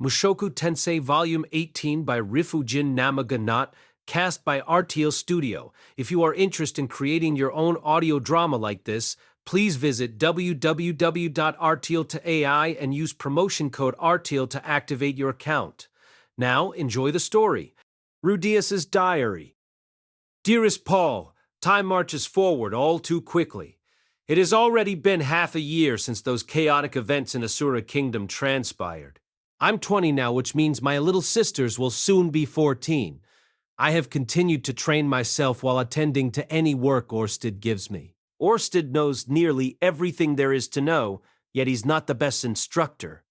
Mushoku Tensei Volume 18 by Rifujin Namaganat, cast by RTL Studio. If you are interested in creating your own audio drama like this, please visit www.rtl.ai and use promotion code RTL to activate your account. Now, enjoy the story. Rudius's Diary. Dearest Paul, time marches forward all too quickly. It has already been half a year since those chaotic events in Asura Kingdom transpired. I'm 20 now, which means my little sisters will soon be 14. I have continued to train myself while attending to any work Orsted gives me. Orsted knows nearly everything there is to know, yet he's not the best instructor.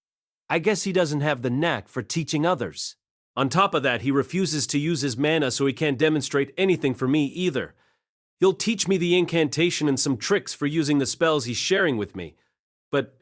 I guess he doesn't have the knack for teaching others. On top of that, he refuses to use his mana, so he can't demonstrate anything for me either. He'll teach me the incantation and some tricks for using the spells he's sharing with me.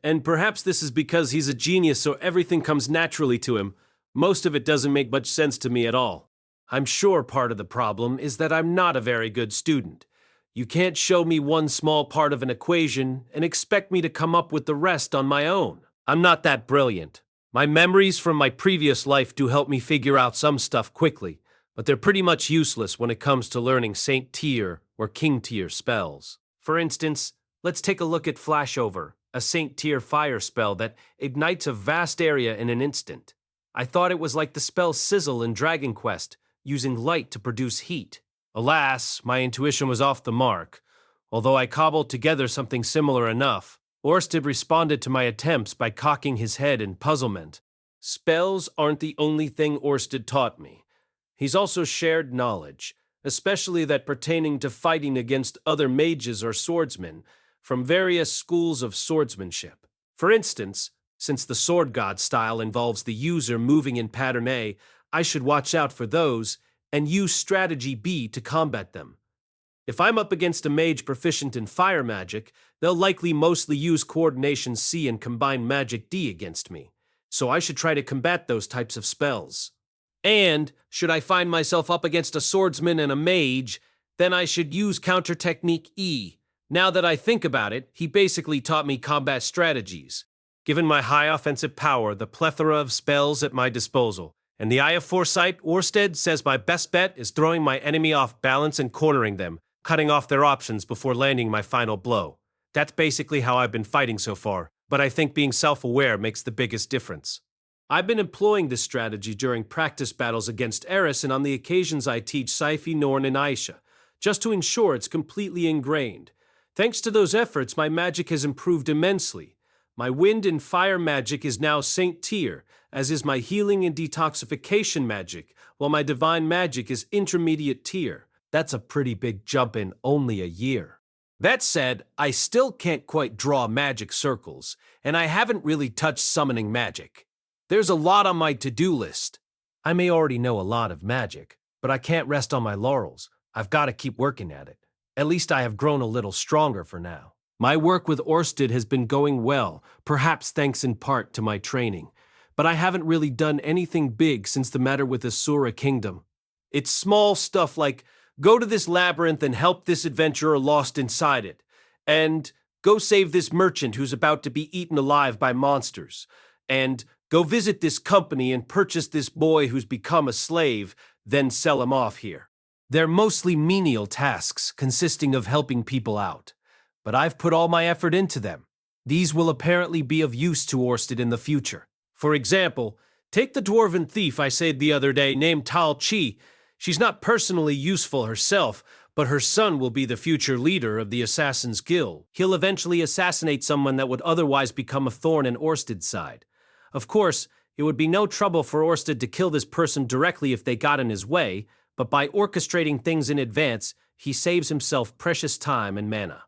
And perhaps this is because he's a genius, so everything comes naturally to him. Most of it doesn't make much sense to me at all. I'm sure part of the problem is that I'm not a very good student. You can't show me one small part of an equation and expect me to come up with the rest on my own. I'm not that brilliant. My memories from my previous life do help me figure out some stuff quickly, but they're pretty much useless when it comes to learning Saint Tier or King Tier spells. For instance, let's take a look at Flashover, a Saint Tier fire spell that ignites a vast area in an instant. I thought it was like the spell Sizzle in Dragon Quest, using light to produce heat. Alas, my intuition was off the mark. Although I cobbled together something similar enough, Orsted responded to my attempts by cocking his head in puzzlement. Spells aren't the only thing Orsted taught me. He's also shared knowledge, especially that pertaining to fighting against other mages or swordsmen, from various schools of swordsmanship. For instance, since the sword god style involves the user moving in pattern A, I should watch out for those and use strategy B to combat them. If I'm up against a mage proficient in fire magic, they'll likely mostly use coordination C and combine magic D against me, so I should try to combat those types of spells. And should I find myself up against a swordsman and a mage, then I should use counter technique E. Now that I think about it, he basically taught me combat strategies. Given my high offensive power, the plethora of spells at my disposal, and the eye of foresight, Orsted says my best bet is throwing my enemy off balance and cornering them, cutting off their options before landing my final blow. That's basically how I've been fighting so far, but I think being self-aware makes the biggest difference. I've been employing this strategy during practice battles against Eris and on the occasions I teach Saifi, Norn, and Aisha, just to ensure it's completely ingrained. Thanks to those efforts, my magic has improved immensely. My wind and fire magic is now Saint Tier, as is my healing and detoxification magic, while my divine magic is intermediate tier. That's a pretty big jump in only a year. That said, I still can't quite draw magic circles, and I haven't really touched summoning magic. There's a lot on my to-do list. I may already know a lot of magic, but I can't rest on my laurels. I've got to keep working at it. At least I have grown a little stronger for now. My work with Orsted has been going well, perhaps thanks in part to my training. But I haven't really done anything big since the matter with Asura Kingdom. It's small stuff like, go to this labyrinth and help this adventurer lost inside it. And go save this merchant who's about to be eaten alive by monsters. And go visit this company and purchase this boy who's become a slave, then sell him off here. They're mostly menial tasks consisting of helping people out. But I've put all my effort into them. These will apparently be of use to Orsted in the future. For example, take the dwarven thief I said the other day named Tal Chi. She's not personally useful herself, but her son will be the future leader of the Assassin's Guild. He'll eventually assassinate someone that would otherwise become a thorn in Orsted's side. Of course, it would be no trouble for Orsted to kill this person directly if they got in his way, but by orchestrating things in advance, he saves himself precious time and mana.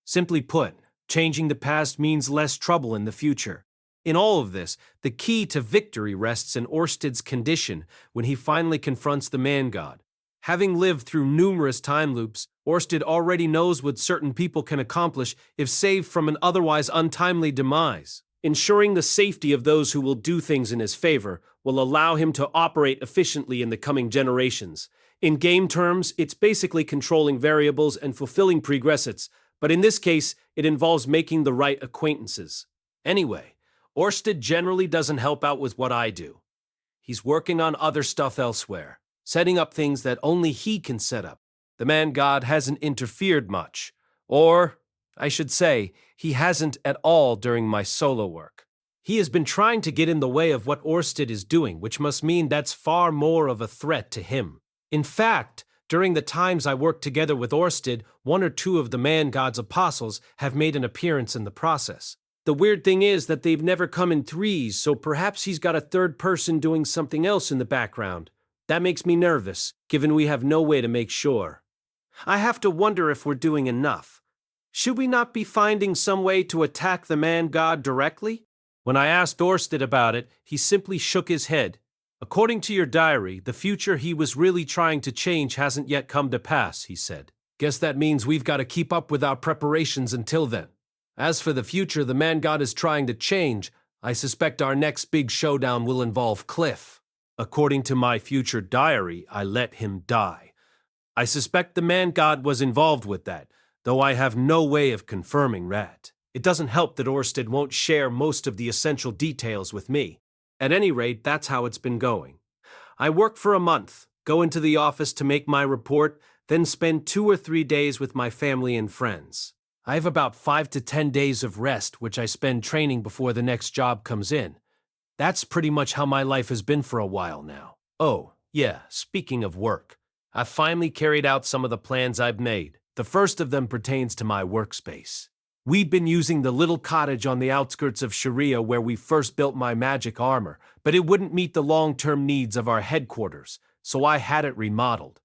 Simply put, changing the past means less trouble in the future. In all of this, the key to victory rests in Orsted's condition when he finally confronts the man-god. Having lived through numerous time loops, Orsted already knows what certain people can accomplish if saved from an otherwise untimely demise. Ensuring the safety of those who will do things in his favor will allow him to operate efficiently in the coming generations. In game terms, it's basically controlling variables and fulfilling prerequisites, but in this case, it involves making the right acquaintances. Anyway, Orsted generally doesn't help out with what I do. He's working on other stuff elsewhere, setting up things that only he can set up. The man god hasn't interfered much. Or, I should say, he hasn't at all during my solo work. He has been trying to get in the way of what Orsted is doing, which must mean that's far more of a threat to him. In fact, during the times I worked together with Orsted, one or two of the man god's apostles have made an appearance in the process. The weird thing is that they've never come in threes, so perhaps he's got a third person doing something else in the background. That makes me nervous, given we have no way to make sure. I have to wonder if we're doing enough. Should we not be finding some way to attack the man god directly? When I asked Orsted about it, he simply shook his head. According to your diary, the future he was really trying to change hasn't yet come to pass, he said. Guess that means we've got to keep up with our preparations until then. As for the future the man god is trying to change, I suspect our next big showdown will involve Cliff. According to my future diary, I let him die. I suspect the man god was involved with that, though I have no way of confirming that. It doesn't help that Orsted won't share most of the essential details with me. At any rate, that's how it's been going. I work for a month, go into the office to make my report, then spend 2 or 3 days with my family and friends. I have about 5 to 10 days of rest, which I spend training before the next job comes in. That's pretty much how my life has been for a while now. Oh, yeah, speaking of work, I've finally carried out some of the plans I've made. The first of them pertains to my workspace. We'd been using the little cottage on the outskirts of Sharia where we first built my magic armor, but it wouldn't meet the long-term needs of our headquarters, so I had it remodeled.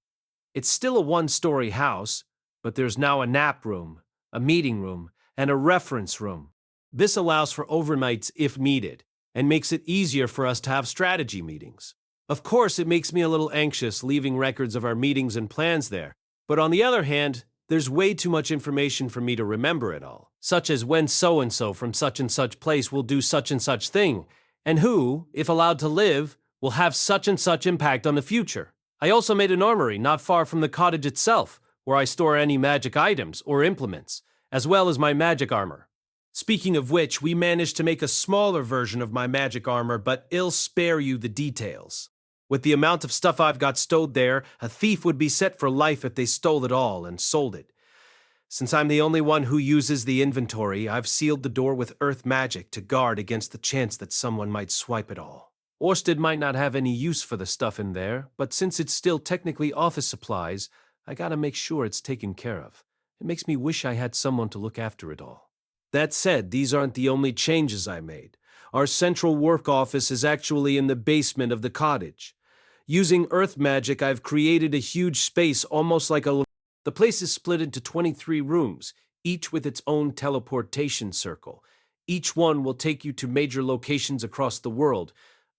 It's still a one-story house, but there's now a nap room, a meeting room, and a reference room. This allows for overnights if needed, and makes it easier for us to have strategy meetings. Of course, it makes me a little anxious leaving records of our meetings and plans there, but on the other hand, there's way too much information for me to remember it all, such as when so-and-so from such and such place will do such and such thing, and who, if allowed to live, will have such and such impact on the future. I also made an armory not far from the cottage itself, where I store any magic items or implements, as well as my magic armor. Speaking of which, we managed to make a smaller version of my magic armor, but I'll spare you the details. With the amount of stuff I've got stowed there, a thief would be set for life if they stole it all and sold it. Since I'm the only one who uses the inventory, I've sealed the door with earth magic to guard against the chance that someone might swipe it all. Orsted might not have any use for the stuff in there, but since it's still technically office supplies, I gotta make sure it's taken care of. It makes me wish I had someone to look after it all. That said, these aren't the only changes I made. Our central work office is actually in the basement of the cottage. Using earth magic, I've created a huge space almost like a... The place is split into 23 rooms, each with its own teleportation circle. Each one will take you to major locations across the world,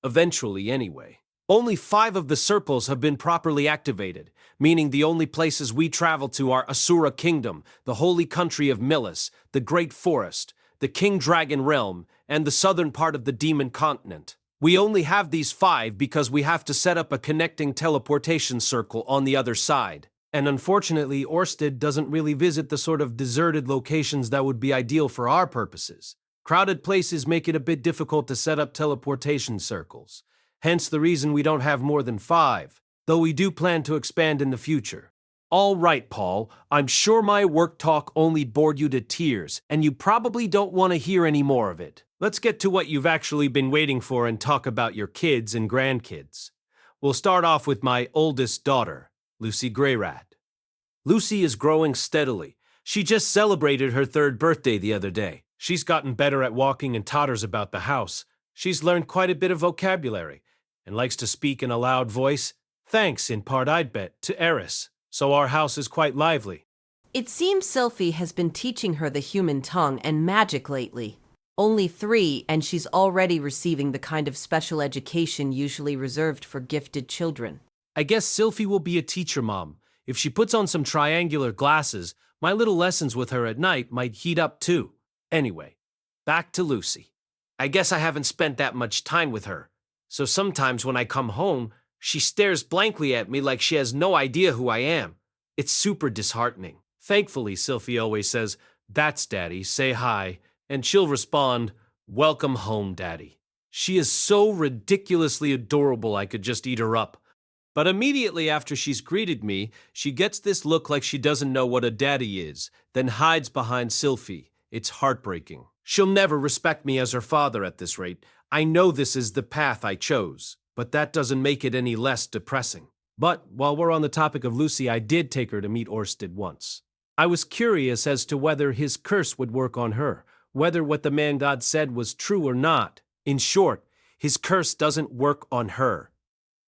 eventually anyway. Only 5 of the circles have been properly activated, meaning the only places we travel to are Asura Kingdom, the holy country of Milis, the Great Forest, the King Dragon Realm, and the southern part of the Demon Continent. We only have these 5 because we have to set up a connecting teleportation circle on the other side. And unfortunately, Orsted doesn't really visit the sort of deserted locations that would be ideal for our purposes. Crowded places make it a bit difficult to set up teleportation circles. Hence the reason we don't have more than 5, though we do plan to expand in the future. All right, Paul, I'm sure my work talk only bored you to tears, and you probably don't want to hear any more of it. Let's get to what you've actually been waiting for and talk about your kids and grandkids. We'll start off with my oldest daughter, Lucy Greyrat. Lucy is growing steadily. She just celebrated her 3rd birthday the other day. She's gotten better at walking and totters about the house. She's learned quite a bit of vocabulary and likes to speak in a loud voice, thanks in part I'd bet, to Eris, so our house is quite lively. It seems Sylphie has been teaching her the human tongue and magic lately. Only 3, and she's already receiving the kind of special education usually reserved for gifted children. I guess Sylphie will be a teacher, Mom. If she puts on some triangular glasses, my little lessons with her at night might heat up too. Anyway, back to Lucy. I guess I haven't spent that much time with her, so sometimes when I come home, she stares blankly at me like she has no idea who I am. It's super disheartening. Thankfully, Sylphie always says, "That's Daddy, say hi," and she'll respond, "Welcome home, Daddy." She is so ridiculously adorable I could just eat her up. But immediately after she's greeted me, she gets this look like she doesn't know what a daddy is, then hides behind Sylphie. It's heartbreaking. She'll never respect me as her father at this rate. I know this is the path I chose, but that doesn't make it any less depressing. But while we're on the topic of Lucy, I did take her to meet Orsted once. I was curious as to whether his curse would work on her, whether what the man God said was true or not. In short, his curse doesn't work on her.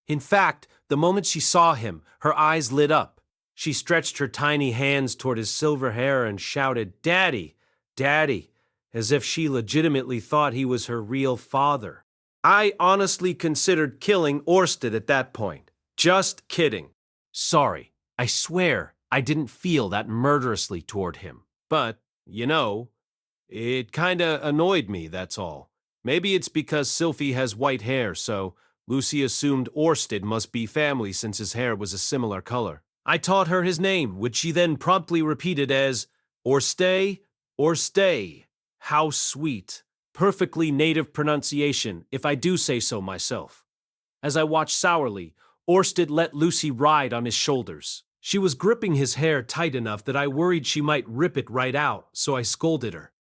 In fact, the moment she saw him, her eyes lit up. She stretched her tiny hands toward his silver hair and shouted, "Daddy, Daddy," as if she legitimately thought he was her real father. I honestly considered killing Orsted at that point. Just kidding. Sorry, I swear I didn't feel that murderously toward him. But, it kinda annoyed me, that's all. Maybe it's because Sylphie has white hair, so Lucy assumed Orsted must be family since his hair was a similar color. I taught her his name, which she then promptly repeated as Orstay, Orstay. How sweet. Perfectly native pronunciation, if I do say so myself. As I watched sourly, Orsted let Lucy ride on his shoulders. She was gripping his hair tight enough that I worried she might rip it right out, so I scolded her.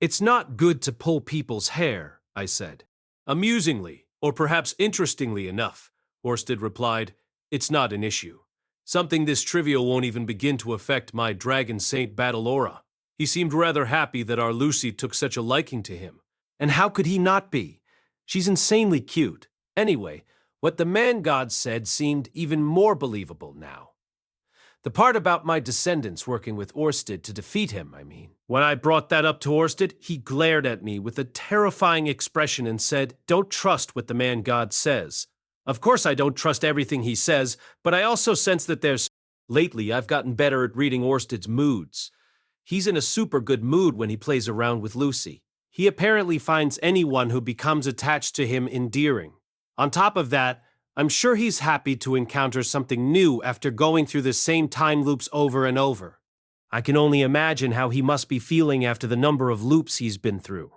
"It's not good to pull people's hair," I said. "Amusingly, or perhaps interestingly enough," Orsted replied, "it's not an issue. Something this trivial won't even begin to affect my Dragon Saint battle aura." He seemed rather happy that our Lucy took such a liking to him. And how could he not be? She's insanely cute. Anyway, what the man God said seemed even more believable now. The part about my descendants working with Orsted to defeat him, I mean. When I brought that up to Orsted, he glared at me with a terrifying expression and said, "Don't trust what the man God says." Of course I don't trust everything he says, but I also sense that Lately, I've gotten better at reading Orsted's moods. He's in a super good mood when he plays around with Lucy. He apparently finds anyone who becomes attached to him endearing. On top of that, I'm sure he's happy to encounter something new after going through the same time loops over and over. I can only imagine how he must be feeling after the number of loops he's been through.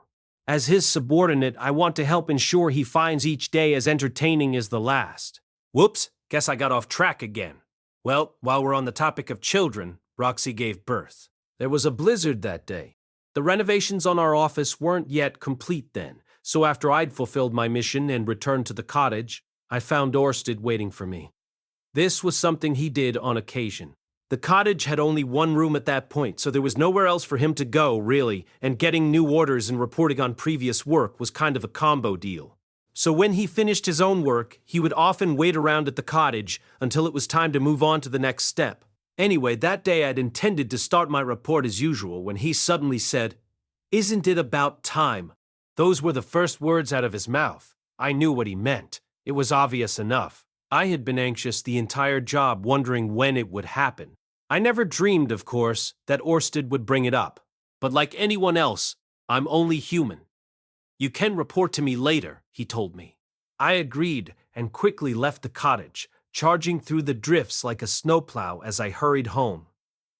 As his subordinate, I want to help ensure he finds each day as entertaining as the last. Whoops, guess I got off track again. Well, while we're on the topic of children, Roxy gave birth. There was a blizzard that day. The renovations on our office weren't yet complete then, so after I'd fulfilled my mission and returned to the cottage, I found Orsted waiting for me. This was something he did on occasion. The cottage had only one room at that point, so there was nowhere else for him to go, really, and getting new orders and reporting on previous work was kind of a combo deal. So when he finished his own work, he would often wait around at the cottage until it was time to move on to the next step. Anyway, that day I'd intended to start my report as usual when he suddenly said, "Isn't it about time?" Those were the first words out of his mouth. I knew what he meant. It was obvious enough. I had been anxious the entire job, wondering when it would happen. I never dreamed, of course, that Orsted would bring it up. But like anyone else, I'm only human. "You can report to me later," he told me. I agreed and quickly left the cottage, charging through the drifts like a snowplow as I hurried home.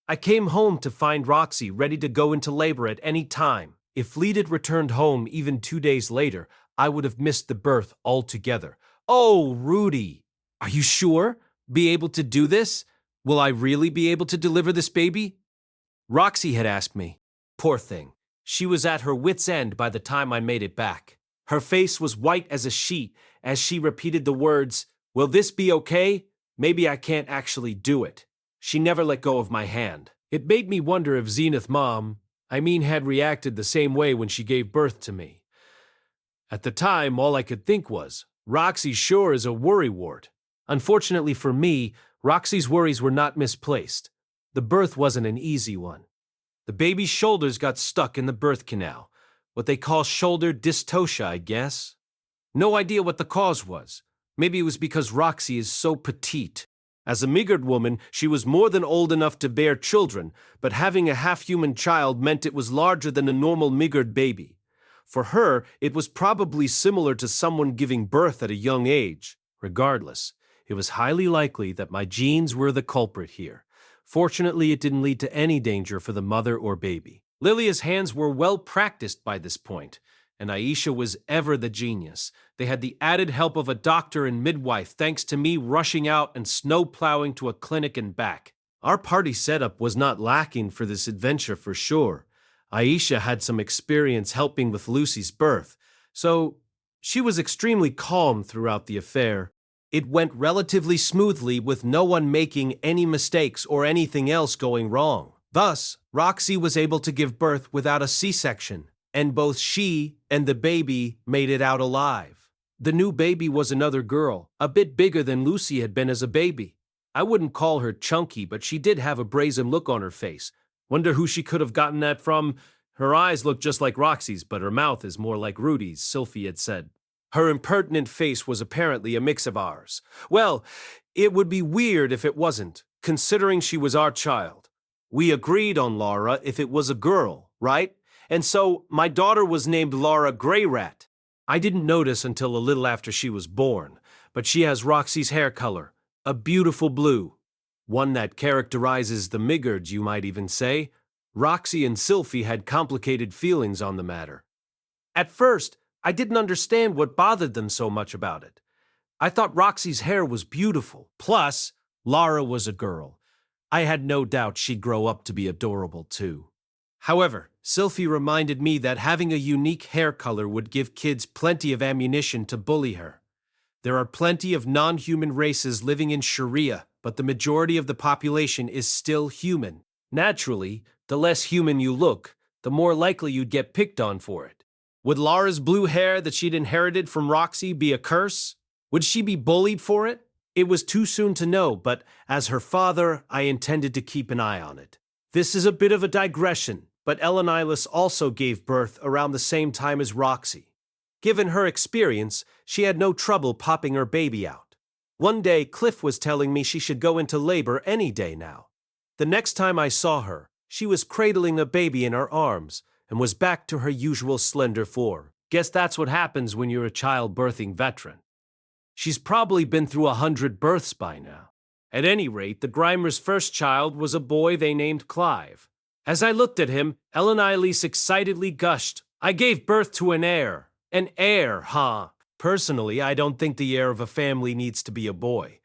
I came home to find Roxy ready to go into labor at any time. If Fleet had returned home even 2 days later, I would have missed the birth altogether. "Oh, Rudy, are you sure? Be able to do this? Will I really be able to deliver this baby?" Roxy had asked me. Poor thing. She was at her wit's end by the time I made it back. Her face was white as a sheet as she repeated the words, "Will this be okay? Maybe I can't actually do it." She never let go of my hand. It made me wonder if Zenith Mom, had reacted the same way when she gave birth to me. At the time, all I could think was, Roxy sure is a worrywart. Unfortunately for me, Roxy's worries were not misplaced. The birth wasn't an easy one. The baby's shoulders got stuck in the birth canal, what they call shoulder dystocia, I guess. No idea what the cause was. Maybe it was because Roxy is so petite. As a meagered woman, she was more than old enough to bear children, but having a half-human child meant it was larger than a normal meagered baby. For her, it was probably similar to someone giving birth at a young age. Regardless, it was highly likely that my genes were the culprit here. Fortunately, it didn't lead to any danger for the mother or baby. Lilia's hands were well practiced by this point, and Aisha was ever the genius. They had the added help of a doctor and midwife thanks to me rushing out and snow plowing to a clinic and back. Our party setup was not lacking for this adventure for sure. Aisha had some experience helping with Lucy's birth, so she was extremely calm throughout the affair. It went relatively smoothly with no one making any mistakes or anything else going wrong. Thus, Roxy was able to give birth without a C-section, and both she and the baby made it out alive. The new baby was another girl, a bit bigger than Lucy had been as a baby. I wouldn't call her chunky, but she did have a brazen look on her face. Wonder who she could have gotten that from. Her eyes look just like Roxy's, but her mouth is more like Rudy's, Sylphie had said. Her impertinent face was apparently a mix of ours. Well, it would be weird if it wasn't, considering she was our child. We agreed on Laura if it was a girl, right? And so my daughter was named Laura Greyrat. I didn't notice until a little after she was born, but she has Roxy's hair color, a beautiful blue. One that characterizes the Miggards, you might even say. Roxy and Sylphie had complicated feelings on the matter. At first, I didn't understand what bothered them so much about it. I thought Roxy's hair was beautiful. Plus, Laura was a girl. I had no doubt she'd grow up to be adorable too. However, Sylphie reminded me that having a unique hair color would give kids plenty of ammunition to bully her. There are plenty of non-human races living in Sharia, but the majority of the population is still human. Naturally, the less human you look, the more likely you'd get picked on for it. Would Laura's blue hair that she'd inherited from Roxy be a curse? Would she be bullied for it? It was too soon to know, but as her father, I intended to keep an eye on it. This is a bit of a digression, but Elenilis also gave birth around the same time as Roxy. Given her experience, she had no trouble popping her baby out. One day, Cliff was telling me she should go into labor any day now. The next time I saw her, she was cradling a baby in her arms and was back to her usual slender form. Guess that's what happens when you're a childbirthing veteran. She's probably been through 100 births by now. At any rate, the Grimers' first child was a boy they named Clive. As I looked at him, Elenilis excitedly gushed, "I gave birth to an heir." An heir, huh? Personally, I don't think the heir of a family needs to be a boy.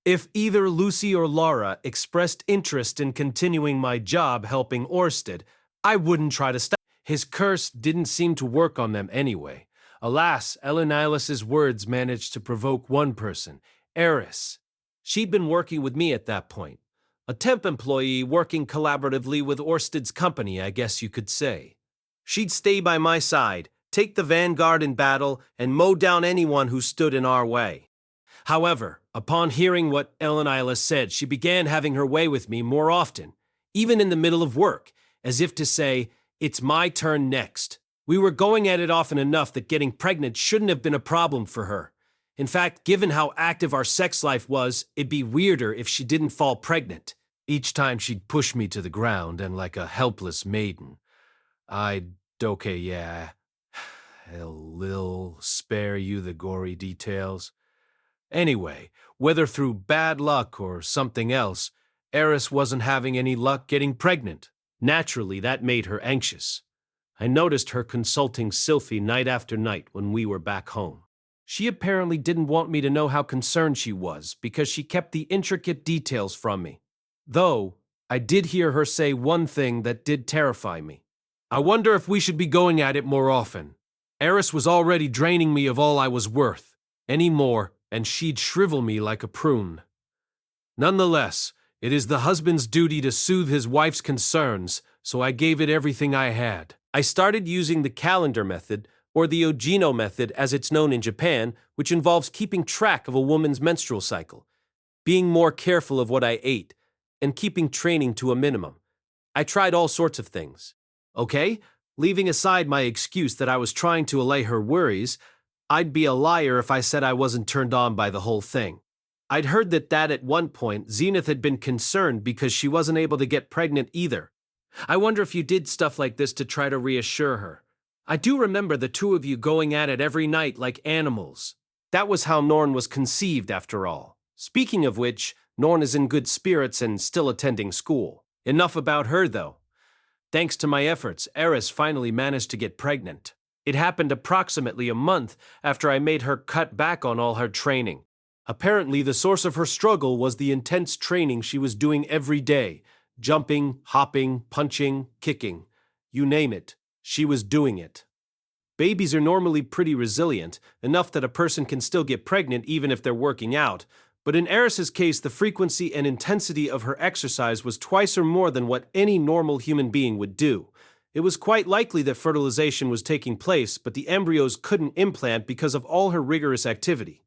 If either Lucy or Laura expressed interest in continuing my job helping Orsted, I wouldn't try to stop. His curse didn't seem to work on them anyway. Alas, Elenilis' words managed to provoke one person, Eris. She'd been working with me at that point. A temp employee working collaboratively with Orsted's company, I guess you could say. She'd stay by my side, take the vanguard in battle, and mow down anyone who stood in our way. However, upon hearing what Elenilis said, she began having her way with me more often, even in the middle of work, as if to say, "It's my turn next." We were going at it often enough that getting pregnant shouldn't have been a problem for her. In fact, given how active our sex life was, it'd be weirder if she didn't fall pregnant. Each time she'd push me to the ground and like a helpless maiden, okay, yeah, I'll spare you the gory details. Anyway, whether through bad luck or something else, Eris wasn't having any luck getting pregnant. Naturally, that made her anxious. I noticed her consulting Sylphie night after night when we were back home. She apparently didn't want me to know how concerned she was because she kept the intricate details from me. Though, I did hear her say one thing that did terrify me. "I wonder if we should be going at it more often. Eris was already draining me of all I was worth. Any more, and she'd shrivel me like a prune. Nonetheless, it is the husband's duty to soothe his wife's concerns, so I gave it everything I had. I started using the calendar method, or the Ojino method as it's known in Japan, which involves keeping track of a woman's menstrual cycle, being more careful of what I ate, and keeping training to a minimum. I tried all sorts of things. Okay, leaving aside my excuse that I was trying to allay her worries, I'd be a liar if I said I wasn't turned on by the whole thing. I'd heard that at one point, Zenith had been concerned because she wasn't able to get pregnant either. I wonder if you did stuff like this to try to reassure her. I do remember the two of you going at it every night like animals. That was how Norn was conceived, after all. Speaking of which, Norn is in good spirits and still attending school. Enough about her, though. Thanks to my efforts, Eris finally managed to get pregnant. It happened approximately a month after I made her cut back on all her training. Apparently, the source of her struggle was the intense training she was doing every day. Jumping, hopping, punching, kicking. You name it, she was doing it. Babies are normally pretty resilient, enough that a person can still get pregnant even if they're working out, but in Eris's case, the frequency and intensity of her exercise was twice or more than what any normal human being would do. It was quite likely that fertilization was taking place, but the embryos couldn't implant because of all her rigorous activity.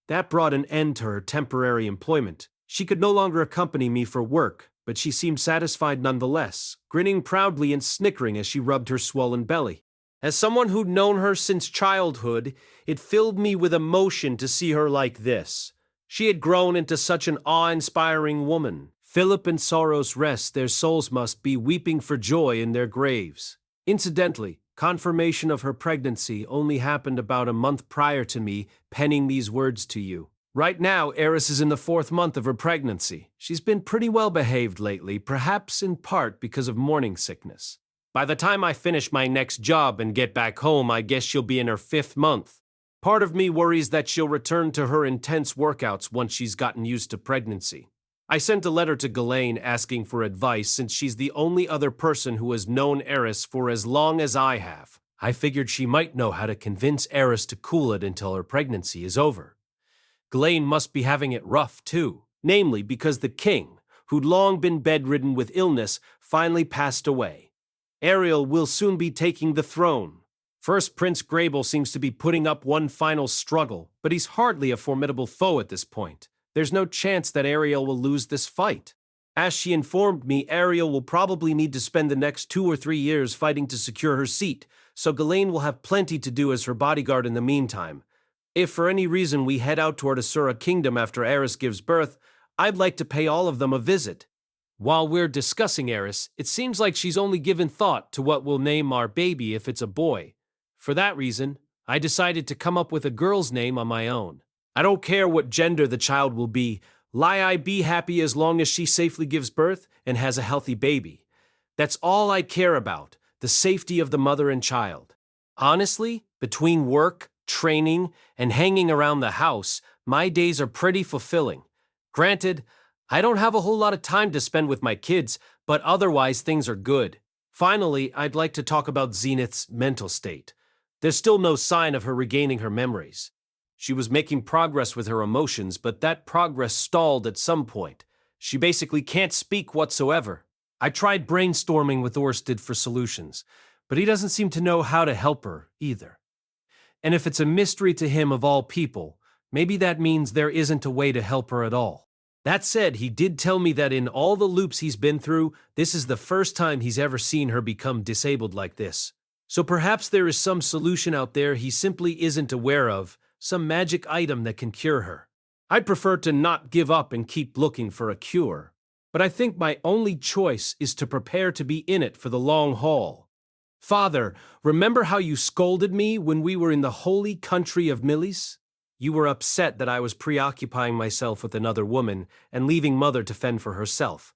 That brought an end to her temporary employment. She could no longer accompany me for work, but she seemed satisfied nonetheless, grinning proudly and snickering as she rubbed her swollen belly. As someone who'd known her since childhood, it filled me with emotion to see her like this. She had grown into such an awe-inspiring woman. Philip and Soros rest, their souls must be weeping for joy in their graves. Incidentally, confirmation of her pregnancy only happened about a month prior to me penning these words to you. Right now, Eris is in the 4th month of her pregnancy. She's been pretty well behaved lately, perhaps in part because of morning sickness. By the time I finish my next job and get back home, I guess she'll be in her 5th month. Part of me worries that she'll return to her intense workouts once she's gotten used to pregnancy. I sent a letter to Ghislaine asking for advice since she's the only other person who has known Eris for as long as I have. I figured she might know how to convince Eris to cool it until her pregnancy is over. Ghislaine must be having it rough too, namely because the king, who'd long been bedridden with illness, finally passed away. Ariel will soon be taking the throne. First Prince Grable seems to be putting up one final struggle, but he's hardly a formidable foe at this point. There's no chance that Ariel will lose this fight. As she informed me, Ariel will probably need to spend the next 2 or 3 years fighting to secure her seat, so Ghislaine will have plenty to do as her bodyguard in the meantime. If for any reason we head out toward Asura Kingdom after Eris gives birth, I'd like to pay all of them a visit. While we're discussing Eris, it seems like she's only given thought to what we'll name our baby if it's a boy. For that reason, I decided to come up with a girl's name on my own. I don't care what gender the child will be. I be happy as long as she safely gives birth and has a healthy baby. That's all I care about, the safety of the mother and child. Honestly, between work, training, and hanging around the house, my days are pretty fulfilling. Granted, I don't have a whole lot of time to spend with my kids, but otherwise things are good. Finally, I'd like to talk about Zenith's mental state. There's still no sign of her regaining her memories. She was making progress with her emotions, but that progress stalled at some point. She basically can't speak whatsoever. I tried brainstorming with Orsted for solutions, but he doesn't seem to know how to help her either. And if it's a mystery to him of all people, maybe that means there isn't a way to help her at all. That said, he did tell me that in all the loops he's been through, this is the first time he's ever seen her become disabled like this. So perhaps there is some solution out there he simply isn't aware of, some magic item that can cure her. I'd prefer to not give up and keep looking for a cure, but I think my only choice is to prepare to be in it for the long haul. Father, remember how you scolded me when we were in the holy country of Milis? You were upset that I was preoccupying myself with another woman and leaving Mother to fend for herself.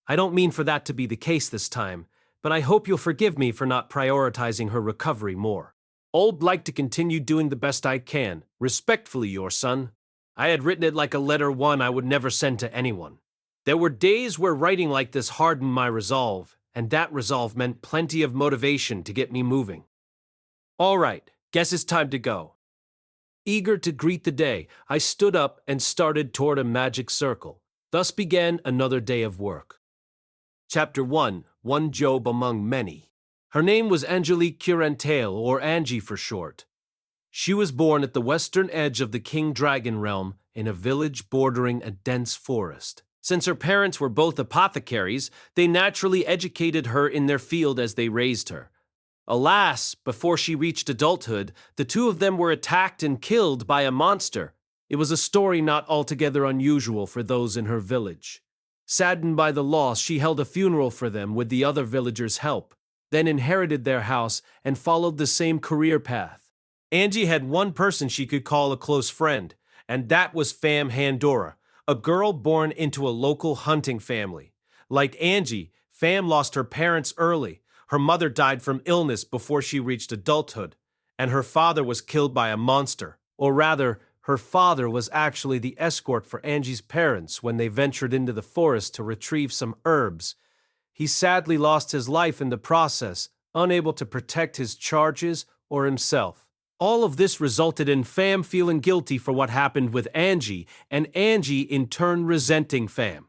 I don't mean for that to be the case this time, but I hope you'll forgive me for not prioritizing her recovery more. I'd like to continue doing the best I can. Respectfully, your son. I had written it like a letter one I would never send to anyone. There were days where writing like this hardened my resolve, and that resolve meant plenty of motivation to get me moving. All right, guess it's time to go. Eager to greet the day, I stood up and started toward a magic circle. Thus began another day of work. Chapter 1, One Job Among Many. Her name was Angelique Curentale, or Angie for short. She was born at the western edge of the King Dragon realm in a village bordering a dense forest. Since her parents were both apothecaries, they naturally educated her in their field as they raised her. Alas, before she reached adulthood, the two of them were attacked and killed by a monster. It was a story not altogether unusual for those in her village. Saddened by the loss, she held a funeral for them with the other villagers' help, then inherited their house and followed the same career path. Angie had one person she could call a close friend, and that was Fam Handora, a girl born into a local hunting family. Like Angie, Fam lost her parents early. Her mother died from illness before she reached adulthood, and her father was killed by a monster. Or rather, her father was actually the escort for Angie's parents when they ventured into the forest to retrieve some herbs. He sadly lost his life in the process, unable to protect his charges or himself. All of this resulted in Pham feeling guilty for what happened with Angie, and Angie in turn resenting Pham.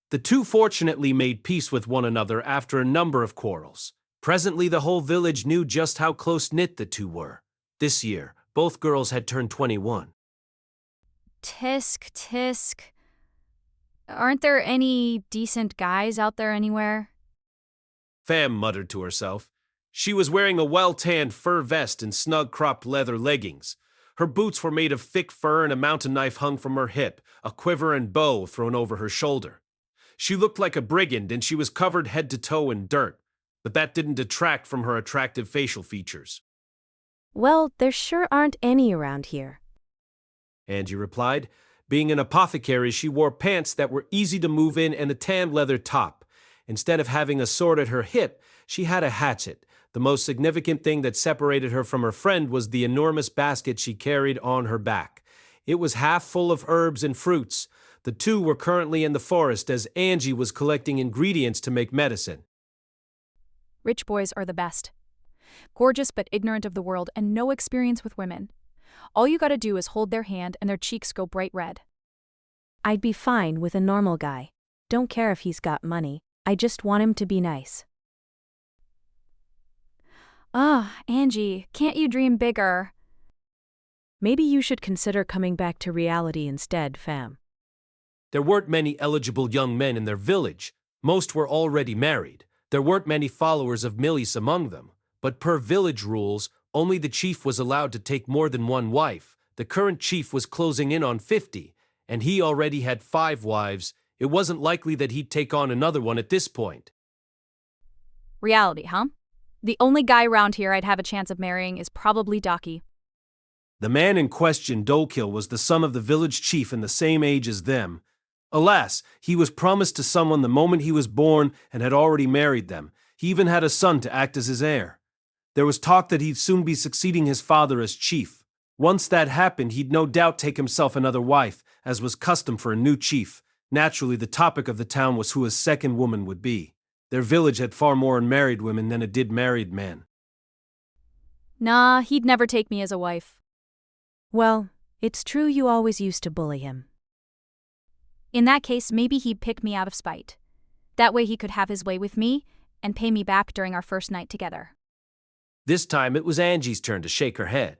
The two fortunately made peace with one another after a number of quarrels. Presently, the whole village knew just how close-knit the two were. This year, both girls had turned 21. Tisk, tisk. Aren't there any decent guys out there anywhere? Pham muttered to herself. She was wearing a well-tanned fur vest and snug-cropped leather leggings. Her boots were made of thick fur and a mountain knife hung from her hip, a quiver and bow thrown over her shoulder. She looked like a brigand and she was covered head to toe in dirt, but that didn't detract from her attractive facial features. Well, there sure aren't any around here, Angie replied. Being an apothecary, she wore pants that were easy to move in and a tan leather top. Instead of having a sword at her hip, she had a hatchet. The most significant thing that separated her from her friend was the enormous basket she carried on her back. It was half full of herbs and fruits. The two were currently in the forest as Angie was collecting ingredients to make medicine. Rich boys are the best. Gorgeous but ignorant of the world and no experience with women. All you gotta do is hold their hand and their cheeks go bright red. I'd be fine with a normal guy. Don't care if he's got money. I just want him to be nice. Angie, can't you dream bigger? Maybe you should consider coming back to reality instead, Pham. There weren't many eligible young men in their village. Most were already married. There weren't many followers of Milice among them. But per village rules, only the chief was allowed to take more than one wife. The current chief was closing in on 50, and he already had 5 wives. It wasn't likely that he'd take on another one at this point. Reality, huh? The only guy around here I'd have a chance of marrying is probably Docky. The man in question, Dokil, was the son of the village chief and the same age as them. Alas, he was promised to someone the moment he was born and had already married them. He even had a son to act as his heir. There was talk that he'd soon be succeeding his father as chief. Once that happened, he'd no doubt take himself another wife, as was custom for a new chief. Naturally, the topic of the town was who his second woman would be. Their village had far more unmarried women than it did married men. Nah, he'd never take me as a wife. Well, it's true you always used to bully him. In that case, maybe he'd pick me out of spite. That way he could have his way with me and pay me back during our first night together. This time it was Angie's turn to shake her head.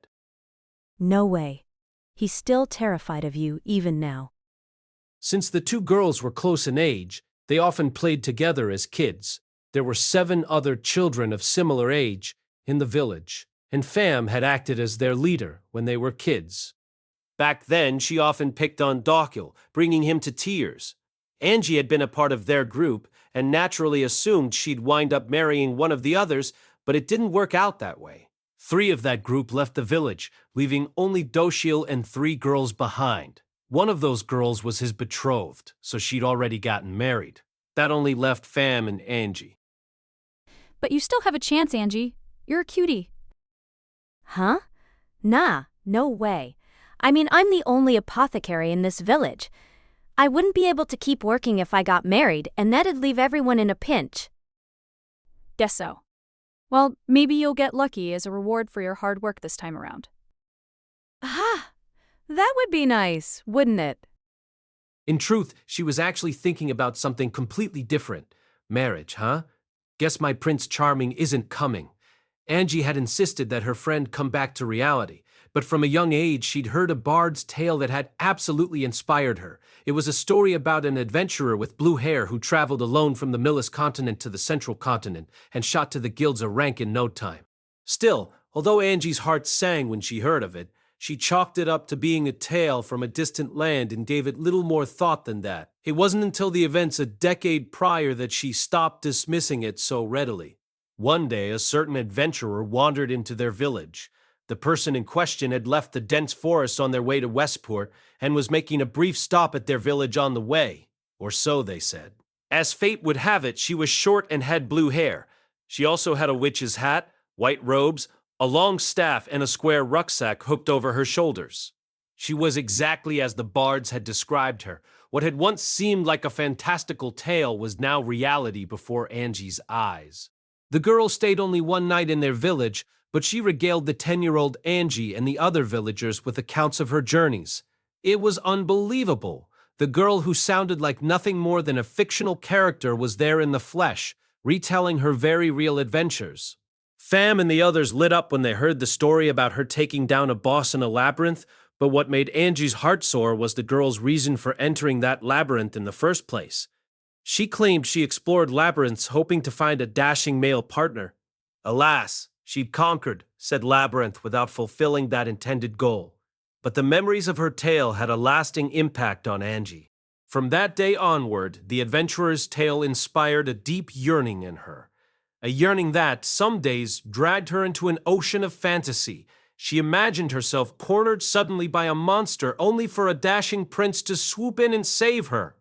No way. He's still terrified of you even now. Since the two girls were close in age, they often played together as kids. There were 7 other children of similar age in the village, and Pham had acted as their leader when they were kids. Back then, she often picked on Dokil, bringing him to tears. Angie had been a part of their group and naturally assumed she'd wind up marrying one of the others, but it didn't work out that way. 3 of that group left the village, leaving only Doshil and 3 girls behind. One of those girls was his betrothed, so she'd already gotten married. That only left Pham and Angie. But you still have a chance, Angie. You're a cutie. Huh? Nah, no way. I mean, I'm the only apothecary in this village. I wouldn't be able to keep working if I got married, and that'd leave everyone in a pinch. Guess so. Well, maybe you'll get lucky as a reward for your hard work this time around. Ah, that would be nice, wouldn't it? In truth, she was actually thinking about something completely different. Marriage, huh? Guess my Prince Charming isn't coming. Angie had insisted that her friend come back to reality, but from a young age she'd heard a bard's tale that had absolutely inspired her. It was a story about an adventurer with blue hair who traveled alone from the Millis continent to the central continent and shot to the guilds a rank in no time. Still, although Angie's heart sang when she heard of it, she chalked it up to being a tale from a distant land and gave it little more thought than that. It wasn't until the events a decade prior that she stopped dismissing it so readily. One day, a certain adventurer wandered into their village. The person in question had left the dense forest on their way to Westport and was making a brief stop at their village on the way, or so they said. As fate would have it, she was short and had blue hair. She also had a witch's hat, white robes, a long staff and a square rucksack hooked over her shoulders. She was exactly as the bards had described her. What had once seemed like a fantastical tale was now reality before Angie's eyes. The girl stayed only one night in their village, but she regaled the 10-year-old Angie and the other villagers with accounts of her journeys. It was unbelievable. The girl who sounded like nothing more than a fictional character was there in the flesh, retelling her very real adventures. Fam and the others lit up when they heard the story about her taking down a boss in a labyrinth, but what made Angie's heart sore was the girl's reason for entering that labyrinth in the first place. She claimed she explored labyrinths hoping to find a dashing male partner. Alas, she'd conquered, said Labyrinth, without fulfilling that intended goal. But the memories of her tale had a lasting impact on Angie. From that day onward, the adventurer's tale inspired a deep yearning in her. A yearning that, some days, dragged her into an ocean of fantasy. She imagined herself cornered suddenly by a monster only for a dashing prince to swoop in and save her.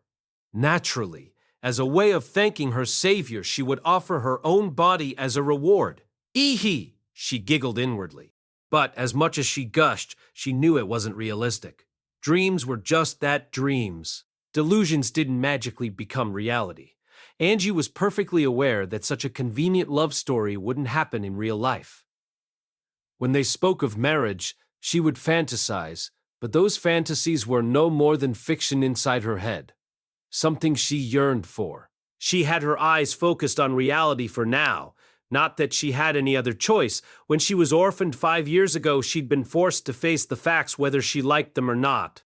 Naturally, as a way of thanking her savior, she would offer her own body as a reward. Ee-hee, she giggled inwardly. But as much as she gushed, she knew it wasn't realistic. Dreams were just that, dreams. Delusions didn't magically become reality. Angie was perfectly aware that such a convenient love story wouldn't happen in real life. When they spoke of marriage, she would fantasize, but those fantasies were no more than fiction inside her head. Something she yearned for. She had her eyes focused on reality for now. Not that she had any other choice. When she was orphaned 5 years ago, she'd been forced to face the facts whether she liked them or not.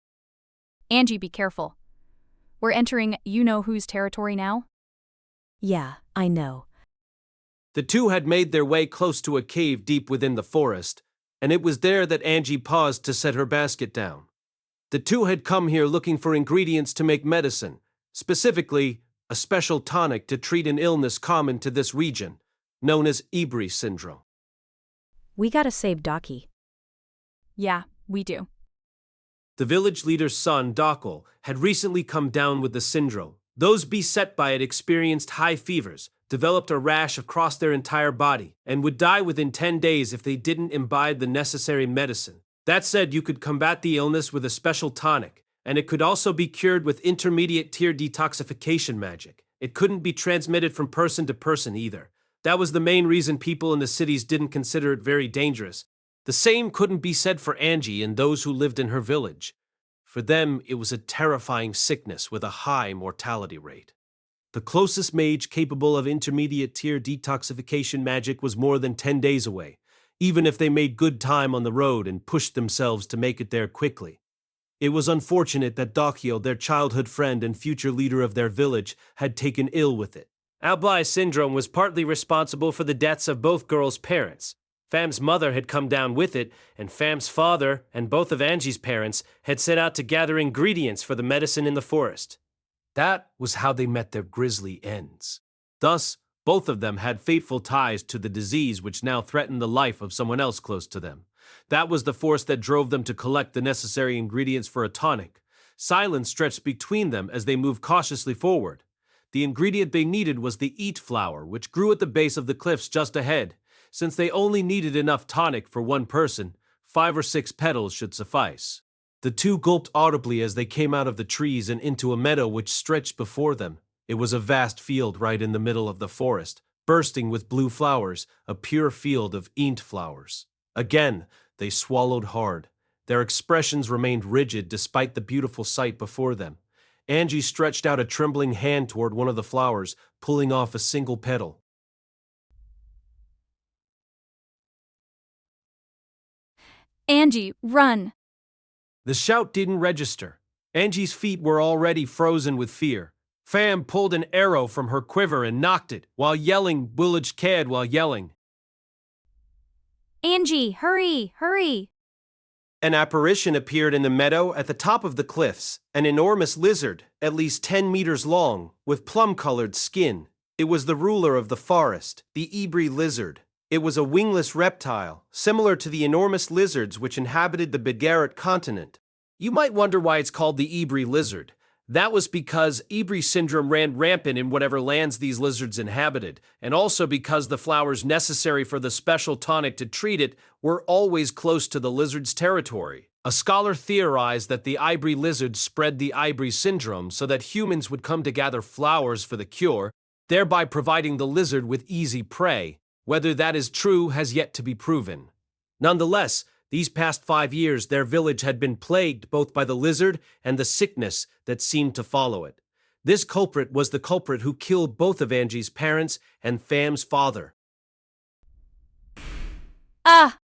Angie, be careful. We're entering you-know-whose territory now? Yeah, I know. The two had made their way close to a cave deep within the forest, and it was there that Angie paused to set her basket down. The two had come here looking for ingredients to make medicine, specifically a special tonic to treat an illness common to this region, known as Ibri syndrome. We gotta save Doki. Yeah, we do. The village leader's son, Dokkel, had recently come down with the syndrome. Those beset by it experienced high fevers, developed a rash across their entire body, and would die within 10 days if they didn't imbibe the necessary medicine. That said, you could combat the illness with a special tonic, and it could also be cured with intermediate-tier detoxification magic. It couldn't be transmitted from person to person either. That was the main reason people in the cities didn't consider it very dangerous. The same couldn't be said for Angie and those who lived in her village. For them, it was a terrifying sickness with a high mortality rate. The closest mage capable of intermediate-tier detoxification magic was more than 10 days away, even if they made good time on the road and pushed themselves to make it there quickly. It was unfortunate that Dokyo, their childhood friend and future leader of their village, had taken ill with it. Ibri syndrome was partly responsible for the deaths of both girls' parents. Fam's mother had come down with it, and Fam's father and both of Angie's parents had set out to gather ingredients for the medicine in the forest. That was how they met their grisly ends. Thus, both of them had fateful ties to the disease which now threatened the life of someone else close to them. That was the force that drove them to collect the necessary ingredients for a tonic. Silence stretched between them as they moved cautiously forward. The ingredient they needed was the eat flower, which grew at the base of the cliffs just ahead. Since they only needed enough tonic for one person, 5 or 6 petals should suffice. The two gulped audibly as they came out of the trees and into a meadow which stretched before them. It was a vast field right in the middle of the forest, bursting with blue flowers, a pure field of eent flowers. Again, they swallowed hard. Their expressions remained rigid despite the beautiful sight before them. Angie stretched out a trembling hand toward one of the flowers, pulling off a single petal. Angie, run! The shout didn't register. Angie's feet were already frozen with fear. Fam pulled an arrow from her quiver and knocked it, while yelling, Village Cad while yelling. Angie, hurry, hurry! An apparition appeared in the meadow at the top of the cliffs, an enormous lizard, at least 10 meters long, with plum-colored skin. It was the ruler of the forest, the Ibri lizard. It was a wingless reptile, similar to the enormous lizards which inhabited the Bigaret continent. You might wonder why it's called the Ibri lizard. That was because Ibri syndrome ran rampant in whatever lands these lizards inhabited, and also because the flowers necessary for the special tonic to treat it were always close to the lizard's territory. A scholar theorized that the Ibri lizard spread the Ibri syndrome so that humans would come to gather flowers for the cure, thereby providing the lizard with easy prey. Whether that is true has yet to be proven. Nonetheless, these past 5 years, their village had been plagued both by the lizard and the sickness that seemed to follow it. This culprit was the culprit who killed both of Angie's parents and Fam's father. Ah!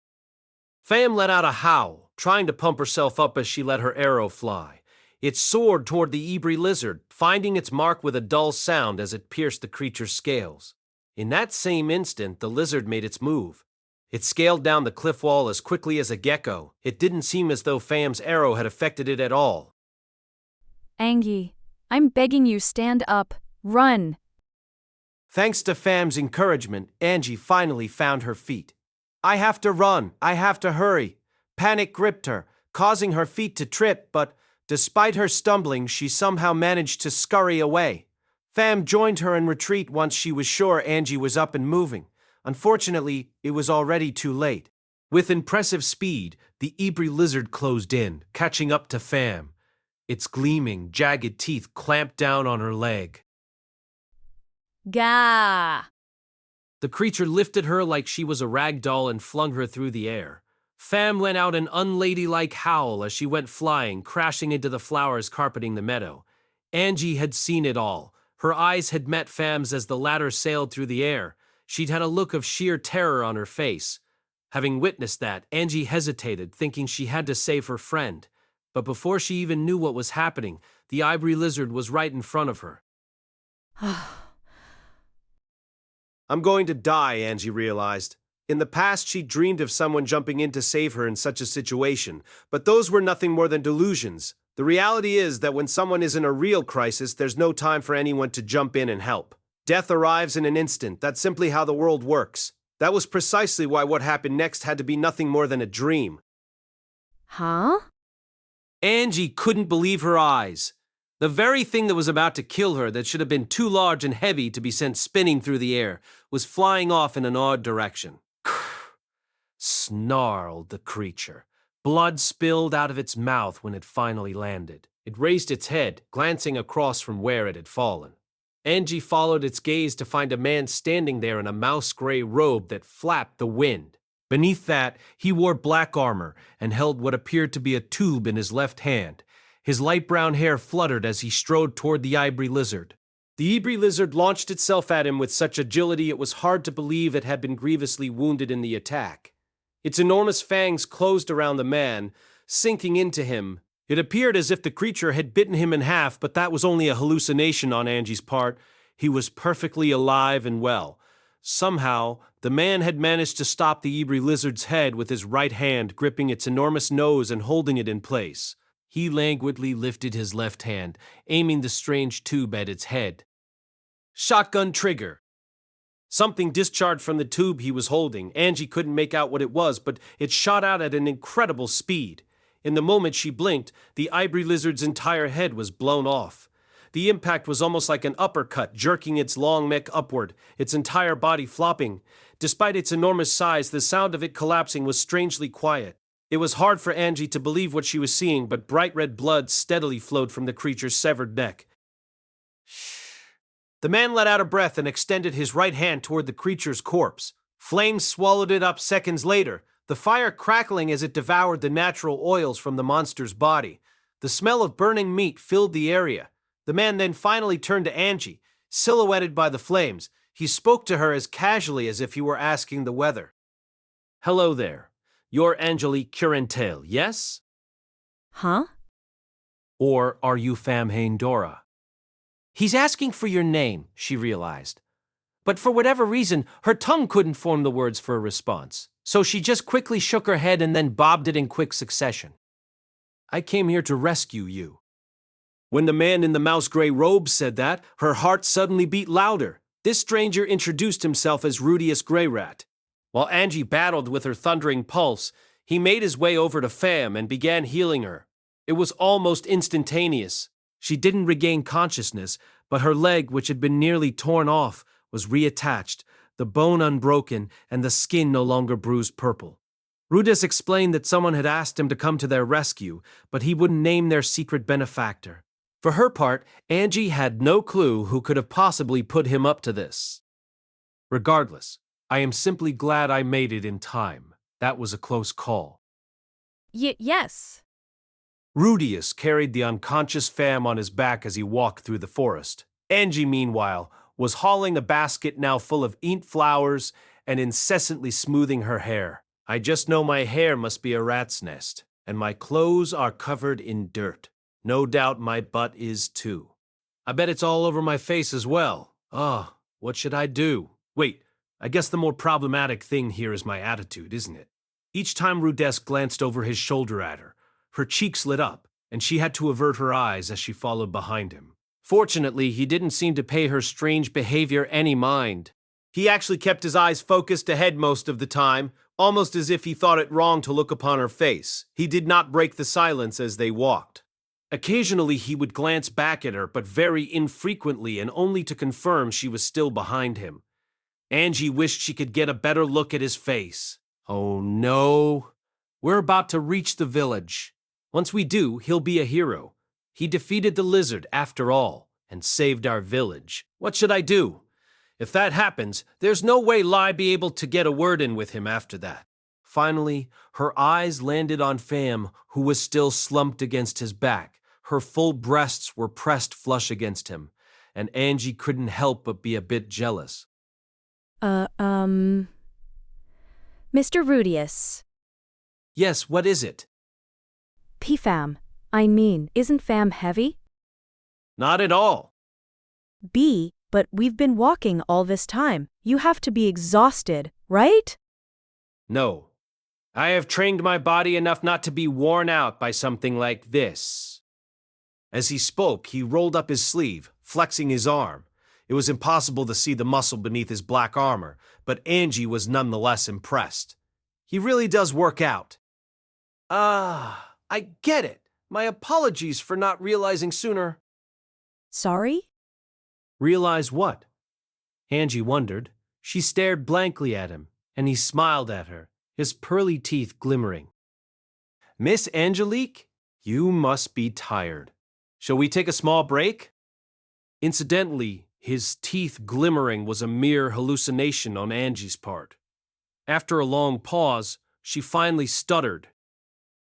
Fam let out a howl, trying to pump herself up as she let her arrow fly. It soared toward the Ibri lizard, finding its mark with a dull sound as it pierced the creature's scales. In that same instant, the lizard made its move. It scaled down the cliff wall as quickly as a gecko. It didn't seem as though Fam's arrow had affected it at all. Angie, I'm begging you, stand up. Run. Thanks to Fam's encouragement, Angie finally found her feet. I have to run. I have to hurry. Panic gripped her, causing her feet to trip, but despite her stumbling, she somehow managed to scurry away. Fam joined her in retreat once she was sure Angie was up and moving. Unfortunately, it was already too late. With impressive speed, the Ibri lizard closed in, catching up to Fam. Its gleaming, jagged teeth clamped down on her leg. Gah! The creature lifted her like she was a rag doll and flung her through the air. Fam let out an unladylike howl as she went flying, crashing into the flowers carpeting the meadow. Angie had seen it all. Her eyes had met Fam's as the latter sailed through the air. She'd had a look of sheer terror on her face. Having witnessed that, Angie hesitated, thinking she had to save her friend. But before she even knew what was happening, the Ibri lizard was right in front of her. I'm going to die, Angie realized. In the past, she dreamed of someone jumping in to save her in such a situation, but those were nothing more than delusions. The reality is that when someone is in a real crisis, there's no time for anyone to jump in and help. Death arrives in an instant. That's simply how the world works. That was precisely why what happened next had to be nothing more than a dream. Huh? Angie couldn't believe her eyes. The very thing that was about to kill her, that should have been too large and heavy to be sent spinning through the air, was flying off in an odd direction. Snarled the creature. Blood spilled out of its mouth when it finally landed. It raised its head, glancing across from where it had fallen. Angie followed its gaze to find a man standing there in a mouse-gray robe that flapped the wind. Beneath that, he wore black armor and held what appeared to be a tube in his left hand. His light brown hair fluttered as he strode toward the Ibri lizard. The Ibri lizard launched itself at him with such agility it was hard to believe it had been grievously wounded in the attack. Its enormous fangs closed around the man, sinking into him. It appeared as if the creature had bitten him in half, but that was only a hallucination on Angie's part. He was perfectly alive and well. Somehow, the man had managed to stop the Ibri lizard's head with his right hand, gripping its enormous nose and holding it in place. He languidly lifted his left hand, aiming the strange tube at its head. Shotgun trigger. Something discharged from the tube he was holding. Angie couldn't make out what it was, but it shot out at an incredible speed. In the moment she blinked, the Ibri lizard's entire head was blown off. The impact was almost like an uppercut, jerking its long neck upward, its entire body flopping. Despite its enormous size, the sound of it collapsing was strangely quiet. It was hard for Angie to believe what she was seeing, but bright red blood steadily flowed from the creature's severed neck. The man let out a breath and extended his right hand toward the creature's corpse. Flames swallowed it up seconds later, the fire crackling as it devoured the natural oils from the monster's body. The smell of burning meat filled the area. The man then finally turned to Angie, silhouetted by the flames. He spoke to her as casually as if he were asking the weather. Hello there. You're Angelique Curentel, yes? Huh? Or are you Famhain Dora? He's asking for your name, she realized. But for whatever reason, her tongue couldn't form the words for a response. So she just quickly shook her head and then bobbed it in quick succession. I came here to rescue you. When the man in the mouse-gray robe said that, her heart suddenly beat louder. This stranger introduced himself as Rudius Greyrat. While Angie battled with her thundering pulse, he made his way over to Fam and began healing her. It was almost instantaneous. She didn't regain consciousness, but her leg, which had been nearly torn off, was reattached, the bone unbroken and the skin no longer bruised purple. Rudis explained that someone had asked him to come to their rescue, but he wouldn't name their secret benefactor. For her part, Angie had no clue who could have possibly put him up to this. Regardless, I am simply glad I made it in time. That was a close call. Yes. Rudius carried the unconscious fam on his back as he walked through the forest. Angie, meanwhile, was hauling a basket now full of inked flowers and incessantly smoothing her hair. I just know my hair must be a rat's nest, and my clothes are covered in dirt. No doubt my butt is too. I bet it's all over my face as well. What should I do? Wait, I guess the more problematic thing here is my attitude, isn't it? Each time Rudess glanced over his shoulder at her, her cheeks lit up, and she had to avert her eyes as she followed behind him. Fortunately, he didn't seem to pay her strange behavior any mind. He actually kept his eyes focused ahead most of the time, almost as if he thought it wrong to look upon her face. He did not break the silence as they walked. Occasionally he would glance back at her, but very infrequently and only to confirm she was still behind him. Angie wished she could get a better look at his face. Oh no. We're about to reach the village. Once we do, he'll be a hero. He defeated the lizard, after all, and saved our village. What should I do? If that happens, there's no way Lai be able to get a word in with him after that. Finally, her eyes landed on Pham, who was still slumped against his back. Her full breasts were pressed flush against him, and Angie couldn't help but be a bit jealous. Mr. Rudius. Yes, what is it? P-Fam. I mean, isn't Fam heavy? Not at all. B, but we've been walking all this time. You have to be exhausted, right? No. I have trained my body enough not to be worn out by something like this. As he spoke, he rolled up his sleeve, flexing his arm. It was impossible to see the muscle beneath his black armor, but Angie was nonetheless impressed. He really does work out. I get it. My apologies for not realizing sooner. Sorry? Realize what? Angie wondered. She stared blankly at him, and he smiled at her, his pearly teeth glimmering. Miss Angelique, you must be tired. Shall we take a small break? Incidentally, his teeth glimmering was a mere hallucination on Angie's part. After a long pause, she finally stuttered.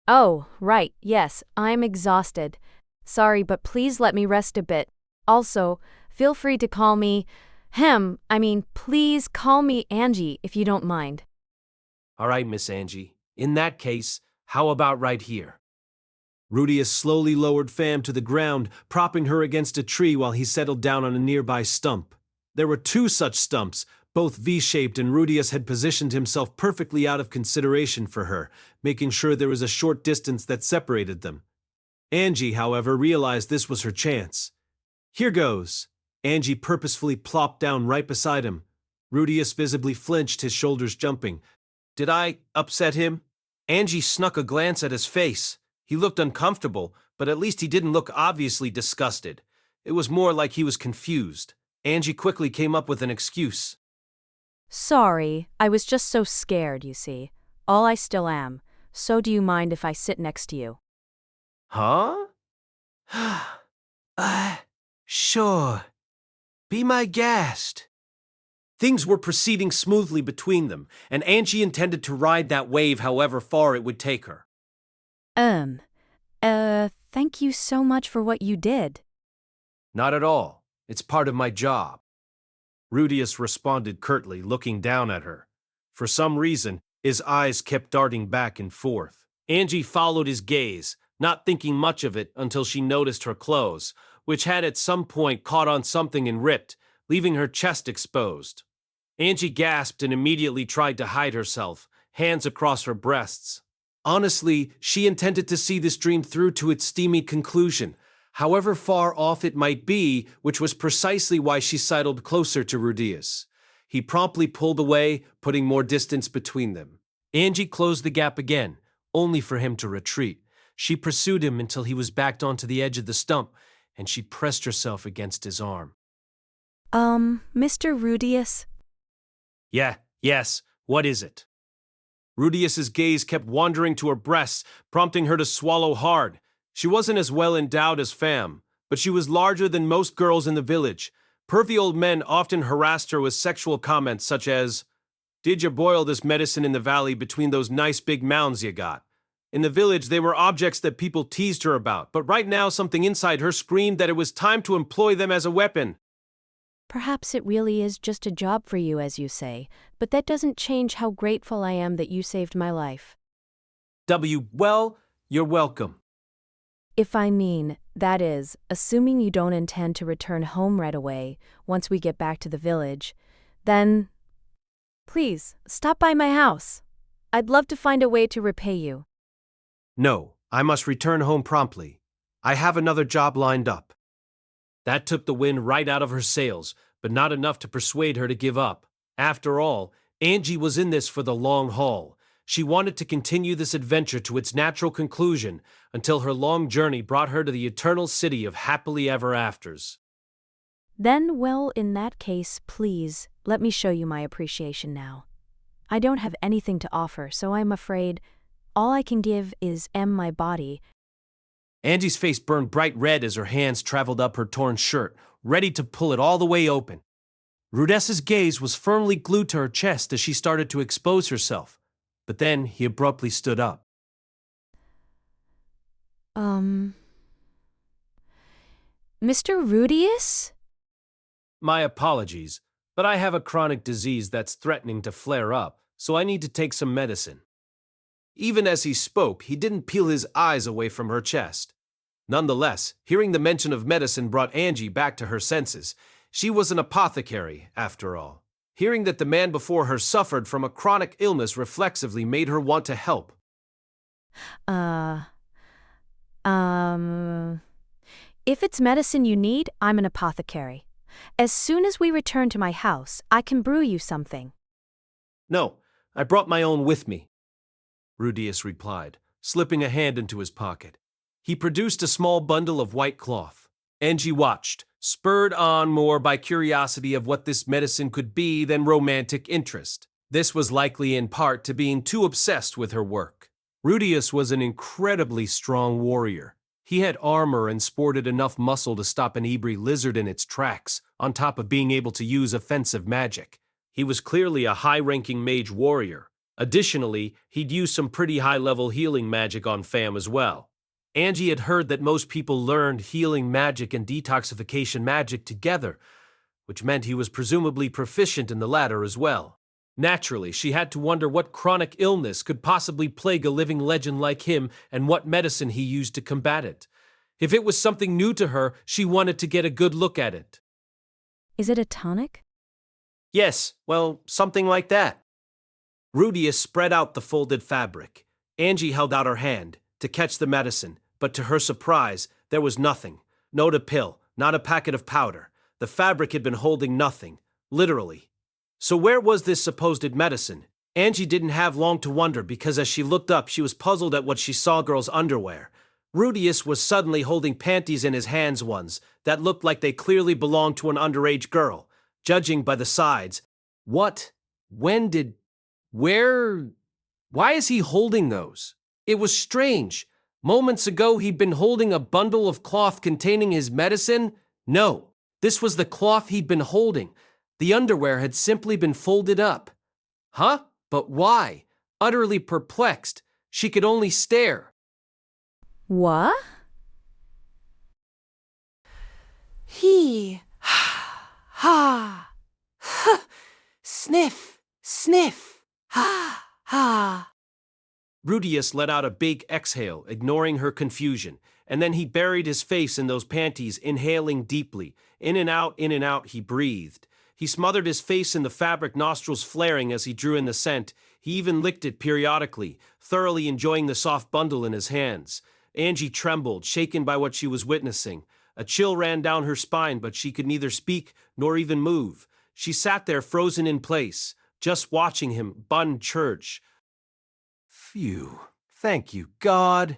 Oh, right, yes, I'm exhausted. Sorry, but please let me rest a bit. Also, feel free to call me, please call me Angie if you don't mind. All right, Miss Angie. In that case, how about right here? Rudius slowly lowered Pham to the ground, propping her against a tree while he settled down on a nearby stump. There were two such stumps, both V-shaped, and Rudius had positioned himself perfectly out of consideration for her, making sure there was a short distance that separated them. Angie, however, realized this was her chance. Here goes. Angie purposefully plopped down right beside him. Rudius visibly flinched, his shoulders jumping. Did I upset him? Angie snuck a glance at his face. He looked uncomfortable, but at least he didn't look obviously disgusted. It was more like he was confused. Angie quickly came up with an excuse. Sorry, I was just so scared, you see. I still am. So do you mind if I sit next to you? Huh? Sure. Be my guest. Things were proceeding smoothly between them, and Angie intended to ride that wave however far it would take her. Thank you so much for what you did. Not at all. It's part of my job. Rudius responded curtly, looking down at her. For some reason, his eyes kept darting back and forth. Angie followed his gaze, not thinking much of it until she noticed her clothes, which had at some point caught on something and ripped, leaving her chest exposed. Angie gasped and immediately tried to hide herself, hands across her breasts. Honestly, she intended to see this dream through to its steamy conclusion, however far off it might be, which was precisely why she sidled closer to Rudius. He promptly pulled away, putting more distance between them. Angie closed the gap again, only for him to retreat. She pursued him until he was backed onto the edge of the stump, and she pressed herself against his arm. Mr. Rudius? Yes, what is it? Rudius's gaze kept wandering to her breasts, prompting her to swallow hard. She wasn't as well endowed as Pham, but she was larger than most girls in the village. Pervy old men often harassed her with sexual comments such as, "Did you boil this medicine in the valley between those nice big mounds you got?" In the village, they were objects that people teased her about, but right now something inside her screamed that it was time to employ them as a weapon. Perhaps it really is just a job for you, as you say, but that doesn't change how grateful I am that you saved my life. Well, you're welcome. If I mean, that is, assuming you don't intend to return home right away, once we get back to the village, then please, stop by my house. I'd love to find a way to repay you. No, I must return home promptly. I have another job lined up. That took the wind right out of her sails, but not enough to persuade her to give up. After all, Angie was in this for the long haul. She wanted to continue this adventure to its natural conclusion until her long journey brought her to the eternal city of happily ever afters. Then, well, in that case, please, let me show you my appreciation now. I don't have anything to offer, so I'm afraid all I can give is my body. Angie's face burned bright red as her hands traveled up her torn shirt, ready to pull it all the way open. Rudessa's gaze was firmly glued to her chest as she started to expose herself, but then he abruptly stood up. Mr. Rudius? My apologies, but I have a chronic disease that's threatening to flare up, so I need to take some medicine. Even as he spoke, he didn't peel his eyes away from her chest. Nonetheless, hearing the mention of medicine brought Angie back to her senses. She was an apothecary, after all. Hearing that the man before her suffered from a chronic illness reflexively made her want to help. If it's medicine you need, I'm an apothecary. As soon as we return to my house, I can brew you something. No, I brought my own with me, Rudius replied, slipping a hand into his pocket. He produced a small bundle of white cloth. Angie watched, spurred on more by curiosity of what this medicine could be than romantic interest. This was likely in part to being too obsessed with her work. Rudius was an incredibly strong warrior. He had armor and sported enough muscle to stop an Ibri lizard in its tracks, on top of being able to use offensive magic. He was clearly a high-ranking mage warrior. Additionally, he'd used some pretty high-level healing magic on Pham as well. Angie had heard that most people learned healing magic and detoxification magic together, which meant he was presumably proficient in the latter as well. Naturally, she had to wonder what chronic illness could possibly plague a living legend like him and what medicine he used to combat it. If it was something new to her, she wanted to get a good look at it. Is it a tonic? Yes, well, something like that. Rudius spread out the folded fabric. Angie held out her hand to catch the medicine, but to her surprise, there was nothing. Not a pill, not a packet of powder. The fabric had been holding nothing, literally. So where was this supposed medicine? Angie didn't have long to wonder because as she looked up, she was puzzled at what she saw girls' underwear. Rudius was suddenly holding panties in his hands, ones that looked like they clearly belonged to an underage girl. Judging by the sides, what? When did? Where? Why is he holding those? It was strange. Moments ago, he'd been holding a bundle of cloth containing his medicine. No, this was the cloth he'd been holding. The underwear had simply been folded up. Huh? But why? Utterly perplexed, she could only stare. What? He, ha, ha, sniff, sniff, ha, ha. Rudius let out a big exhale, ignoring her confusion, and then he buried his face in those panties, inhaling deeply. In and out, he breathed. He smothered his face in the fabric, nostrils flaring as he drew in the scent. He even licked it periodically, thoroughly enjoying the soft bundle in his hands. Angie trembled, shaken by what she was witnessing. A chill ran down her spine, but she could neither speak nor even move. She sat there frozen in place, just watching him bun church. Phew, thank you, God.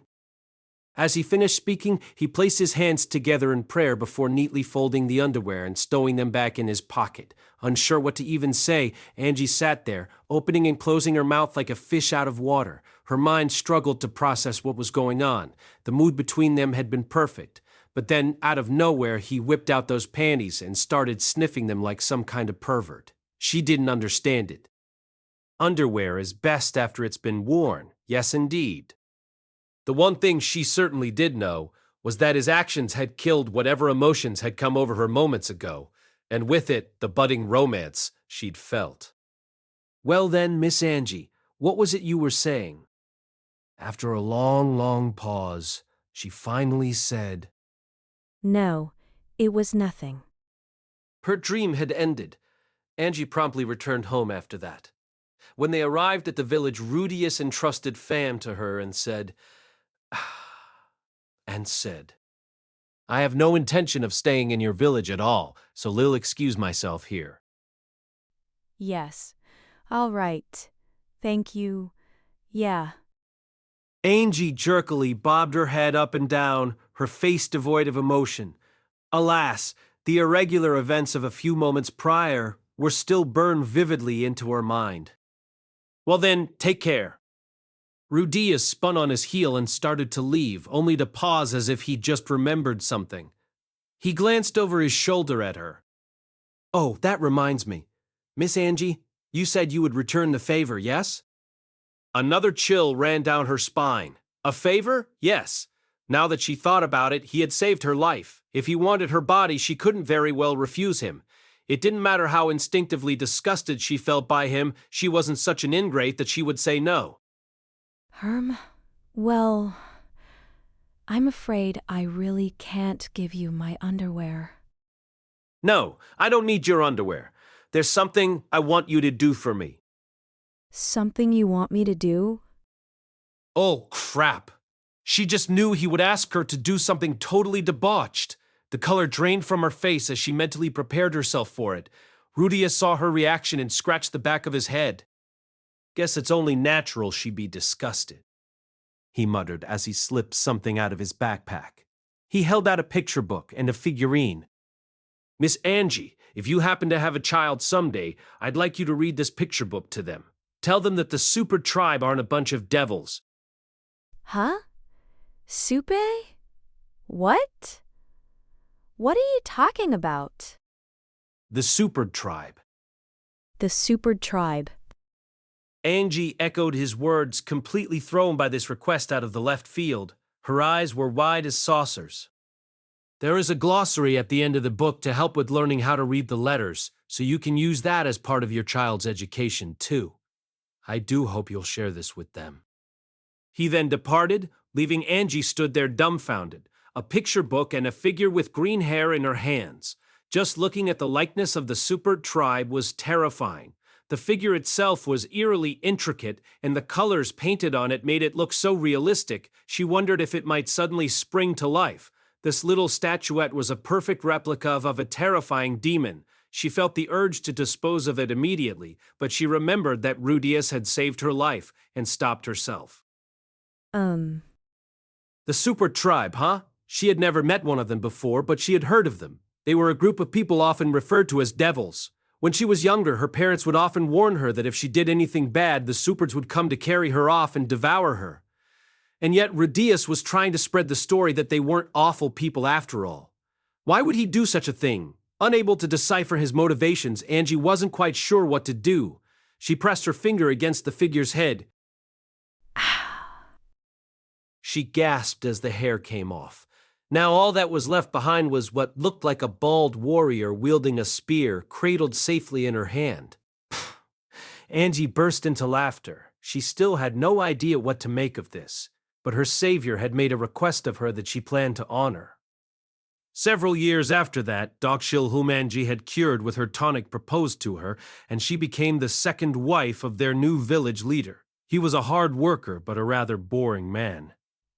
As he finished speaking, he placed his hands together in prayer before neatly folding the underwear and stowing them back in his pocket. Unsure what to even say, Angie sat there, opening and closing her mouth like a fish out of water. Her mind struggled to process what was going on. The mood between them had been perfect. But then, out of nowhere, he whipped out those panties and started sniffing them like some kind of pervert. She didn't understand it. Underwear is best after it's been worn, yes indeed. The one thing she certainly did know was that his actions had killed whatever emotions had come over her moments ago, and with it, the budding romance she'd felt. Well then, Miss Angie, what was it you were saying? After a long, long pause, she finally said, No, it was nothing. Her dream had ended. Angie promptly returned home after that. When they arrived at the village, Rudius entrusted Fam to her and said, I have no intention of staying in your village at all, so Lil excuse myself here. Yes. All right. Thank you. Yeah. Angie jerkily bobbed her head up and down, her face devoid of emotion. Alas, the irregular events of a few moments prior were still burned vividly into her mind. Well then, take care. Rudius spun on his heel and started to leave, only to pause as if he'd just remembered something. He glanced over his shoulder at her. Oh, that reminds me. Miss Angie, you said you would return the favor, yes? Another chill ran down her spine. A favor? Yes. Now that she thought about it, he had saved her life. If he wanted her body, she couldn't very well refuse him. It didn't matter how instinctively disgusted she felt by him, she wasn't such an ingrate that she would say no. Herm, well, I'm afraid I really can't give you my underwear. No, I don't need your underwear. There's something I want you to do for me. Something you want me to do? Oh, crap. She just knew he would ask her to do something totally debauched. The color drained from her face as she mentally prepared herself for it. Rudius saw her reaction and scratched the back of his head. Guess it's only natural she'd be disgusted, he muttered as he slipped something out of his backpack. He held out a picture book and a figurine. Miss Angie, if you happen to have a child someday, I'd like you to read this picture book to them. Tell them that the super tribe aren't a bunch of devils. Huh? Supe? What? What are you talking about? The super tribe. The super tribe. Angie echoed his words, completely thrown by this request out of the left field. Her eyes were wide as saucers. There is a glossary at the end of the book to help with learning how to read the letters, so you can use that as part of your child's education, too. I do hope you'll share this with them. He then departed, leaving Angie stood there dumbfounded, a picture book and a figure with green hair in her hands. Just looking at the likeness of the super tribe was terrifying. The figure itself was eerily intricate, and the colors painted on it made it look so realistic, she wondered if it might suddenly spring to life. This little statuette was a perfect replica of a terrifying demon. She felt the urge to dispose of it immediately, but she remembered that Rudius had saved her life and stopped herself. The super tribe, huh? She had never met one of them before, but she had heard of them. They were a group of people often referred to as devils. When she was younger, her parents would often warn her that if she did anything bad, the supers would come to carry her off and devour her. And yet Rudius was trying to spread the story that they weren't awful people after all. Why would he do such a thing? Unable to decipher his motivations, Angie wasn't quite sure what to do. She pressed her finger against the figure's head. She gasped as the hair came off. Now all that was left behind was what looked like a bald warrior wielding a spear, cradled safely in her hand. Angie burst into laughter. She still had no idea what to make of this, but her savior had made a request of her that she planned to honor. Several years after that, Dokshil, whom Angie had cured with her tonic, proposed to her, and she became the second wife of their new village leader. He was a hard worker, but a rather boring man.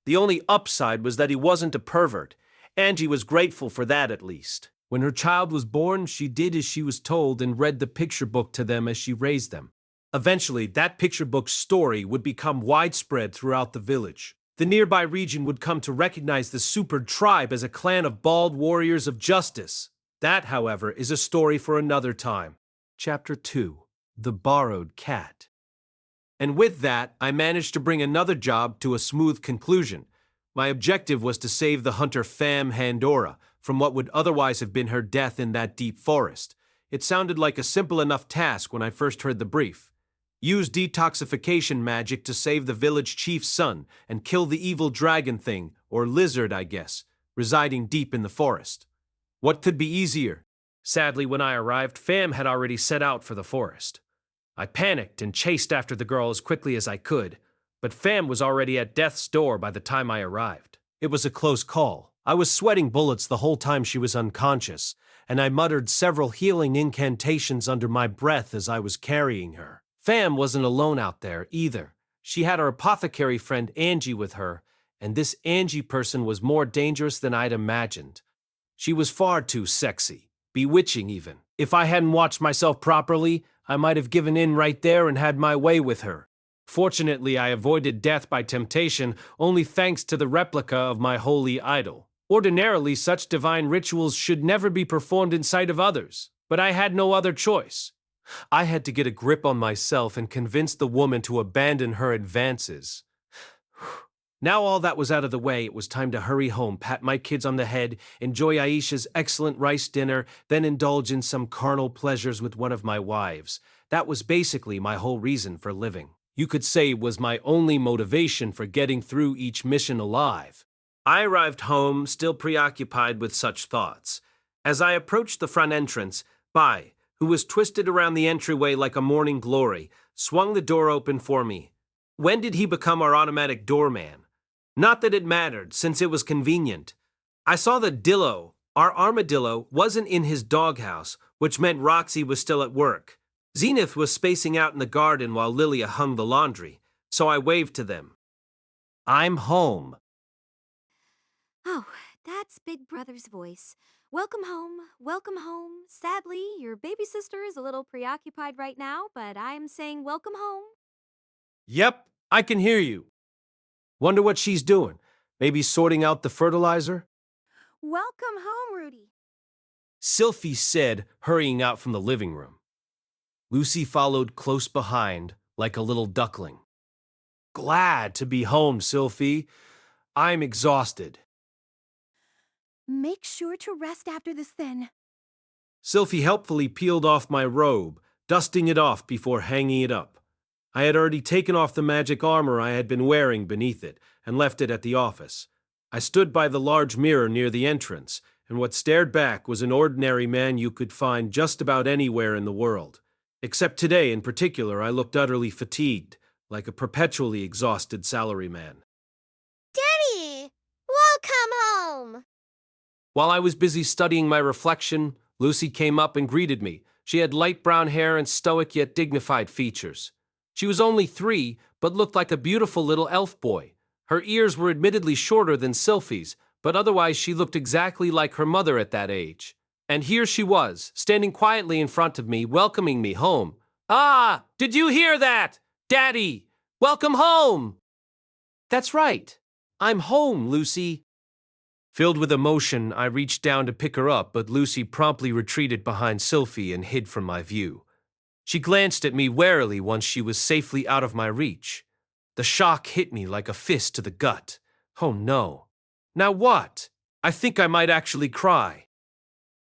The only upside was that he wasn't a pervert. Angie was grateful for that at least. When her child was born, she did as she was told and read the picture book to them as she raised them. Eventually, that picture book's story would become widespread throughout the village. The nearby region would come to recognize the super tribe as a clan of bald warriors of justice. That, however, is a story for another time. Chapter 2. The Borrowed Cat. And with that, I managed to bring another job to a smooth conclusion. My objective was to save the hunter Fam Handora from what would otherwise have been her death in that deep forest. It sounded like a simple enough task when I first heard the brief. Use detoxification magic to save the village chief's son and kill the evil dragon thing, or lizard I guess, residing deep in the forest. What could be easier? Sadly, when I arrived, Fam had already set out for the forest. I panicked and chased after the girl as quickly as I could, but Fam was already at death's door by the time I arrived. It was a close call. I was sweating bullets the whole time she was unconscious, and I muttered several healing incantations under my breath as I was carrying her. Fam wasn't alone out there, either. She had her apothecary friend Angie with her, and this Angie person was more dangerous than I'd imagined. She was far too sexy, bewitching even. If I hadn't watched myself properly, I might have given in right there and had my way with her. Fortunately, I avoided death by temptation only thanks to the replica of my holy idol. Ordinarily, such divine rituals should never be performed in sight of others, but I had no other choice. I had to get a grip on myself and convince the woman to abandon her advances. Now all that was out of the way, it was time to hurry home, pat my kids on the head, enjoy Aisha's excellent rice dinner, then indulge in some carnal pleasures with one of my wives. That was basically my whole reason for living. You could say it was my only motivation for getting through each mission alive. I arrived home, still preoccupied with such thoughts. As I approached the front entrance, Bai, who was twisted around the entryway like a morning glory, swung the door open for me. When did he become our automatic doorman? Not that it mattered, since it was convenient. I saw that Dillo, our armadillo, wasn't in his doghouse, which meant Roxy was still at work. Zenith was spacing out in the garden while Lilia hung the laundry, so I waved to them. I'm home. Oh, that's Big Brother's voice. Welcome home, welcome home. Sadly, your baby sister is a little preoccupied right now, but I'm saying welcome home. Yep, I can hear you. Wonder what she's doing. Maybe sorting out the fertilizer? Welcome home, Rudy. Sylphie said, hurrying out from the living room. Lucy followed close behind, like a little duckling. Glad to be home, Sylphie. I'm exhausted. Make sure to rest after this then. Sylphie helpfully peeled off my robe, dusting it off before hanging it up. I had already taken off the magic armor I had been wearing beneath it and left it at the office. I stood by the large mirror near the entrance, and what stared back was an ordinary man you could find just about anywhere in the world. Except today in particular, I looked utterly fatigued, like a perpetually exhausted salaryman. Daddy! Welcome home! While I was busy studying my reflection, Lucy came up and greeted me. She had light brown hair and stoic yet dignified features. She was only 3, but looked like a beautiful little elf boy. Her ears were admittedly shorter than Sylphie's, but otherwise she looked exactly like her mother at that age. And here she was, standing quietly in front of me, welcoming me home. Ah, did you hear that? Daddy, welcome home! That's right. I'm home, Lucy. Filled with emotion, I reached down to pick her up, but Lucy promptly retreated behind Sylphie and hid from my view. She glanced at me warily once she was safely out of my reach. The shock hit me like a fist to the gut. Oh no. Now what? I think I might actually cry.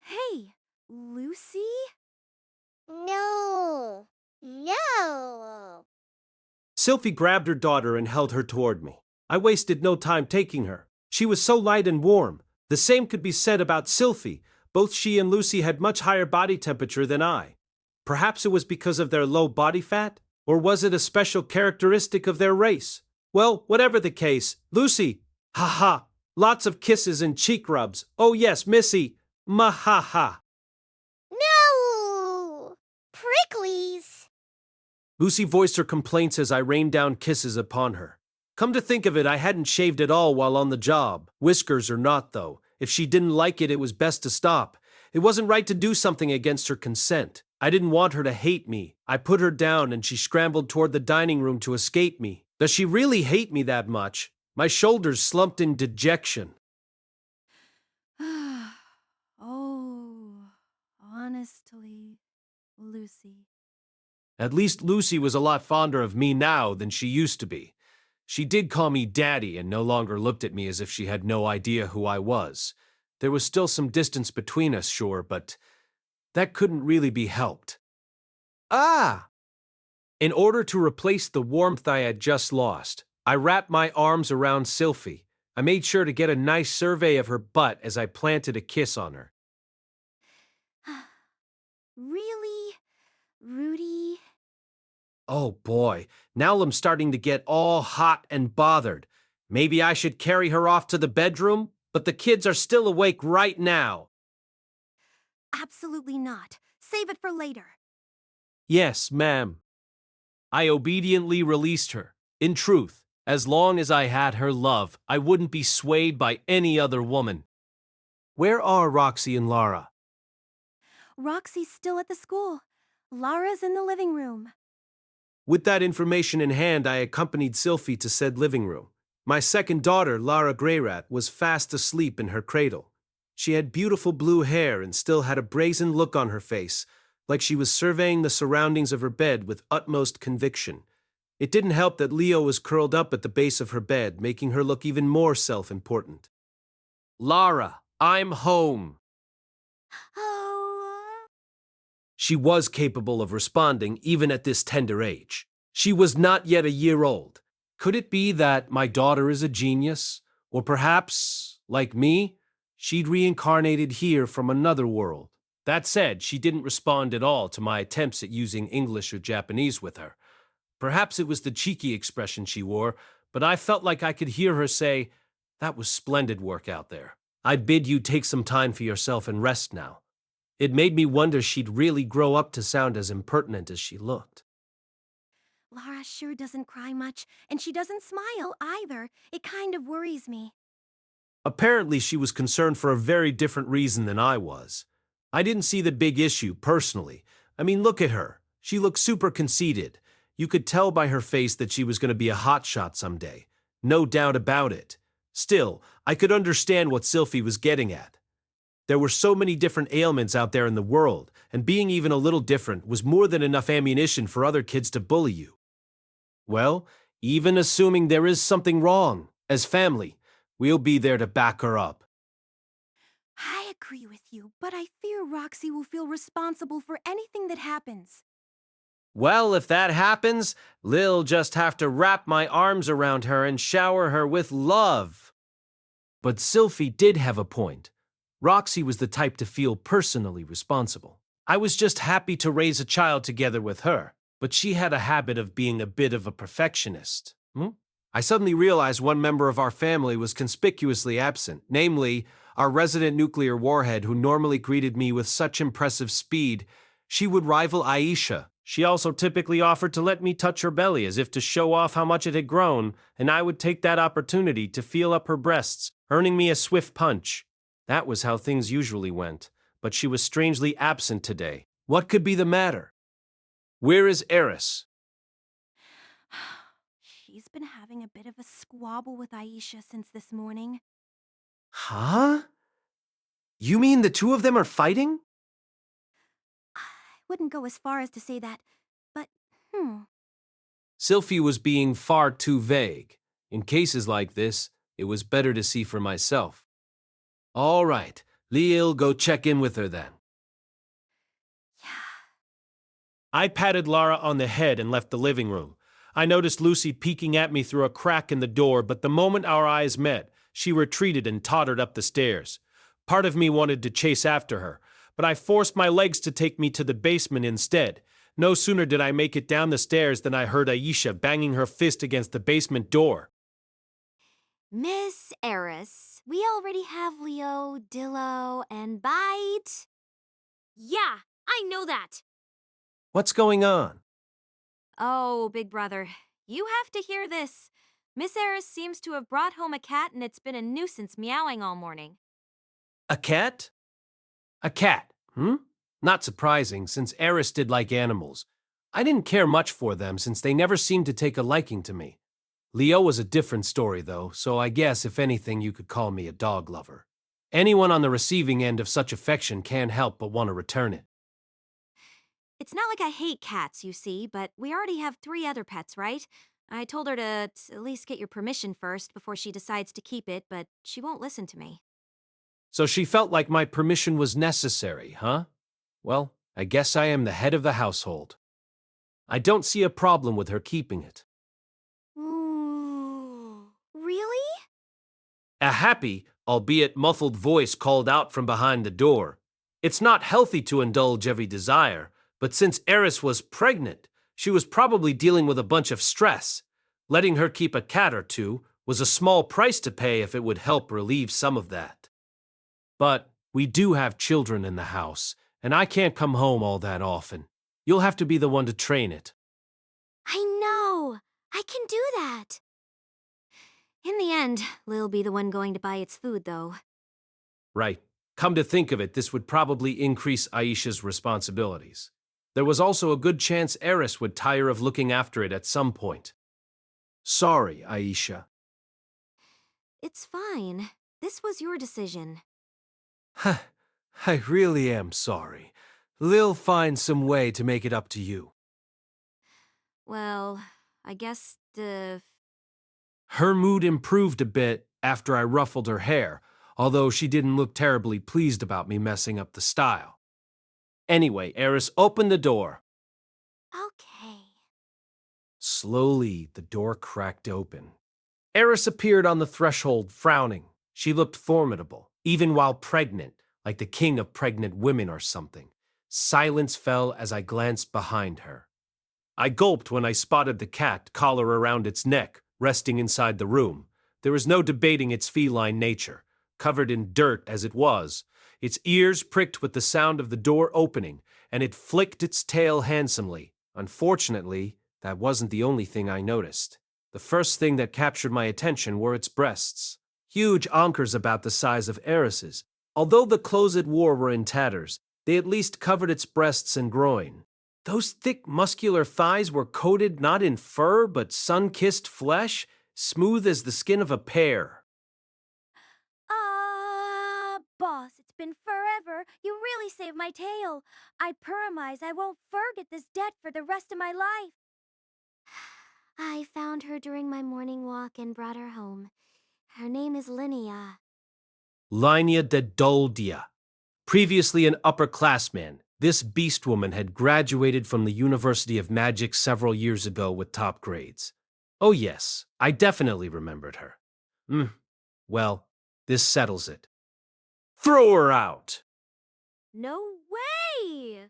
Hey, Lucy? No. No. Sylphie grabbed her daughter and held her toward me. I wasted no time taking her. She was so light and warm. The same could be said about Sylphie. Both she and Lucy had much higher body temperature than I. Perhaps it was because of their low body fat? Or was it a special characteristic of their race? Well, whatever the case, Lucy, ha-ha, lots of kisses and cheek rubs. Oh yes, Missy, ma-ha-ha. No. Pricklies. Lucy voiced her complaints as I rained down kisses upon her. Come to think of it, I hadn't shaved at all while on the job. Whiskers or not, though. If she didn't like it, it was best to stop. It wasn't right to do something against her consent. I didn't want her to hate me. I put her down and she scrambled toward the dining room to escape me. Does she really hate me that much? My shoulders slumped in dejection. Oh, honestly, Lucy. At least Lucy was a lot fonder of me now than she used to be. She did call me Daddy and no longer looked at me as if she had no idea who I was. There was still some distance between us, sure, but that couldn't really be helped. Ah! In order to replace the warmth I had just lost, I wrapped my arms around Sylphie. I made sure to get a nice survey of her butt as I planted a kiss on her. Really? Rudy? Oh boy, now I'm starting to get all hot and bothered. Maybe I should carry her off to the bedroom, but the kids are still awake right now. Absolutely not. Save it for later. Yes, ma'am. I obediently released her. In truth, as long as I had her love, I wouldn't be swayed by any other woman. Where are Roxy and Lara? Roxy's still at the school. Lara's in the living room. With that information in hand, I accompanied Sylphie to said living room. My second daughter, Lara Greyrat, was fast asleep in her cradle. She had beautiful blue hair and still had a brazen look on her face, like she was surveying the surroundings of her bed with utmost conviction. It didn't help that Leo was curled up at the base of her bed, making her look even more self-important. Lara, I'm home. Oh. She was capable of responding even at this tender age. She was not yet a year old. Could it be that my daughter is a genius? Or perhaps, like me, she'd reincarnated here from another world? That said, she didn't respond at all to my attempts at using English or Japanese with her. Perhaps it was the cheeky expression she wore, but I felt like I could hear her say, "That was splendid work out there. I bid you take some time for yourself and rest now." It made me wonder she'd really grow up to sound as impertinent as she looked. Lara sure doesn't cry much, and she doesn't smile either. It kind of worries me. Apparently, she was concerned for a very different reason than I was. I didn't see the big issue, personally. I mean, look at her. She looked super conceited. You could tell by her face that she was going to be a hotshot someday. No doubt about it. Still, I could understand what Sylphie was getting at. There were so many different ailments out there in the world, and being even a little different was more than enough ammunition for other kids to bully you. Well, even assuming there is something wrong, as family, we'll be there to back her up. I agree with you, but I fear Roxy will feel responsible for anything that happens. Well, if that happens, Lil'll just have to wrap my arms around her and shower her with love. But Sylphie did have a point. Roxy was the type to feel personally responsible. I was just happy to raise a child together with her, but she had a habit of being a bit of a perfectionist. I suddenly realized one member of our family was conspicuously absent, namely, our resident nuclear warhead who normally greeted me with such impressive speed. She would rival Aisha. She also typically offered to let me touch her belly as if to show off how much it had grown, and I would take that opportunity to feel up her breasts, earning me a swift punch. That was how things usually went, but she was strangely absent today. What could be the matter? Where is Eris? She's been having a bit of a squabble with Aisha since this morning. Huh? You mean the two of them are fighting? I wouldn't go as far as to say that, but, Sylphie was being far too vague. In cases like this, it was better to see for myself. All right, Lea'll go check in with her then. Yeah. I patted Lara on the head and left the living room. I noticed Lucy peeking at me through a crack in the door, but the moment our eyes met, she retreated and tottered up the stairs. Part of me wanted to chase after her, but I forced my legs to take me to the basement instead. No sooner did I make it down the stairs than I heard Aisha banging her fist against the basement door. Miss Eris, we already have Leo, Dillo, and Bite. Yeah, I know that. What's going on? Oh, big brother, you have to hear this. Miss Eris seems to have brought home a cat and it's been a nuisance meowing all morning. A cat? A cat, Not surprising, since Eris did like animals. I didn't care much for them since they never seemed to take a liking to me. Leo was a different story, though, so I guess if anything, you could call me a dog lover. Anyone on the receiving end of such affection can't help but want to return it. It's not like I hate cats, you see, but we already have 3 other pets, right? I told her to at least get your permission first before she decides to keep it, but she won't listen to me. So she felt like my permission was necessary, huh? Well, I guess I am the head of the household. I don't see a problem with her keeping it. Ooh, really? A happy, albeit muffled voice called out from behind the door. It's not healthy to indulge every desire, but since Eris was pregnant, she was probably dealing with a bunch of stress. Letting her keep a cat or two was a small price to pay if it would help relieve some of that. But we do have children in the house, and I can't come home all that often. You'll have to be the one to train it. I know! I can do that! In the end, Lil'll be the one going to buy its food, though. Right. Come to think of it, this would probably increase Aisha's responsibilities. There was also a good chance Eris would tire of looking after it at some point. Sorry, Aisha. It's fine. This was your decision. I really am sorry. Lil finds some way to make it up to you. Well, I guess Her mood improved a bit after I ruffled her hair, although she didn't look terribly pleased about me messing up the style. Anyway, Eris opened the door. Okay. Slowly, the door cracked open. Eris appeared on the threshold, frowning. She looked formidable, even while pregnant, like the king of pregnant women or something. Silence fell as I glanced behind her. I gulped when I spotted the cat, collar around its neck, resting inside the room. There was no debating its feline nature. Covered in dirt as it was, its ears pricked with the sound of the door opening, and it flicked its tail handsomely. Unfortunately, that wasn't the only thing I noticed. The first thing that captured my attention were its breasts. Huge anchors about the size of Eris's. Although the clothes it wore were in tatters, they at least covered its breasts and groin. Those thick, muscular thighs were coated not in fur, but sun-kissed flesh, smooth as the skin of a pear. Boss, it's been forever. You really saved my tail. I promise I won't forget this debt for the rest of my life. I found her during my morning walk and brought her home. Her name is Linnea. Linea de Doldia. Previously an upperclassman, this beast woman had graduated from the University of Magic several years ago with top grades. Oh yes, I definitely remembered her. Well, this settles it. Throw her out! No way!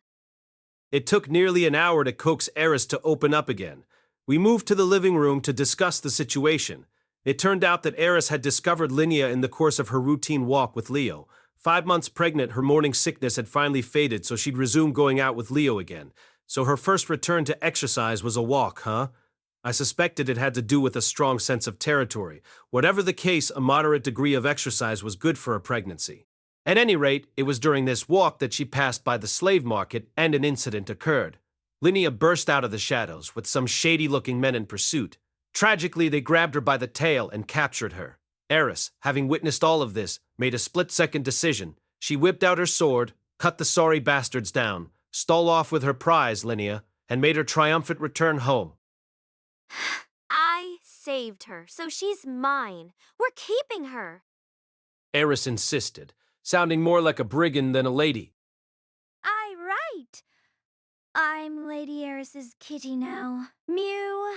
It took nearly an hour to coax Eris to open up again. We moved to the living room to discuss the situation. It turned out that Eris had discovered Linnea in the course of her routine walk with Leo. 5 months pregnant, her morning sickness had finally faded, so she'd resumed going out with Leo again. So her first return to exercise was a walk, huh? I suspected it had to do with a strong sense of territory. Whatever the case, a moderate degree of exercise was good for a pregnancy. At any rate, it was during this walk that she passed by the slave market and an incident occurred. Linnea burst out of the shadows with some shady-looking men in pursuit. Tragically, they grabbed her by the tail and captured her. Eris, having witnessed all of this, made a split-second decision. She whipped out her sword, cut the sorry bastards down, stole off with her prize, Linnea, and made her triumphant return home. I saved her, so she's mine. We're keeping her. Eris insisted, sounding more like a brigand than a lady. Right. I'm Lady Eris's kitty now. Mew.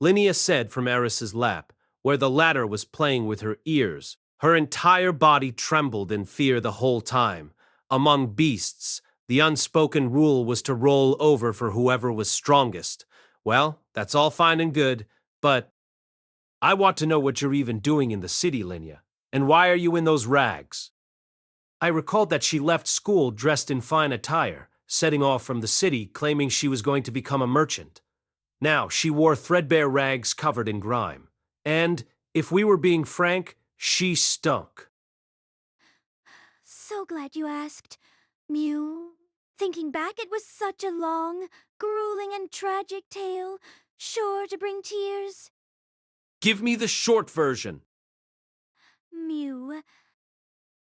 Linnea said from Eris's lap, where the latter was playing with her ears. Her entire body trembled in fear the whole time. Among beasts, the unspoken rule was to roll over for whoever was strongest. Well, that's all fine and good, but I want to know what you're even doing in the city, Linnea, and why are you in those rags? I recalled that she left school dressed in fine attire, setting off from the city claiming she was going to become a merchant. Now, she wore threadbare rags covered in grime. And, if we were being frank, she stunk. So glad you asked. Mew. Thinking back, it was such a long, grueling, and tragic tale, sure to bring tears. Give me the short version. Mew.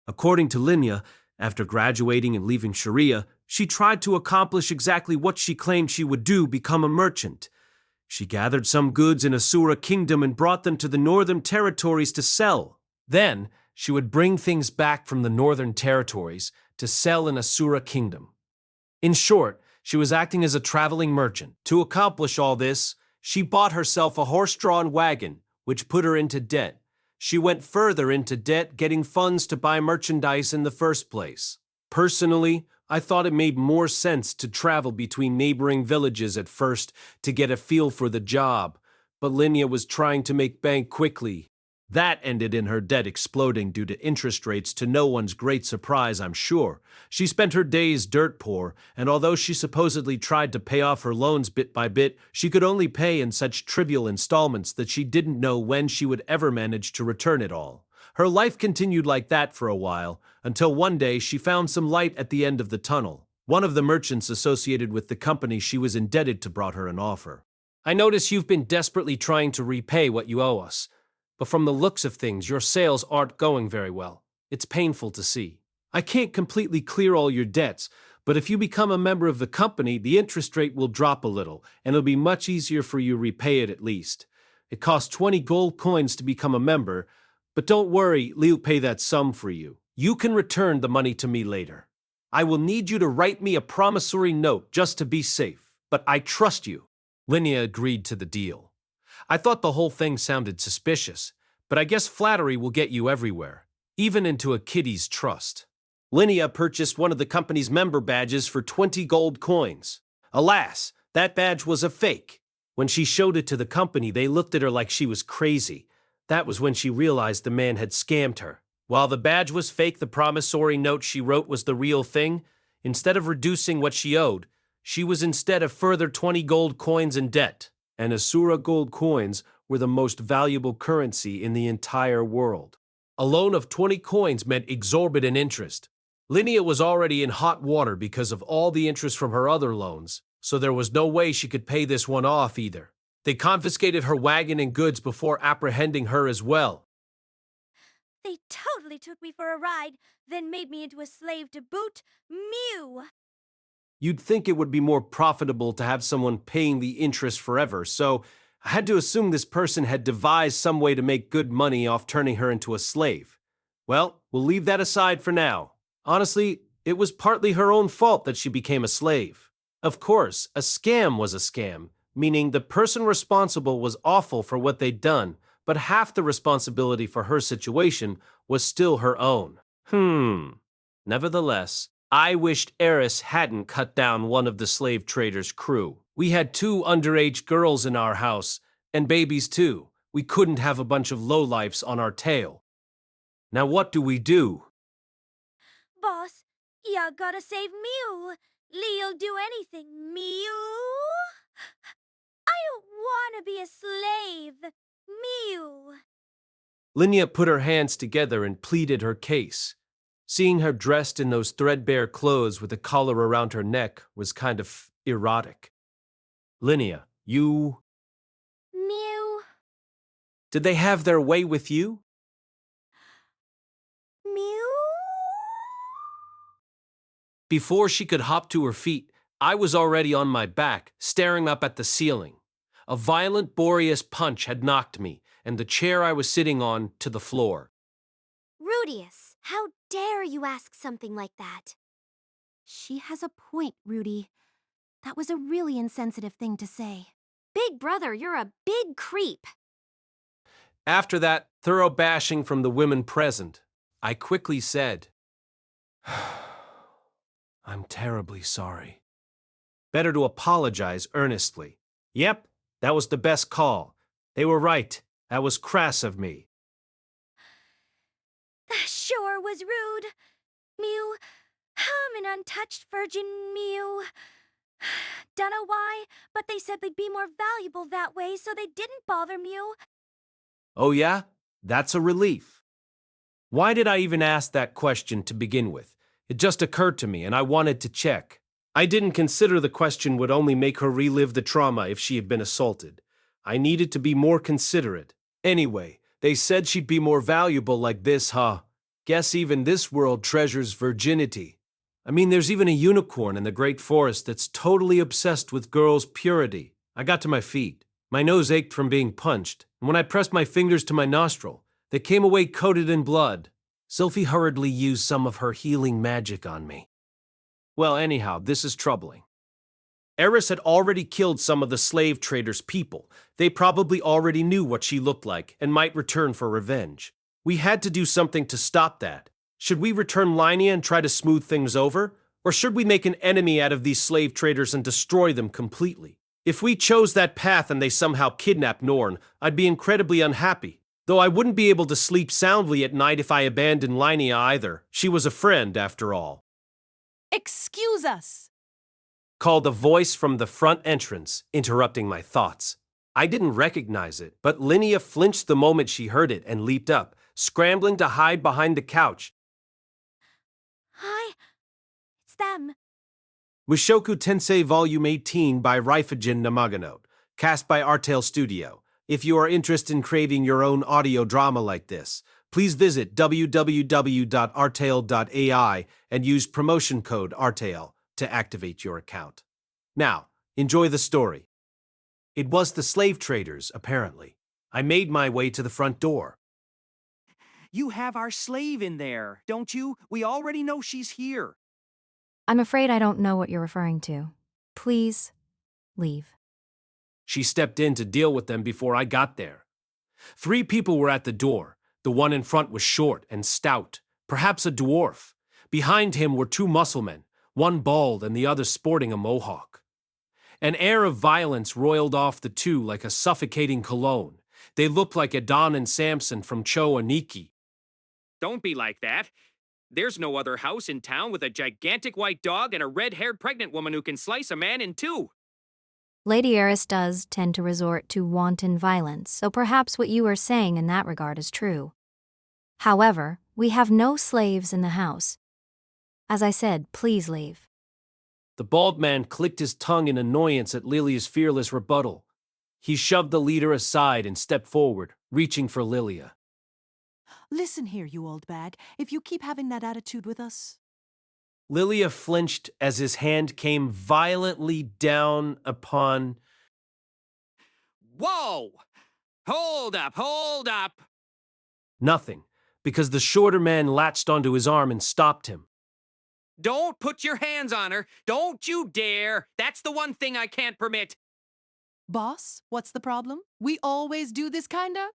According to Linya, after graduating and leaving Sharia, she tried to accomplish exactly what she claimed she would do, become a merchant. She gathered some goods in Asura Kingdom and brought them to the northern territories to sell. Then, she would bring things back from the northern territories to sell in Asura Kingdom. In short, she was acting as a traveling merchant. To accomplish all this, she bought herself a horse-drawn wagon, which put her into debt. She went further into debt, getting funds to buy merchandise in the first place. Personally, I thought it made more sense to travel between neighboring villages at first to get a feel for the job, but Linya was trying to make bank quickly. That ended in her debt exploding due to interest rates, to no one's great surprise, I'm sure. She spent her days dirt poor, and although she supposedly tried to pay off her loans bit by bit, she could only pay in such trivial installments that she didn't know when she would ever manage to return it all. Her life continued like that for a while, until one day she found some light at the end of the tunnel. One of the merchants associated with the company she was indebted to brought her an offer. I notice you've been desperately trying to repay what you owe us. But from the looks of things, your sales aren't going very well. It's painful to see. I can't completely clear all your debts, but if you become a member of the company, the interest rate will drop a little, and it'll be much easier for you to repay it at least. It costs 20 gold coins to become a member, but don't worry, Li'll pay that sum for you. You can return the money to me later. I will need you to write me a promissory note just to be safe, but I trust you. Linya agreed to the deal. I thought the whole thing sounded suspicious, but I guess flattery will get you everywhere, even into a kiddie's trust. Linya purchased one of the company's member badges for 20 gold coins. Alas, that badge was a fake. When she showed it to the company, they looked at her like she was crazy. That was when she realized the man had scammed her. While the badge was fake, the promissory note she wrote was the real thing. Instead of reducing what she owed, she was instead a further 20 gold coins in debt. And Asura gold coins were the most valuable currency in the entire world. A loan of 20 coins meant exorbitant interest. Linya was already in hot water because of all the interest from her other loans, so there was no way she could pay this one off either. They confiscated her wagon and goods before apprehending her as well. They totally took me for a ride, then made me into a slave to boot. Mew! You'd think it would be more profitable to have someone paying the interest forever, so I had to assume this person had devised some way to make good money off turning her into a slave. Well, we'll leave that aside for now. Honestly, it was partly her own fault that she became a slave. Of course, a scam was a scam, meaning the person responsible was awful for what they'd done, but half the responsibility for her situation was still her own. Nevertheless, I wished Eris hadn't cut down one of the slave traders' crew. We had 2 underage girls in our house, and babies too. We couldn't have a bunch of lowlifes on our tail. Now what do we do? Boss, ya gotta save Mew. Lee'll do anything, Mew. I don't wanna be a slave. Mew. Linya put her hands together and pleaded her case. Seeing her dressed in those threadbare clothes with a collar around her neck was kind of erotic. Linya, you... Mew. Did they have their way with you? Mew. Before she could hop to her feet, I was already on my back, staring up at the ceiling. A violent Boreas punch had knocked me, and the chair I was sitting on, to the floor. Rudius, how dare you ask something like that? She has a point, Rudy. That was a really insensitive thing to say. Big brother, you're a big creep. After that thorough bashing from the women present, I quickly said, I'm terribly sorry. Better to apologize earnestly. Yep, that was the best call. They were right. That was crass of me. That sure was rude. Mew, I'm an untouched virgin, Mew. Dunno why, but they said they'd be more valuable that way, so they didn't bother Mew. Oh yeah? That's a relief. Why did I even ask that question to begin with? It just occurred to me, and I wanted to check. I didn't consider the question would only make her relive the trauma if she had been assaulted. I needed to be more considerate. Anyway, they said she'd be more valuable like this, huh? Guess even this world treasures virginity. I mean, there's even a unicorn in the Great Forest that's totally obsessed with girls' purity. I got to my feet. My nose ached from being punched, and when I pressed my fingers to my nostril, they came away coated in blood. Sylphie hurriedly used some of her healing magic on me. Well, anyhow, this is troubling. Eris had already killed some of the slave traders' people. They probably already knew what she looked like and might return for revenge. We had to do something to stop that. Should we return Linia and try to smooth things over? Or should we make an enemy out of these slave traders and destroy them completely? If we chose that path and they somehow kidnapped Norn, I'd be incredibly unhappy. Though I wouldn't be able to sleep soundly at night if I abandoned Linia either. She was a friend, after all. Excuse us! Called a voice from the front entrance, interrupting my thoughts. I didn't recognize it, but Linia flinched the moment she heard it and leaped up, scrambling to hide behind the couch. Hi, it's them. Mushoku Tensei Vol18 by Rifujin Namagano, cast by Artale Studio. If you are interested in creating your own audio drama like this, please visit www.artale.ai and use promotion code ARTALE to activate your account. Now, enjoy the story. It was the slave traders, apparently. I made my way to the front door. You have our slave in there, don't you? We already know she's here. I'm afraid I don't know what you're referring to. Please, leave. She stepped in to deal with them before I got there. 3 people were at the door. The one in front was short and stout, perhaps a dwarf. Behind him were 2 musclemen, one bald and the other sporting a mohawk. An air of violence roiled off the 2 like a suffocating cologne. They looked like Adon and Samson from Cho Aniki. Don't be like that. There's no other house in town with a gigantic white dog and a red-haired pregnant woman who can slice a man in 2. Lady Eris does tend to resort to wanton violence, so perhaps what you are saying in that regard is true. However, we have no slaves in the house. As I said, please leave. The bald man clicked his tongue in annoyance at Lilia's fearless rebuttal. He shoved the leader aside and stepped forward, reaching for Lilia. Listen here, you old bag. If you keep having that attitude with us... Lilia flinched as his hand came violently down upon... Whoa! Hold up, hold up! Nothing, because the shorter man latched onto his arm and stopped him. Don't put your hands on her. Don't you dare. That's the one thing I can't permit. Boss, what's the problem? We always do this kinda?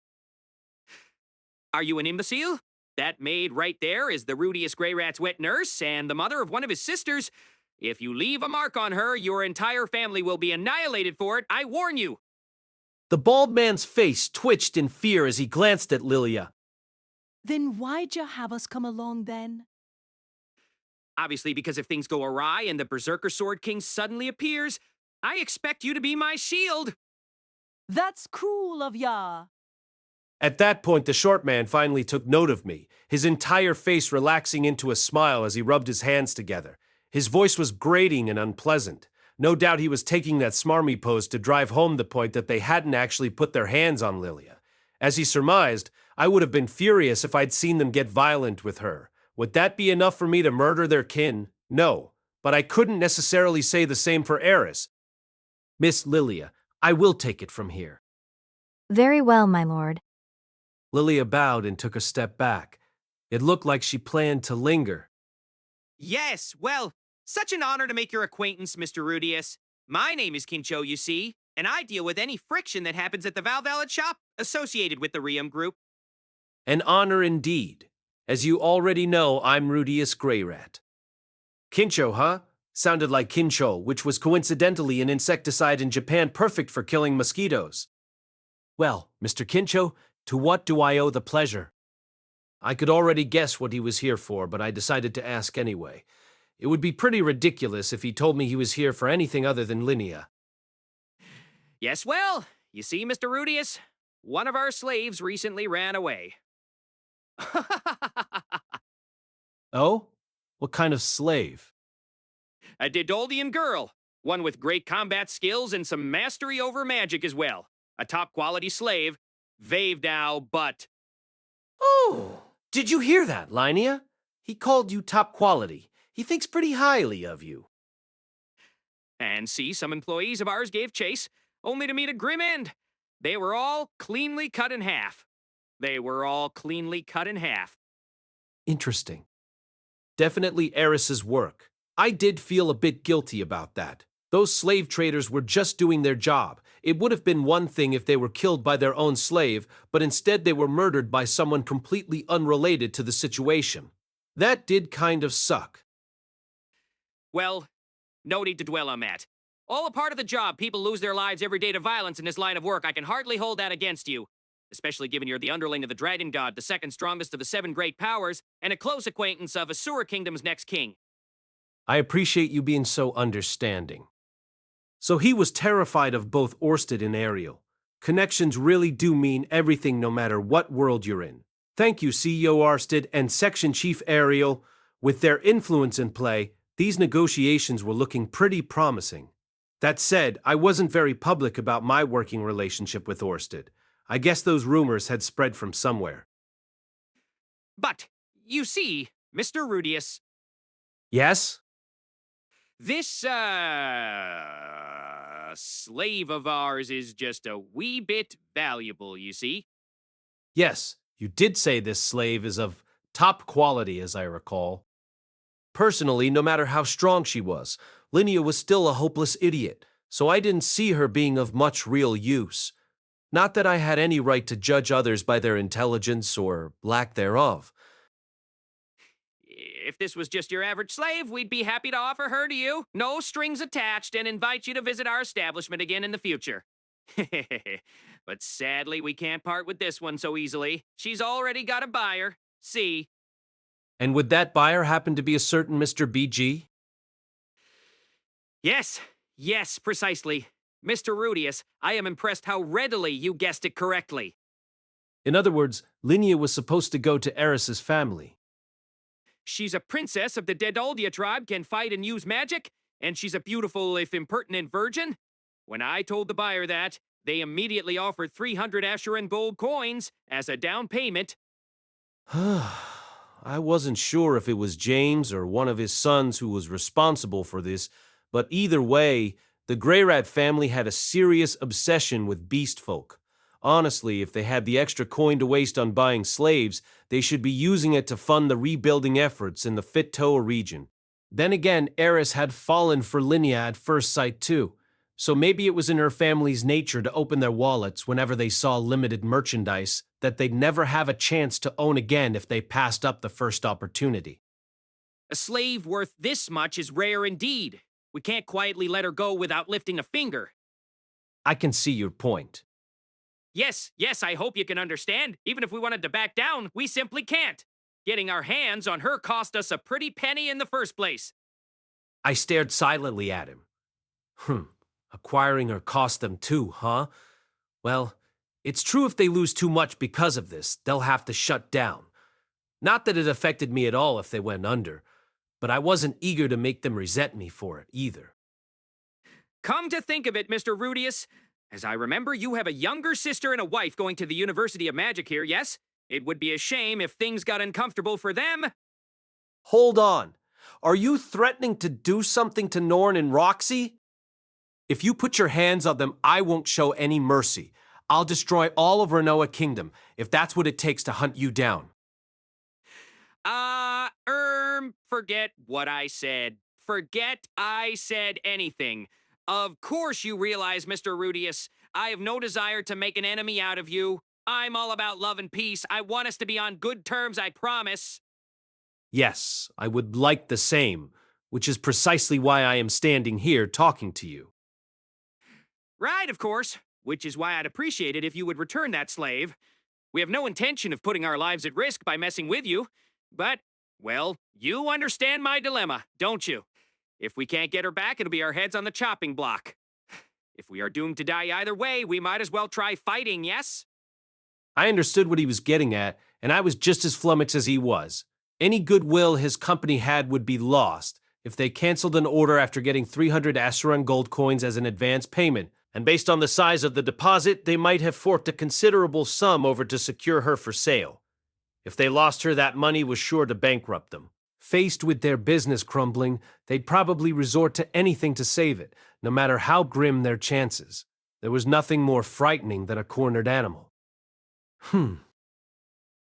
Are you an imbecile? That maid right there is the Rudius Grey Rat's wet nurse and the mother of one of his sisters. If you leave a mark on her, your entire family will be annihilated for it. I warn you. The bald man's face twitched in fear as he glanced at Lilia. Then why'd you have us come along then? Obviously, because if things go awry and the Berserker Sword King suddenly appears, I expect you to be my shield. That's cool of ya. At that point, the short man finally took note of me, his entire face relaxing into a smile as he rubbed his hands together. His voice was grating and unpleasant. No doubt he was taking that smarmy pose to drive home the point that they hadn't actually put their hands on Lilia. As he surmised, I would have been furious if I'd seen them get violent with her. Would that be enough for me to murder their kin? No, but I couldn't necessarily say the same for Eris. Miss Lilia, I will take it from here. Very well, my lord. Lilia bowed and took a step back. It looked like she planned to linger. Yes, well, such an honor to make your acquaintance, Mr. Rudius. My name is Kincho, you see, and I deal with any friction that happens at the Valvalid shop associated with the Riem Group. An honor indeed. As you already know, I'm Rudius Greyrat. Kincho, huh? Sounded like Kincho, which was coincidentally an insecticide in Japan perfect for killing mosquitoes. Well, Mr. Kincho, to what do I owe the pleasure? I could already guess what he was here for, but I decided to ask anyway. It would be pretty ridiculous if he told me he was here for anything other than Linia. Yes, well, you see, Mr. Rudius, one of our slaves recently ran away. Oh? What kind of slave? A Didoldian girl, one with great combat skills and some mastery over magic as well. A top-quality slave. Vave now, but... Oh, did you hear that, Linnea? He called you top quality. He thinks pretty highly of you. And see, some employees of ours gave chase, only to meet a grim end. They were all cleanly cut in half. They were all cleanly cut in half. Interesting. Definitely Eris's work. I did feel a bit guilty about that. Those slave traders were just doing their job. It would have been one thing if they were killed by their own slave, but instead they were murdered by someone completely unrelated to the situation. That did kind of suck. Well, no need to dwell on that. All a part of the job. People lose their lives every day to violence in this line of work. I can hardly hold that against you. Especially given you're the underling of the Dragon God, the second strongest of the 7 great powers, and a close acquaintance of Asura Kingdom's next king. I appreciate you being so understanding. So he was terrified of both Orsted and Ariel. Connections really do mean everything no matter what world you're in. Thank you, CEO Orsted and Section Chief Ariel. With their influence in play, these negotiations were looking pretty promising. That said, I wasn't very public about my working relationship with Orsted. I guess those rumors had spread from somewhere. But, you see, Mr. Rudius... Yes? This, slave of ours is just a wee bit valuable, you see. Yes, you did say this slave is of top quality, as I recall. Personally, no matter how strong she was, Linnea was still a hopeless idiot, so I didn't see her being of much real use. Not that I had any right to judge others by their intelligence or lack thereof. If this was just your average slave, we'd be happy to offer her to you, no strings attached, and invite you to visit our establishment again in the future. But sadly, we can't part with this one so easily. She's already got a buyer. See? And would that buyer happen to be a certain Mr. BG? Yes, precisely. Mr. Rudius, I am impressed how readily you guessed it correctly. In other words, Linnea was supposed to go to Eris's family. She's a princess of the Dedaldia tribe, can fight and use magic, and she's a beautiful, if impertinent, virgin. When I told the buyer that, they immediately offered 300 Asheran gold coins as a down payment. I wasn't sure if it was James or one of his sons who was responsible for this, but either way, the Grey Rat family had a serious obsession with beast folk. Honestly, if they had the extra coin to waste on buying slaves, they should be using it to fund the rebuilding efforts in the Fit-Toa region. Then again, Eris had fallen for Linnea at first sight too, so maybe it was in her family's nature to open their wallets whenever they saw limited merchandise that they'd never have a chance to own again if they passed up the first opportunity. A slave worth this much is rare indeed. We can't quietly let her go without lifting a finger. I can see your point. Yes, I hope you can understand. Even if we wanted to back down, we simply can't. Getting our hands on her cost us a pretty penny in the first place. I stared silently at him. Acquiring her cost them too, huh? Well, it's true if they lose too much because of this, they'll have to shut down. Not that it affected me at all if they went under, but I wasn't eager to make them resent me for it either. Come to think of it, Mr. Rudius, as I remember, you have a younger sister and a wife going to the University of Magic here, yes? It would be a shame if things got uncomfortable for them. Hold on. Are you threatening to do something to Norn and Roxy? If you put your hands on them, I won't show any mercy. I'll destroy all of Renoa Kingdom, if that's what it takes to hunt you down. Forget what I said. Forget I said anything. Of course you realize, Mr. Rudius, I have no desire to make an enemy out of you. I'm all about love and peace. I want us to be on good terms, I promise. Yes, I would like the same, which is precisely why I am standing here talking to you. Right, of course, which is why I'd appreciate it if you would return that slave. We have no intention of putting our lives at risk by messing with you, but, well, you understand my dilemma, don't you? If we can't get her back, it'll be our heads on the chopping block. If we are doomed to die either way, we might as well try fighting, yes? I understood what he was getting at, and I was just as flummoxed as he was. Any goodwill his company had would be lost. If they canceled an order after getting 300 Asheran gold coins as an advance payment, And based on the size of the deposit, they might have forked a considerable sum over to secure her for sale. If they lost her, that money was sure to bankrupt them. Faced with their business crumbling, they'd probably resort to anything to save it, no matter how grim their chances. There was nothing more frightening than a cornered animal.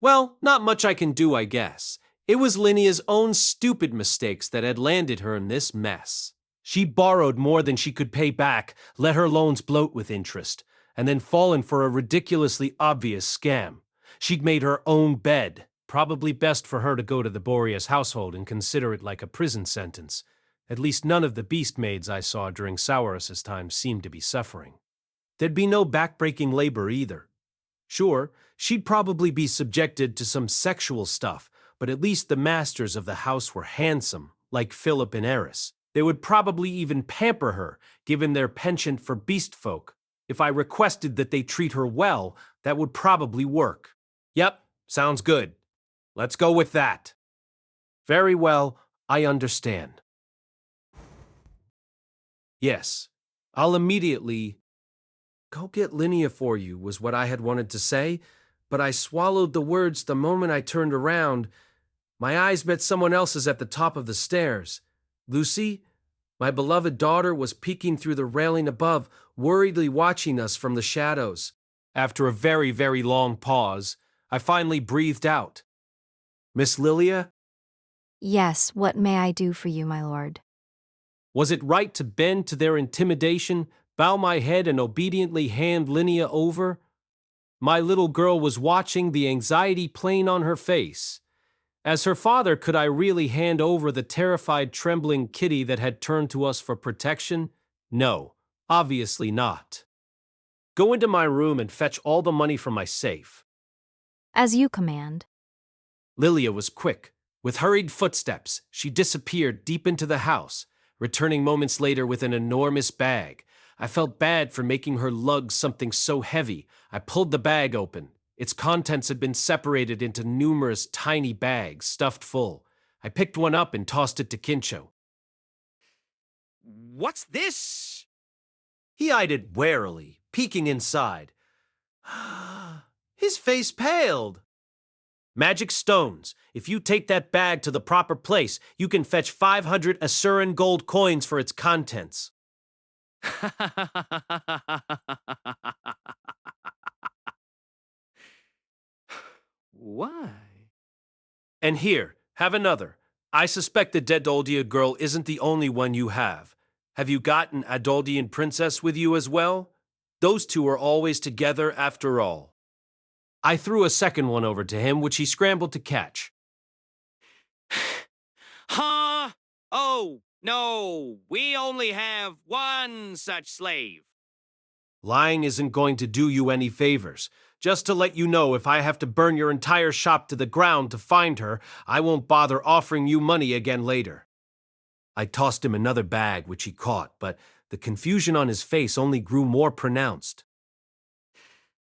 Well, not much I can do, I guess. It was Linea's own stupid mistakes that had landed her in this mess. She borrowed more than she could pay back, let her loans bloat with interest, and then fallen for a ridiculously obvious scam. She'd made her own bed. Probably best for her to go to the Boreas household and consider it like a prison sentence. At least none of the beast maids I saw during Sourus's time seemed to be suffering. There'd be no backbreaking labor either. Sure, she'd probably be subjected to some sexual stuff, but at least the masters of the house were handsome, like Philip and Eris. They would probably even pamper her, given their penchant for beast folk. If I requested that they treat her well, that would probably work. Yep, sounds good. Let's go with that. Very well, I understand. Yes, I'll immediately... Go get Linnea for you, was what I had wanted to say, but I swallowed the words the moment I turned around. My eyes met someone else's at the top of the stairs. Lucy, my beloved daughter, was peeking through the railing above, worriedly watching us from the shadows. After a very, very long pause, I finally breathed out. Miss Lilia? Yes, what may I do for you, my lord? Was it right to bend to their intimidation, bow my head, and obediently hand Linnea over? My little girl was watching, the anxiety plain on her face. As her father, could I really hand over the terrified, trembling kitty that had turned to us for protection? No, obviously not. Go into my room and fetch all the money from my safe. As you command. Lilia was quick. With hurried footsteps, she disappeared deep into the house, returning moments later with an enormous bag. I felt bad for making her lug something so heavy. I pulled the bag open. Its contents had been separated into numerous tiny bags, stuffed full. I picked one up and tossed it to Kincho. What's this? He eyed it warily, peeking inside. His face paled. Magic stones. If you take that bag to the proper place, you can fetch 500 Asuran gold coins for its contents. Why? And here, have another. I suspect the Dedoldia girl isn't the only one you have. Have you got an Adoldian princess with you as well? Those two are always together after all. I threw a second one over to him, which he scrambled to catch. Huh? Oh, no, we only have one such slave. Lying isn't going to do you any favors. Just to let you know, if I have to burn your entire shop to the ground to find her, I won't bother offering you money again later. I tossed him another bag, which he caught, but the confusion on his face only grew more pronounced.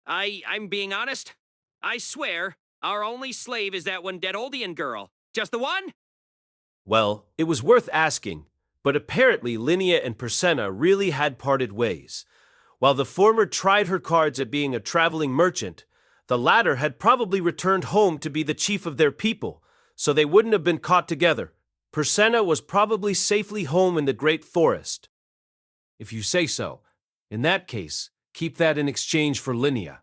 I'm being honest. I swear, our only slave is that one Dedoldian girl. Just the one? Well, it was worth asking, but apparently Linnea and Persenna really had parted ways. While the former tried her cards at being a traveling merchant, the latter had probably returned home to be the chief of their people, so they wouldn't have been caught together. Persenna was probably safely home in the Great Forest. If you say so. In that case, keep that in exchange for Linnea.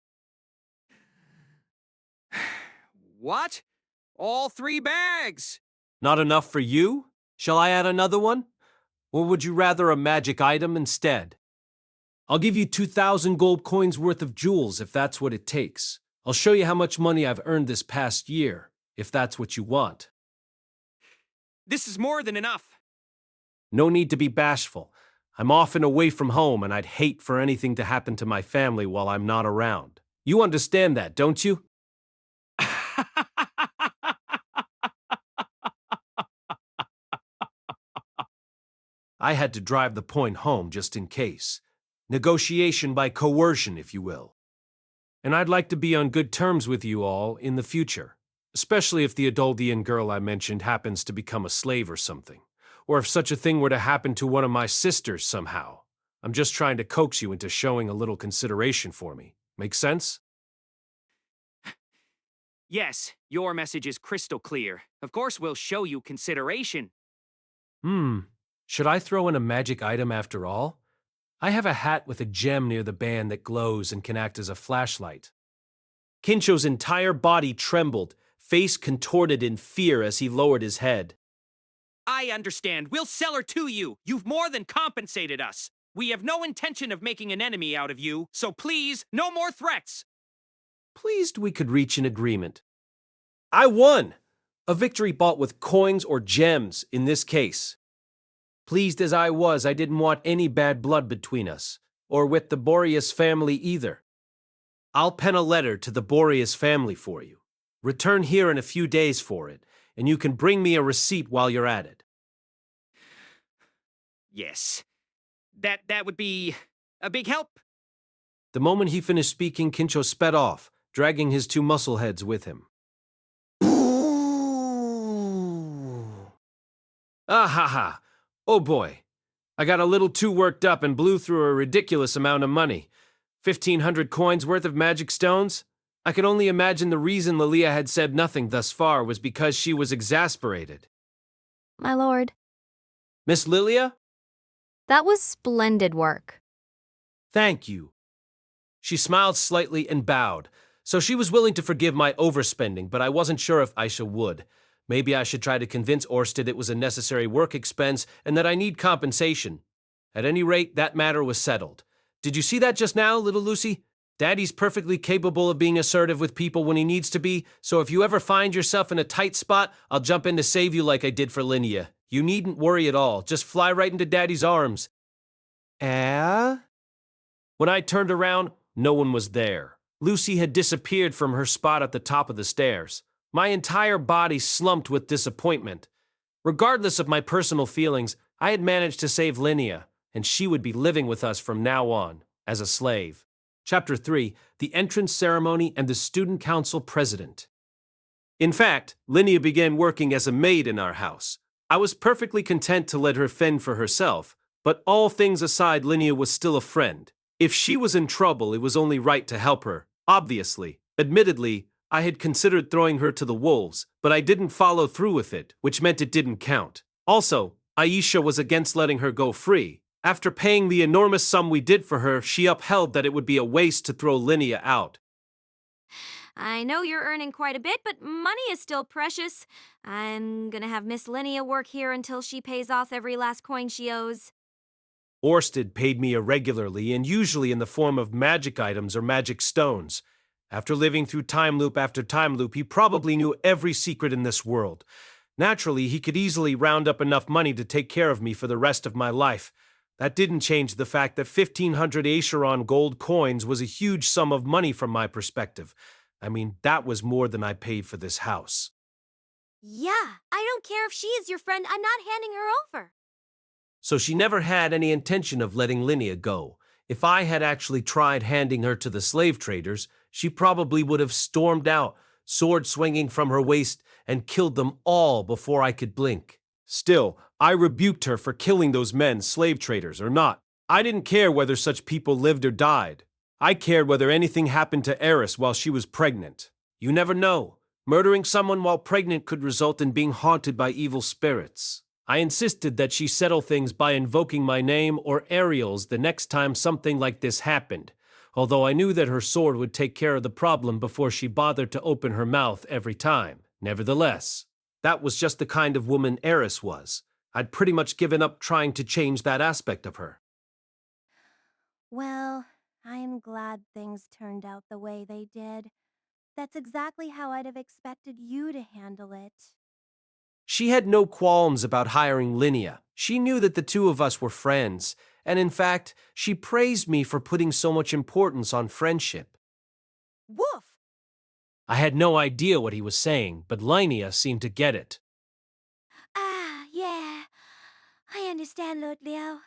What? All 3 bags? Not enough for you? Shall I add another one? Or would you rather a magic item instead? I'll give you 2,000 gold coins worth of jewels if that's what it takes. I'll show you how much money I've earned this past year, if that's what you want. This is more than enough. No need to be bashful. I'm often away from home, and I'd hate for anything to happen to my family while I'm not around. You understand that, don't you? I had to drive the point home just in case. Negotiation by coercion, if you will. And I'd like to be on good terms with you all in the future, especially if the Adoldian girl I mentioned happens to become a slave or something, or if such a thing were to happen to one of my sisters somehow. I'm just trying to coax you into showing a little consideration for me. Make sense? Yes, your message is crystal clear. Of course, we'll show you consideration. Should I throw in a magic item after all? I have a hat with a gem near the band that glows and can act as a flashlight. Kincho's entire body trembled, face contorted in fear as he lowered his head. I understand. We'll sell her to you. You've more than compensated us. We have no intention of making an enemy out of you, so please, no more threats. Pleased we could reach an agreement. I won! A victory bought with coins or gems, in this case. Pleased as I was, I didn't want any bad blood between us, or with the Boreas family either. I'll pen a letter to the Boreas family for you. Return here in a few days for it, and you can bring me a receipt while you're at it. Yes. That would be a big help. The moment he finished speaking, Kincho sped off, dragging his two muscle heads with him. Ah ha ha! Oh boy. I got a little too worked up and blew through a ridiculous amount of money. 1,500 coins worth of magic stones? I can only imagine the reason Lilia had said nothing thus far was because she was exasperated. My lord, Miss Lilia? that was splendid work. Thank you. She smiled slightly and bowed, so she was willing to forgive my overspending, but I wasn't sure if Aisha would. Maybe I should try to convince Orsted it was a necessary work expense and that I need compensation. At any rate, that matter was settled. Did you see that just now, little Lucy? Daddy's perfectly capable of being assertive with people when he needs to be, so if you ever find yourself in a tight spot, I'll jump in to save you like I did for Linnea. You needn't worry at all. Just fly right into Daddy's arms. When I turned around, no one was there. Lucy had disappeared from her spot at the top of the stairs. My entire body slumped with disappointment. Regardless of my personal feelings, I had managed to save Linnea, and she would be living with us from now on, as a slave. Chapter 3, The Entrance Ceremony and the Student Council President. In fact, Linnea began working as a maid in our house. I was perfectly content to let her fend for herself, but all things aside, Linnea was still a friend. If she was in trouble, it was only right to help her, obviously. Admittedly, I had considered throwing her to the wolves, but I didn't follow through with it, which meant it didn't count. Also, Aisha was against letting her go free. After paying the enormous sum we did for her, she upheld that it would be a waste to throw Linnea out. I know you're earning quite a bit, but money is still precious. I'm gonna have Miss Linnea work here until she pays off every last coin she owes. Orsted paid me irregularly and usually in the form of magic items or magic stones. After living through time loop after time loop, he probably knew every secret in this world. Naturally, he could easily round up enough money to take care of me for the rest of my life. That didn't change the fact that 1,500 Acheron gold coins was a huge sum of money from my perspective. I mean, that was more than I paid for this house. Yeah, I don't care if she is your friend. I'm not handing her over. So she never had any intention of letting Linnea go. If I had actually tried handing her to the slave traders, she probably would have stormed out, sword swinging from her waist, and killed them all before I could blink. Still, I rebuked her for killing those men, slave traders or not. I didn't care whether such people lived or died. I cared whether anything happened to Eris while she was pregnant. You never know. Murdering someone while pregnant could result in being haunted by evil spirits. I insisted that she settle things by invoking my name or Ariel's the next time something like this happened, although I knew that her sword would take care of the problem before she bothered to open her mouth every time. Nevertheless, that was just the kind of woman Eris was. I'd pretty much given up trying to change that aspect of her. Well, I am glad things turned out the way they did. That's exactly how I'd have expected you to handle it. She had no qualms about hiring Linnea. She knew that the two of us were friends, and in fact, she praised me for putting so much importance on friendship. Woof! I had no idea what he was saying, but Linnea seemed to get it. Ah, yeah. I understand, Lord Leo.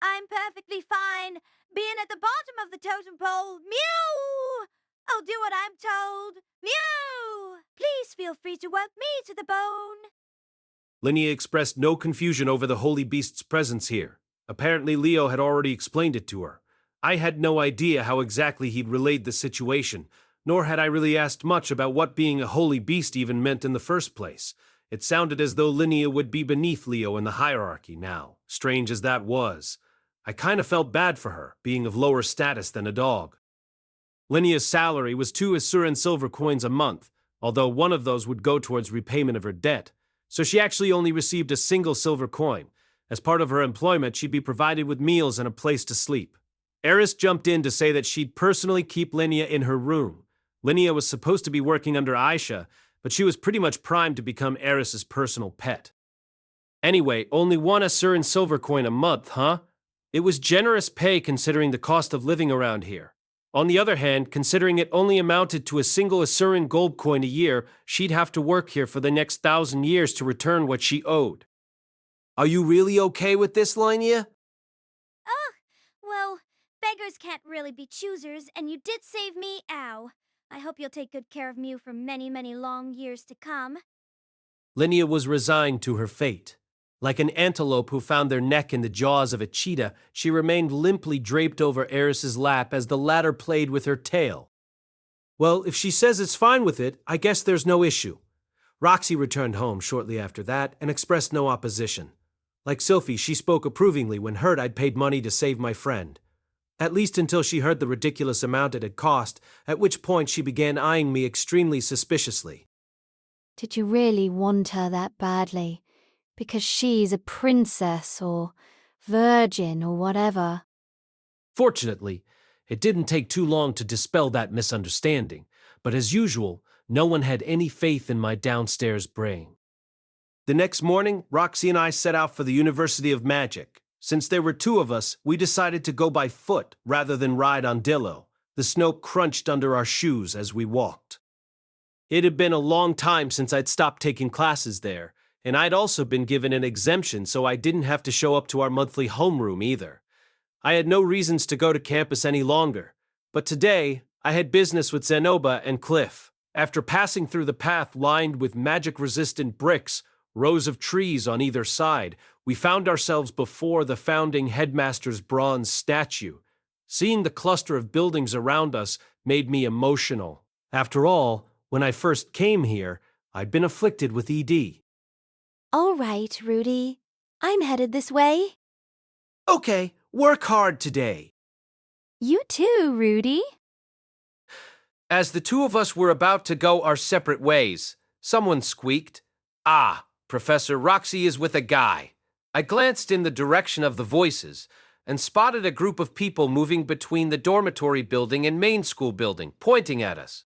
I'm perfectly fine being at the bottom of the totem pole. Mew! I'll do what I'm told. Mew! Please feel free to work me to the bone. Linnea expressed no confusion over the holy beast's presence here. Apparently, Leo had already explained it to her. I had no idea how exactly he'd relayed the situation, nor had I really asked much about what being a holy beast even meant in the first place. It sounded as though Linnea would be beneath Leo in the hierarchy now, strange as that was. I kind of felt bad for her, being of lower status than a dog. Linnea's salary was 2 Asuran silver coins a month, although one of those would go towards repayment of her debt, so she actually only received a single silver coin. As part of her employment, she'd be provided with meals and a place to sleep. Eris jumped in to say that she'd personally keep Linnea in her room. Linnea was supposed to be working under Aisha, but she was pretty much primed to become Eris's personal pet. Anyway, only 1 Asuran silver coin a month, huh? It was generous pay considering the cost of living around here. On the other hand, considering it only amounted to a single Asuran gold coin a year, she'd have to work here for the next 1,000 years to return what she owed. Are you really okay with this, Linnea? Oh, well, beggars can't really be choosers, and you did save me, ow. I hope you'll take good care of Mew for many, many long years to come. Linnea was resigned to her fate. Like an antelope who found their neck in the jaws of a cheetah, she remained limply draped over Eris's lap as the latter played with her tail. Well, if she says it's fine with it, I guess there's no issue. Roxy returned home shortly after that and expressed no opposition. Like Sylphie, she spoke approvingly when heard I'd paid money to save my friend. At least until she heard the ridiculous amount it had cost, at which point she began eyeing me extremely suspiciously. Did you really want her that badly? Because she's a princess or virgin or whatever. Fortunately, it didn't take too long to dispel that misunderstanding, but as usual, no one had any faith in my downstairs brain. The next morning, Roxy and I set out for the University of Magic. Since there were 2 of us, we decided to go by foot rather than ride on Dillo. The snow crunched under our shoes as we walked. It had been a long time since I'd stopped taking classes there, and I'd also been given an exemption so I didn't have to show up to our monthly homeroom either. I had no reasons to go to campus any longer, but today I had business with Zenoba and Cliff. After passing through the path lined with magic-resistant bricks, rows of trees on either side, we found ourselves before the founding headmaster's bronze statue. Seeing the cluster of buildings around us made me emotional. After all, when I first came here, I'd been afflicted with ED. All right, Rudy. I'm headed this way. Okay, work hard today. You too, Rudy. As the 2 of us were about to go our separate ways, someone squeaked, "Ah, Professor Roxy is with a guy." I glanced in the direction of the voices and spotted a group of people moving between the dormitory building and main school building, pointing at us.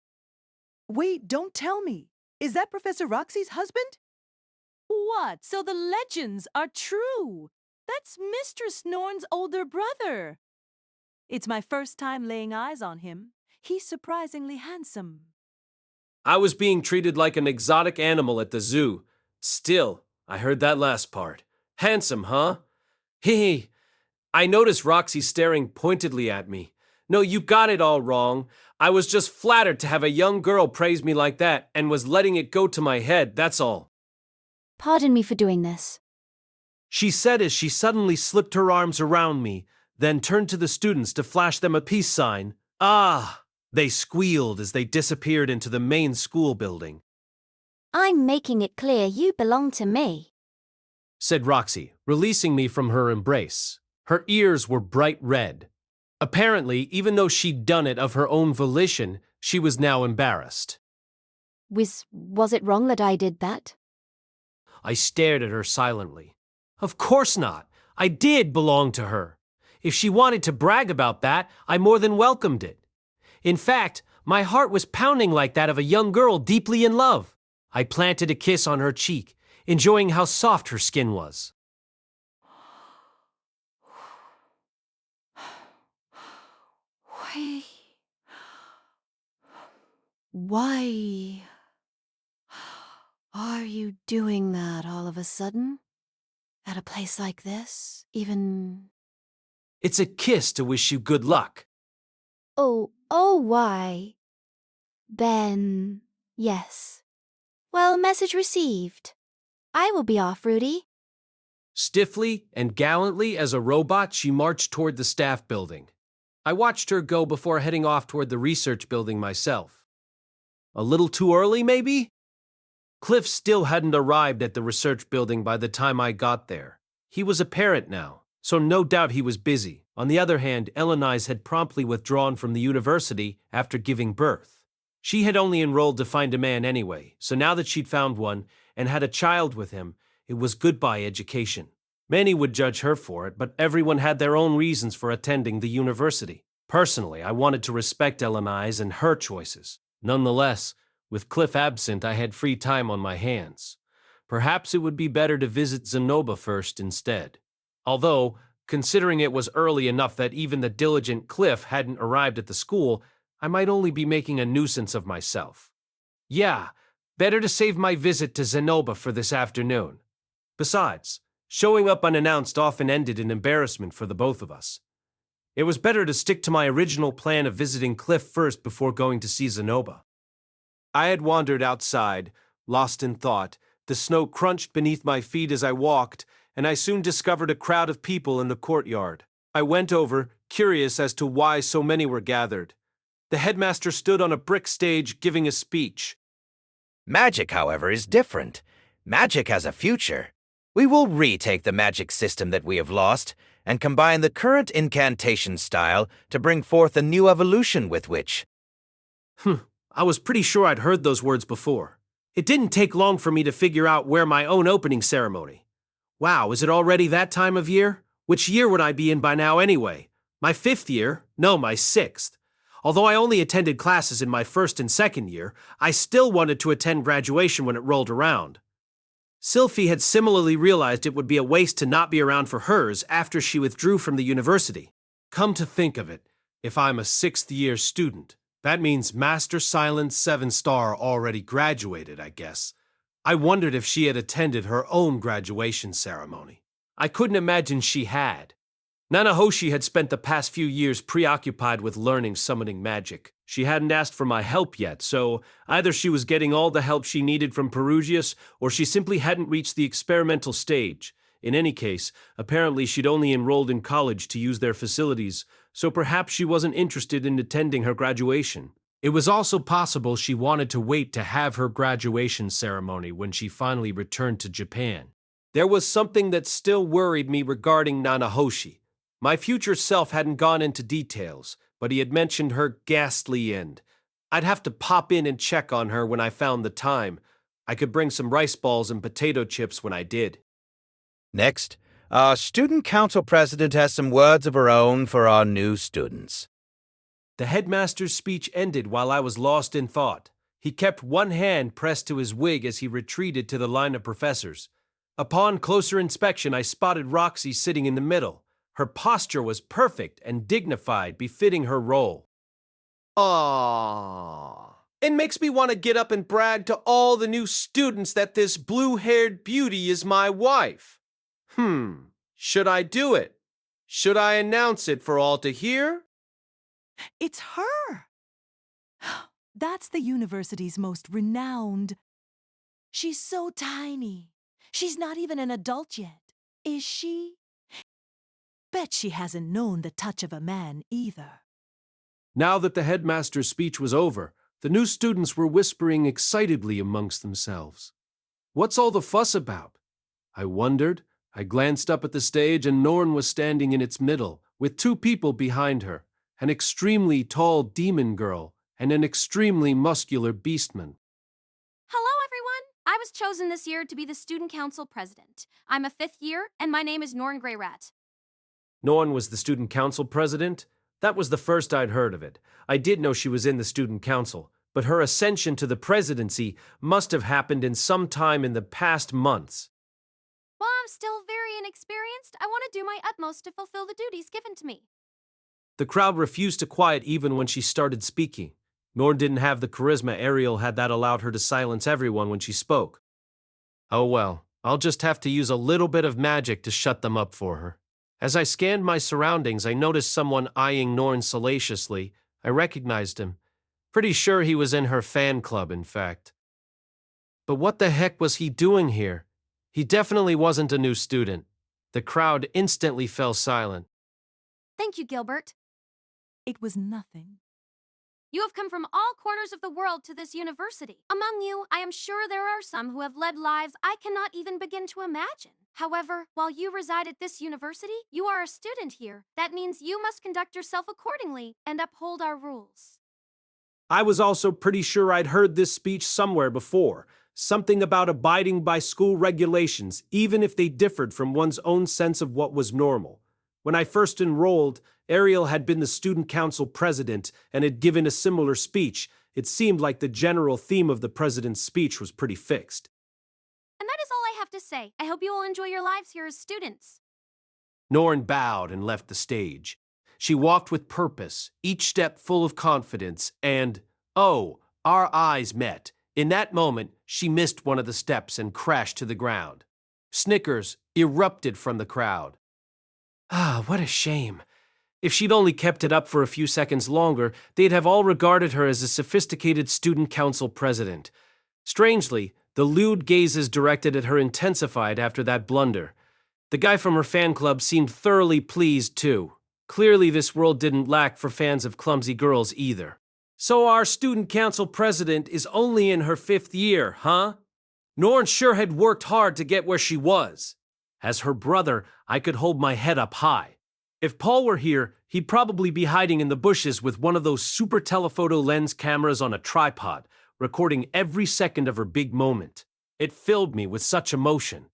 Wait, don't tell me. Is that Professor Roxy's husband? What? So the legends are true. That's Mistress Norn's older brother. It's my first time laying eyes on him. He's surprisingly handsome. I was being treated like an exotic animal at the zoo. Still, I heard that last part. Handsome, huh? Hee. I noticed Roxy staring pointedly at me. No, you got it all wrong. I was just flattered to have a young girl praise me like that and was letting it go to my head, that's all. Pardon me for doing this. She said as she suddenly slipped her arms around me, then turned to the students to flash them a peace sign. Ah! They squealed as they disappeared into the main school building. I'm making it clear you belong to me, said Roxy, releasing me from her embrace. Her ears were bright red. Apparently, even though she'd done it of her own volition, she was now embarrassed. Was it wrong that I did that? I stared at her silently. Of course not. I did belong to her. If she wanted to brag about that, I more than welcomed it. In fact, my heart was pounding like that of a young girl deeply in love. I planted a kiss on her cheek, enjoying how soft her skin was. Why are you doing that all of a sudden? At a place like this, even... It's a kiss to wish you good luck. Oh, why? Ben, yes. Well, message received. I will be off, Rudy. Stiffly and gallantly as a robot, she marched toward the staff building. I watched her go before heading off toward the research building myself. A little too early, maybe? Cliff still hadn't arrived at the research building by the time I got there. He was a parent now, so no doubt he was busy. On the other hand, Elenise had promptly withdrawn from the university after giving birth. She had only enrolled to find a man anyway, so now that she'd found one and had a child with him, it was goodbye education. Many would judge her for it, but everyone had their own reasons for attending the university. Personally, I wanted to respect Elenise and her choices. Nonetheless, with Cliff absent, I had free time on my hands. Perhaps it would be better to visit Zenoba first instead. Although, considering it was early enough that even the diligent Cliff hadn't arrived at the school, I might only be making a nuisance of myself. Yeah, better to save my visit to Zenoba for this afternoon. Besides, showing up unannounced often ended in embarrassment for the both of us. It was better to stick to my original plan of visiting Cliff first before going to see Zenoba. I had wandered outside, lost in thought. The snow crunched beneath my feet as I walked, and I soon discovered a crowd of people in the courtyard. I went over, curious as to why so many were gathered. The headmaster stood on a brick stage giving a speech. Magic, however, is different. Magic has a future. We will retake the magic system that we have lost and combine the current incantation style to bring forth a new evolution with which. I was pretty sure I'd heard those words before. It didn't take long for me to figure out where my own opening ceremony. Wow, is it already that time of year? Which year would I be in by now anyway? My 5th year? No, my 6th. Although I only attended classes in my 1st and 2nd year, I still wanted to attend graduation when it rolled around. Sylphie had similarly realized it would be a waste to not be around for hers after she withdrew from the university. Come to think of it, if I'm a 6th-year student, that means Master Silence 7-star already graduated, I guess. I wondered if she had attended her own graduation ceremony. I couldn't imagine she had. Nanahoshi had spent the past few years preoccupied with learning summoning magic. She hadn't asked for my help yet, so either she was getting all the help she needed from Perugius, or she simply hadn't reached the experimental stage. In any case, apparently she'd only enrolled in college to use their facilities, so perhaps she wasn't interested in attending her graduation. It was also possible she wanted to wait to have her graduation ceremony when she finally returned to Japan. There was something that still worried me regarding Nanahoshi. My future self hadn't gone into details, but he had mentioned her ghastly end. I'd have to pop in and check on her when I found the time. I could bring some rice balls and potato chips when I did. Next, our student council president has some words of her own for our new students. The headmaster's speech ended while I was lost in thought. He kept one hand pressed to his wig as he retreated to the line of professors. Upon closer inspection, I spotted Roxy sitting in the middle. Her posture was perfect and dignified, befitting her role. Aww. It makes me want to get up and brag to all the new students that this blue-haired beauty is my wife. Should I do it? Should I announce it for all to hear? It's her! That's the university's most renowned. She's so tiny. She's not even an adult yet, is she? Bet she hasn't known the touch of a man either. Now that the headmaster's speech was over, the new students were whispering excitedly amongst themselves. What's all the fuss about? I wondered. I glanced up at the stage and Norn was standing in its middle, with 2 people behind her, an extremely tall demon girl and an extremely muscular beastman. Hello, everyone! I was chosen this year to be the student council president. I'm a 5th year, and my name is Norn Greyrat. Norn was the student council president? That was the first I'd heard of it. I did know she was in the student council, but her ascension to the presidency must have happened in some time in the past months. While I'm still very inexperienced, I want to do my utmost to fulfill the duties given to me. The crowd refused to quiet even when she started speaking. Norn didn't have the charisma Ariel had that allowed her to silence everyone when she spoke. Oh well, I'll just have to use a little bit of magic to shut them up for her. As I scanned my surroundings, I noticed someone eyeing Norn salaciously. I recognized him. Pretty sure he was in her fan club, in fact. But what the heck was he doing here? He definitely wasn't a new student. The crowd instantly fell silent. Thank you, Gilbert. It was nothing. You have come from all corners of the world to this university. Among you, I am sure there are some who have led lives I cannot even begin to imagine. However, while you reside at this university, you are a student here. That means you must conduct yourself accordingly and uphold our rules. I was also pretty sure I'd heard this speech somewhere before. Something about abiding by school regulations, even if they differed from one's own sense of what was normal. When I first enrolled, Ariel had been the student council president and had given a similar speech. It seemed like the general theme of the president's speech was pretty fixed. And that is all I have to say. I hope you will enjoy your lives here as students. Norn bowed and left the stage. She walked with purpose, each step full of confidence, and, oh, our eyes met. In that moment, she missed one of the steps and crashed to the ground. Snickers erupted from the crowd. Ah, what a shame. If she'd only kept it up for a few seconds longer, they'd have all regarded her as a sophisticated student council president. Strangely, the lewd gazes directed at her intensified after that blunder. The guy from her fan club seemed thoroughly pleased, too. Clearly, this world didn't lack for fans of clumsy girls either. So our student council president is only in her 5th year, huh? Norn sure had worked hard to get where she was. As her brother, I could hold my head up high. If Paul were here, he'd probably be hiding in the bushes with one of those super telephoto lens cameras on a tripod, recording every second of her big moment. It filled me with such emotion.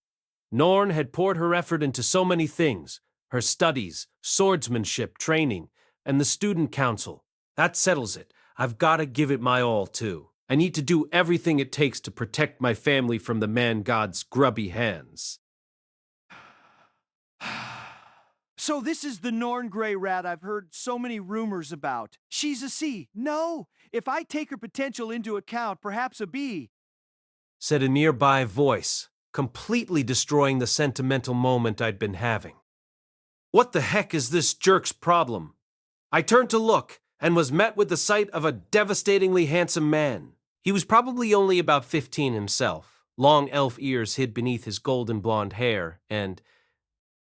Norn had poured her effort into so many things: her studies, swordsmanship, training, and the student council. That settles it. I've got to give it my all, too. I need to do everything it takes to protect my family from the man-god's grubby hands. So this is the Norn Grey Rat I've heard so many rumors about. She's a C. No, if I take her potential into account, perhaps a B, said a nearby voice, completely destroying the sentimental moment I'd been having. What the heck is this jerk's problem? I turned to look and was met with the sight of a devastatingly handsome man. He was probably only about 15 himself. Long elf ears hid beneath his golden blonde hair, and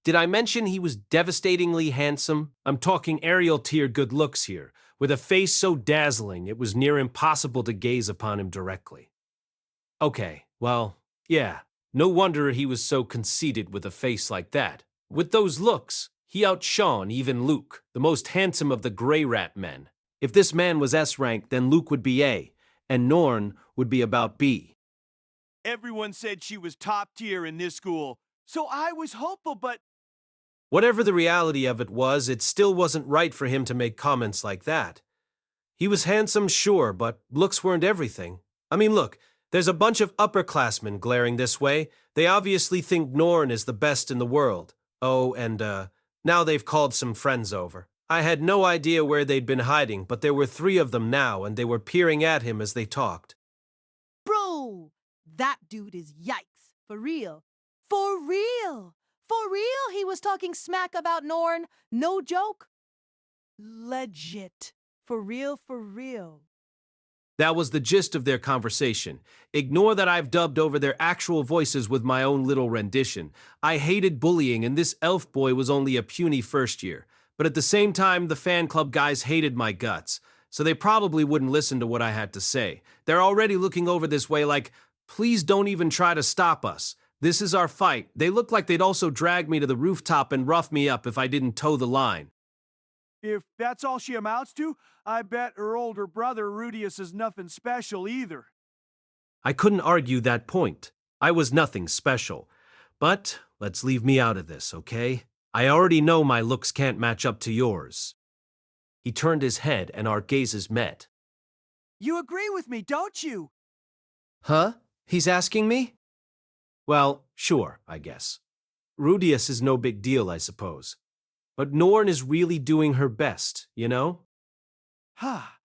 did I mention he was devastatingly handsome? I'm talking Ariel tier good looks here, with a face so dazzling it was near impossible to gaze upon him directly. Okay, well, yeah, no wonder he was so conceited with a face like that. With those looks, he outshone even Luke, the most handsome of the Grey Rat men. If this man was S rank, then Luke would be A, and Norn would be about B. everyone said she was top tier in this school, so I was hopeful, but Whatever the reality of it was, it still wasn't right for him to make comments like that. He was handsome, sure, but looks weren't everything. I mean, look, there's a bunch of upperclassmen glaring this way. They obviously think Norn is the best in the world. Oh, and, now they've called some friends over. I had no idea where they'd been hiding, but there were 3 of them now, and they were peering at him as they talked. Bro, that dude is yikes. For real. For real. For real, he was talking smack about Norn. No joke. Legit. For real, for real. That was the gist of their conversation. Ignore that I've dubbed over their actual voices with my own little rendition. I hated bullying, and this elf boy was only a puny first year. But at the same time, the fan club guys hated my guts, so they probably wouldn't listen to what I had to say. They're already looking over this way like, please don't even try to stop us. This is our fight. They look like they'd also drag me to the rooftop and rough me up if I didn't toe the line. if that's all she amounts to, I bet her older brother Rudius is nothing special either. I couldn't argue that point. I was nothing special. But let's leave me out of this, okay? I already know my looks can't match up to yours. He turned his head and our gazes met. You agree with me, don't you? Huh? He's asking me? Well, sure, I guess. Rudius is no big deal, I suppose. But Norn is really doing her best, you know? Ha!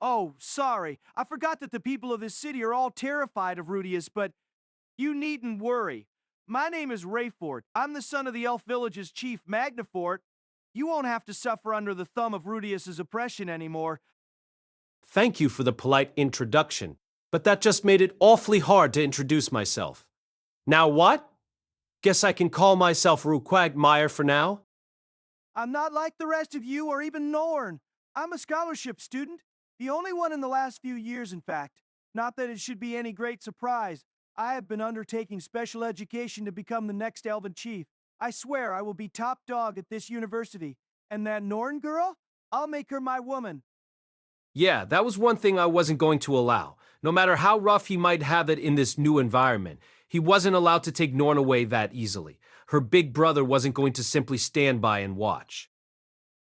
Oh, sorry. I forgot that the people of this city are all terrified of Rudius, but you needn't worry. My name is Rayfort. I'm the son of the Elf Village's chief, Magnafort. You won't have to suffer under the thumb of Rudius's oppression anymore. Thank you for the polite introduction, but that just made it awfully hard to introduce myself. Now what? Guess I can call myself Rue Quagmire for now? I'm not like the rest of you or even Norn. I'm a scholarship student. The only one in the last few years, in fact. Not that it should be any great surprise. I have been undertaking special education to become the next Elven Chief. I swear I will be top dog at this university. And that Norn girl? I'll make her my woman. Yeah, that was one thing I wasn't going to allow. No matter how rough he might have it in this new environment, he wasn't allowed to take Norn away that easily. Her big brother wasn't going to simply stand by and watch.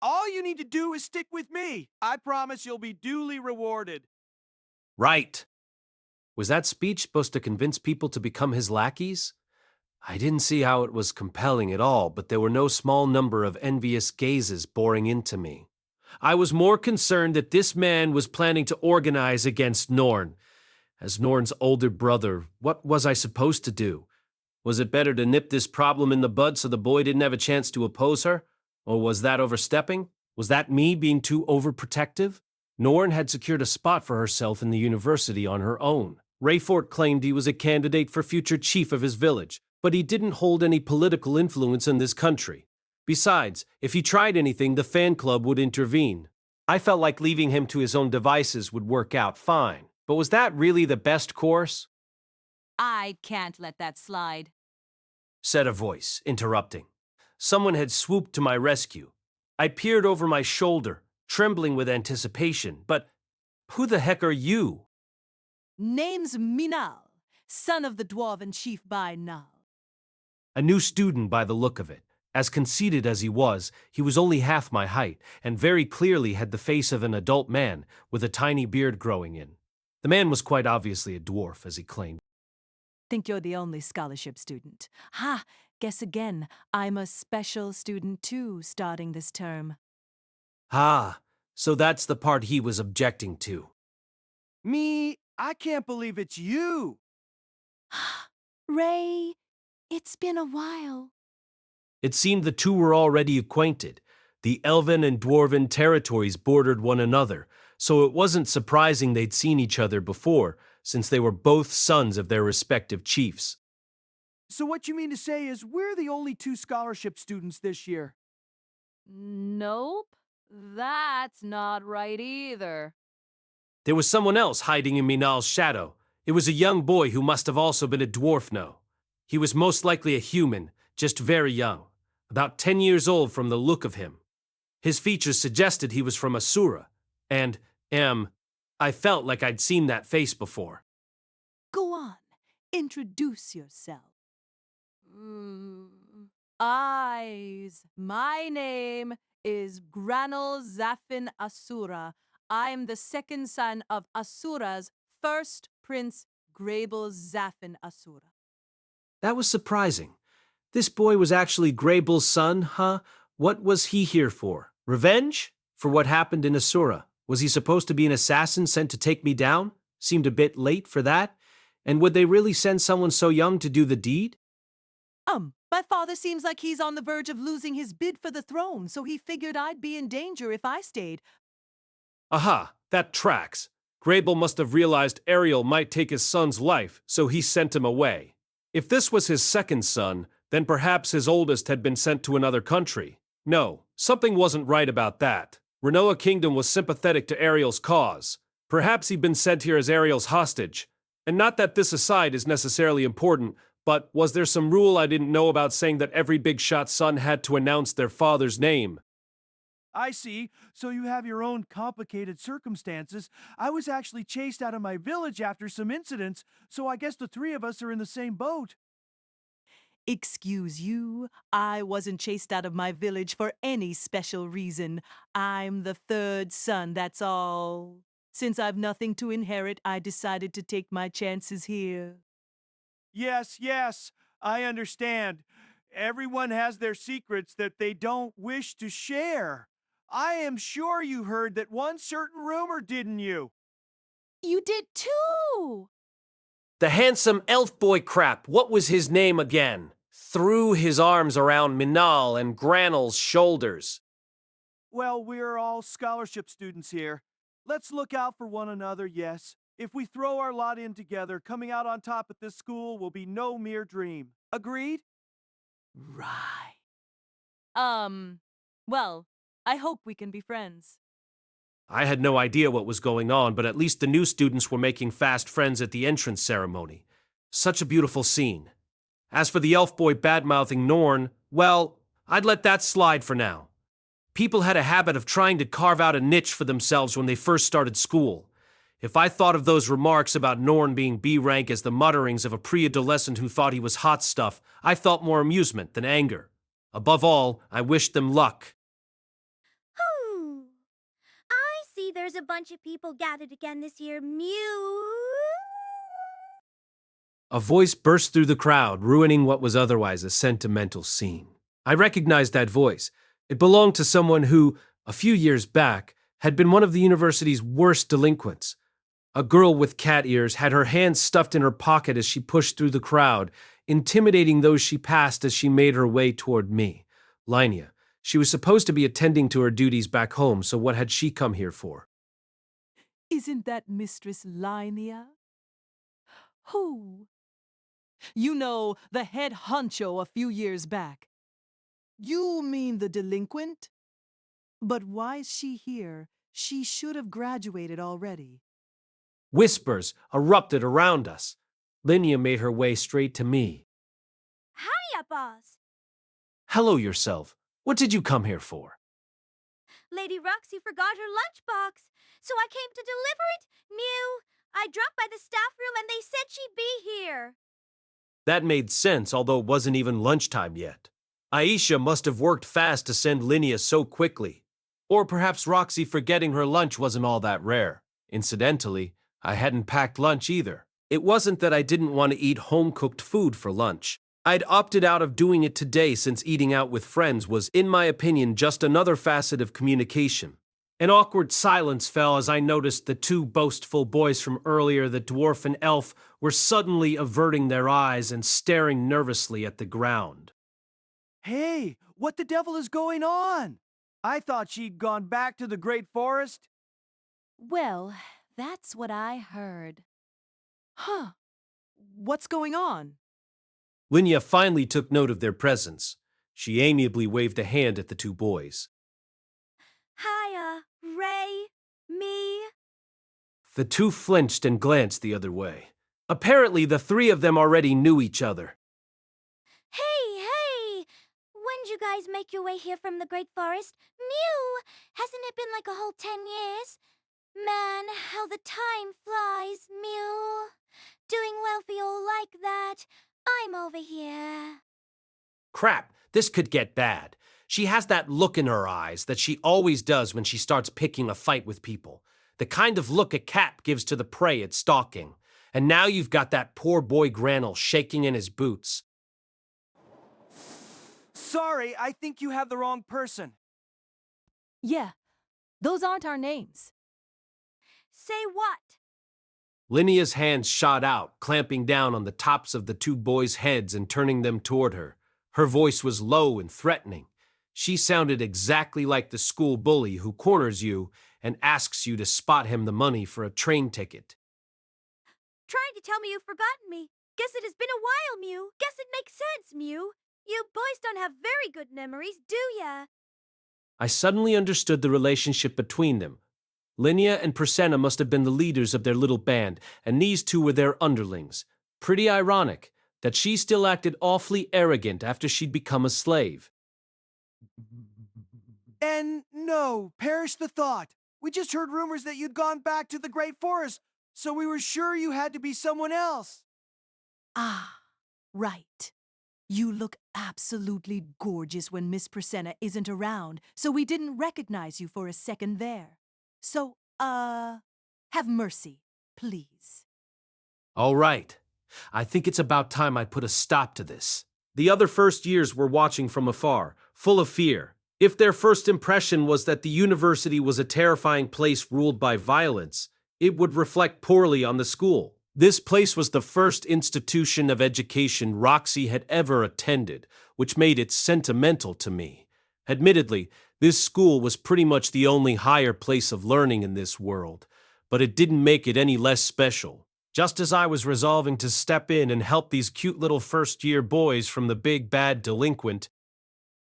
All you need to do is stick with me. I promise you'll be duly rewarded. Right. Was that speech supposed to convince people to become his lackeys? I didn't see how it was compelling at all, but there were no small number of envious gazes boring into me. I was more concerned that this man was planning to organize against Norn. As Norn's older brother, what was I supposed to do? Was it better to nip this problem in the bud so the boy didn't have a chance to oppose her? Or was that overstepping? Was that me being too overprotective? Norn had secured a spot for herself in the university on her own. Rayfort claimed he was a candidate for future chief of his village, but he didn't hold any political influence in this country. Besides, if he tried anything, the fan club would intervene. I felt like leaving him to his own devices would work out fine. But was that really the best course? I can't let that slide, Said a voice, interrupting. Someone had swooped to my rescue. I peered over my shoulder, trembling with anticipation, but who the heck are you? Name's Minal, son of the Dwarven chief by Nal. A new student by the look of it. As conceited as he was only half my height, and very clearly had the face of an adult man with a tiny beard growing in. The man was quite obviously a dwarf, as he claimed. Think you're the only scholarship student. Ha! Guess again, I'm a special student too, starting this term. Ah, so that's the part he was objecting to. Me, I can't believe it's you. Ray, it's been a while. It seemed the two were already acquainted. The elven and dwarven territories bordered one another, so it wasn't surprising they'd seen each other before, since they were both sons of their respective chiefs. So what you mean to say is we're the only two scholarship students this year? Nope, that's not right either. There was someone else hiding in Minal's shadow. It was a young boy who must have also been a dwarf now. He was most likely a human, just very young, about 10 years old from the look of him. His features suggested he was from Asura, and, I felt like I'd seen that face before. Go on, introduce yourself. Eyes. My name is Granul Zafin Asura. I'm the second son of Asura's first prince, Grable Zafin Asura. That was surprising. This boy was actually Grable's son, huh? What was he here for? Revenge? For what happened in Asura? Was he supposed to be an assassin sent to take me down? Seemed a bit late for that. And would they really send someone so young to do the deed? My father seems like he's on the verge of losing his bid for the throne, so he figured I'd be in danger if I stayed. Aha, that tracks. Grable must have realized Ariel might take his son's life, so he sent him away. If this was his second son, then perhaps his oldest had been sent to another country. No, something wasn't right about that. Renoa Kingdom was sympathetic to Ariel's cause. Perhaps he'd been sent here as Ariel's hostage. And not that this aside is necessarily important, but was there some rule I didn't know about saying that every big shot son had to announce their father's name? I see. So you have your own complicated circumstances. I was actually chased out of my village after some incidents, so I guess the three of us are in the same boat. Excuse you, I wasn't chased out of my village for any special reason. I'm the third son, that's all. Since I've nothing to inherit, I decided to take my chances here. Yes, I understand. Everyone has their secrets that they don't wish to share. I am sure you heard that one certain rumor, didn't you? You did too! The handsome elf boy crap, what was his name again? Threw his arms around Minal and Granul's shoulders. Well, we're all scholarship students here. Let's look out for one another, yes. If we throw our lot in together, coming out on top at this school will be no mere dream. Agreed? Right. Well, I hope we can be friends. I had no idea what was going on, but at least the new students were making fast friends at the entrance ceremony. Such a beautiful scene. As for the elf boy bad-mouthing Norn, well, I'd let that slide for now. People had a habit of trying to carve out a niche for themselves when they first started school. If I thought of those remarks about Norn being B rank as the mutterings of a pre-adolescent who thought he was hot stuff, I felt more amusement than anger. Above all, I wished them luck. Whew. I see there's a bunch of people gathered again this year, Mew. A voice burst through the crowd, ruining what was otherwise a sentimental scene. I recognized that voice. It belonged to someone who, a few years back, had been one of the university's worst delinquents. A girl with cat ears had her hands stuffed in her pocket as she pushed through the crowd, intimidating those she passed as she made her way toward me. Linia. She was supposed to be attending to her duties back home, so what had she come here for? Isn't that Mistress Linia? Who? You know, the head honcho a few years back. You mean the delinquent? But why is she here? She should have graduated already. Whispers erupted around us. Linia made her way straight to me. Hiya, boss. Hello yourself. What did you come here for? Lady Roxy forgot her lunchbox, so I came to deliver it. Mew, I dropped by the staff room and they said she'd be here. That made sense, although it wasn't even lunchtime yet. Aisha must have worked fast to send Linia so quickly. Or perhaps Roxy forgetting her lunch wasn't all that rare. Incidentally, I hadn't packed lunch either. It wasn't that I didn't want to eat home-cooked food for lunch. I'd opted out of doing it today since eating out with friends was, in my opinion, just another facet of communication. An awkward silence fell as I noticed the two boastful boys from earlier, the dwarf and elf, were suddenly averting their eyes and staring nervously at the ground. Hey, what the devil is going on? I thought she'd gone back to the Great Forest. Well, that's what I heard. Huh. What's going on? Linia finally took note of their presence. She amiably waved a hand at the two boys. Hiya, Ray, me. The two flinched and glanced the other way. Apparently, the three of them already knew each other. Hey! When'd you guys make your way here from the Great Forest? Mew! Hasn't it been like a whole 10 years? Man, how the time flies, Mew. Doing well for you all like that. I'm over here. Crap, this could get bad. She has that look in her eyes that she always does when she starts picking a fight with people. The kind of look a cat gives to the prey it's stalking. And now you've got that poor boy Granel shaking in his boots. Sorry, I think you have the wrong person. Yeah, those aren't our names. Say what? Linia's hands shot out, clamping down on the tops of the two boys' heads and turning them toward her. Her voice was low and threatening. She sounded exactly like the school bully who corners you and asks you to spot him the money for a train ticket. Trying to tell me you've forgotten me. Guess it has been a while, Mew. Guess it makes sense, Mew. You boys don't have very good memories, do ya? I suddenly understood the relationship between them. Linia and Prasenna must have been the leaders of their little band, and these two were their underlings. Pretty ironic that she still acted awfully arrogant after she'd become a slave. And no, perish the thought. We just heard rumors that you'd gone back to the Great Forest, so we were sure you had to be someone else. Ah, right. You look absolutely gorgeous when Miss Prasenna isn't around, so we didn't recognize you for a second there. So, have mercy, please. All right. I think it's about time I put a stop to this. The other first years were watching from afar, full of fear. If their first impression was that the university was a terrifying place ruled by violence, it would reflect poorly on the school. This place was the first institution of education Roxy had ever attended, which made it sentimental to me. Admittedly, this school was pretty much the only higher place of learning in this world, but it didn't make it any less special. just as I was resolving to step in and help these cute little first-year boys from the big bad delinquent.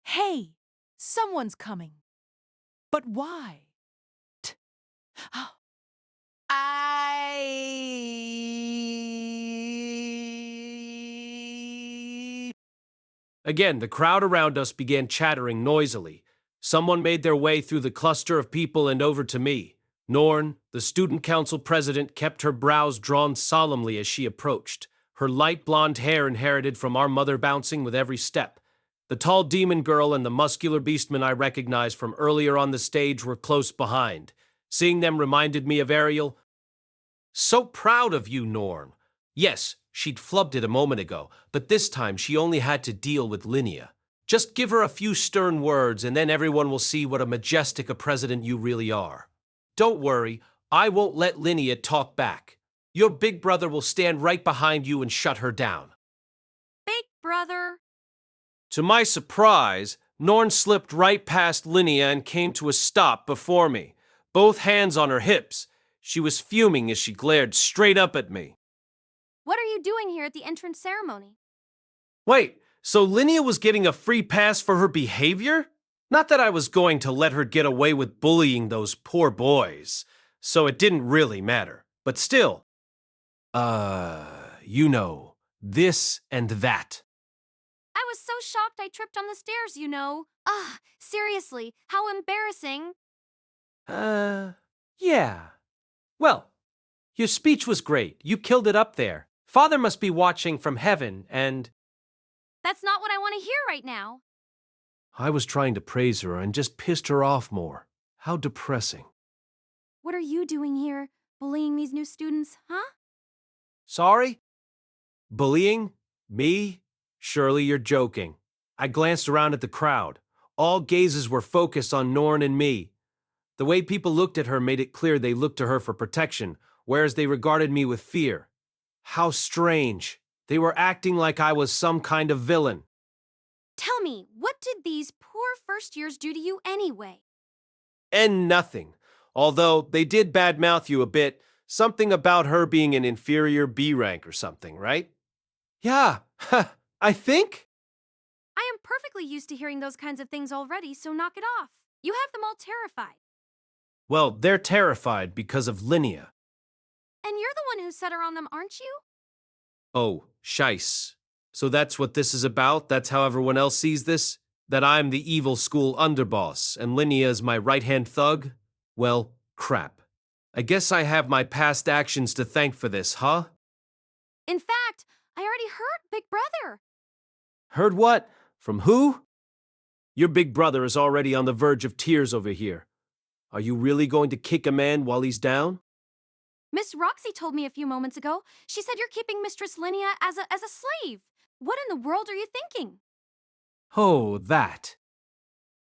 Hey, someone's coming. But why? Again, the crowd around us began chattering noisily. Someone made their way through the cluster of people and over to me. Norn, the student council president, kept her brows drawn solemnly as she approached, her light blonde hair inherited from our mother bouncing with every step. The tall demon girl and the muscular beastman I recognized from earlier on the stage were close behind. Seeing them reminded me of Ariel. So proud of you, Norn. Yes, she'd flubbed it a moment ago, but this time she only had to deal with Linnea. Just give her a few stern words and then everyone will see what a majestic a president you really are. Don't worry, I won't let Linnea talk back. Your big brother will stand right behind you and shut her down. Big brother. To my surprise, Norn slipped right past Linnea and came to a stop before me, both hands on her hips. She was fuming as she glared straight up at me. What are you doing here at the entrance ceremony? Wait, so Linnea was getting a free pass for her behavior? Not that I was going to let her get away with bullying those poor boys, so it didn't really matter. But still, you know, this and that. I was so shocked I tripped on the stairs, you know. Seriously, how embarrassing. Yeah. Well, your speech was great. You killed it up there. Father must be watching from heaven, and... That's not what I want to hear right now. I was trying to praise her and just pissed her off more. How depressing. What are you doing here, bullying these new students, huh? Sorry? Bullying? Me? Surely you're joking. I glanced around at the crowd. All gazes were focused on Norn and me. The way people looked at her made it clear they looked to her for protection, whereas they regarded me with fear. How strange. They were acting like I was some kind of villain. Tell me, what did these poor first years do to you anyway? And nothing. Although they did badmouth you a bit. Something about her being an inferior B rank or something, right? Yeah, I think. I am perfectly used to hearing those kinds of things already, so knock it off. You have them all terrified. Well, they're terrified because of Linnea. And you're the one who set her on them, aren't you? Oh, shice. So that's what this is about? That's how everyone else sees this? That I'm the evil school underboss and Linnea is my right-hand thug? Well, crap. I guess I have my past actions to thank for this, huh? In fact, I already heard Big Brother. Heard what? From who? Your big brother is already on the verge of tears over here. Are you really going to kick a man while he's down? Miss Roxy told me a few moments ago. She said you're keeping Mistress Linnea as a slave. What in the world are you thinking? Oh, that.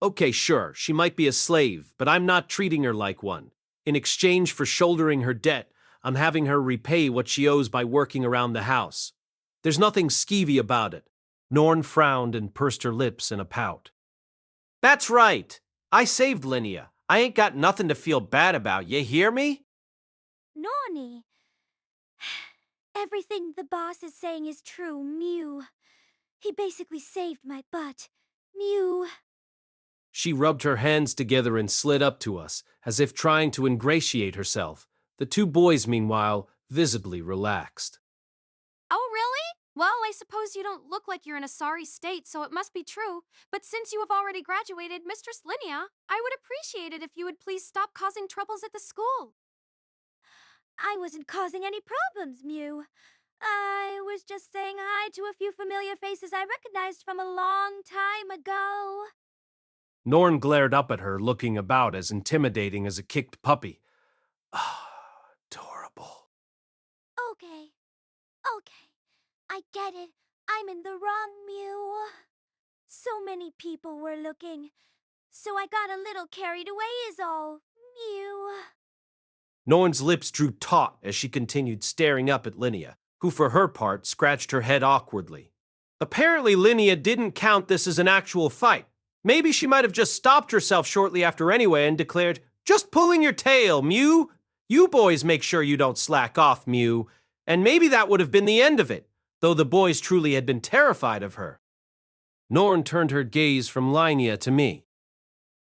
Okay, sure, she might be a slave, but I'm not treating her like one. In exchange for shouldering her debt, I'm having her repay what she owes by working around the house. There's nothing skeevy about it. Norn frowned and pursed her lips in a pout. That's right. I saved Linnea. I ain't got nothing to feel bad about, you hear me? Nani. Everything the boss is saying is true, Mew. He basically saved my butt. Mew. She rubbed her hands together and slid up to us, as if trying to ingratiate herself. The two boys, meanwhile, visibly relaxed. Oh, really? Well, I suppose you don't look like you're in a sorry state, so it must be true. But since you have already graduated, Mistress Linnea, I would appreciate it if you would please stop causing troubles at the school. I wasn't causing any problems, Mew. I was just saying hi to a few familiar faces I recognized from a long time ago. Norn glared up at her, looking about as intimidating as a kicked puppy. Ah, adorable. Okay. I get it. I'm in the wrong, Mew. So many people were looking, so I got a little carried away is all. Mew. Norn's lips drew taut as she continued staring up at Linnea, who for her part scratched her head awkwardly. Apparently Linnea didn't count this as an actual fight. Maybe she might have just stopped herself shortly after anyway and declared, "Just pulling your tail, Mew. You boys make sure you don't slack off, Mew. And maybe that would have been the end of it, though the boys truly had been terrified of her. Norn turned her gaze from Linnea to me.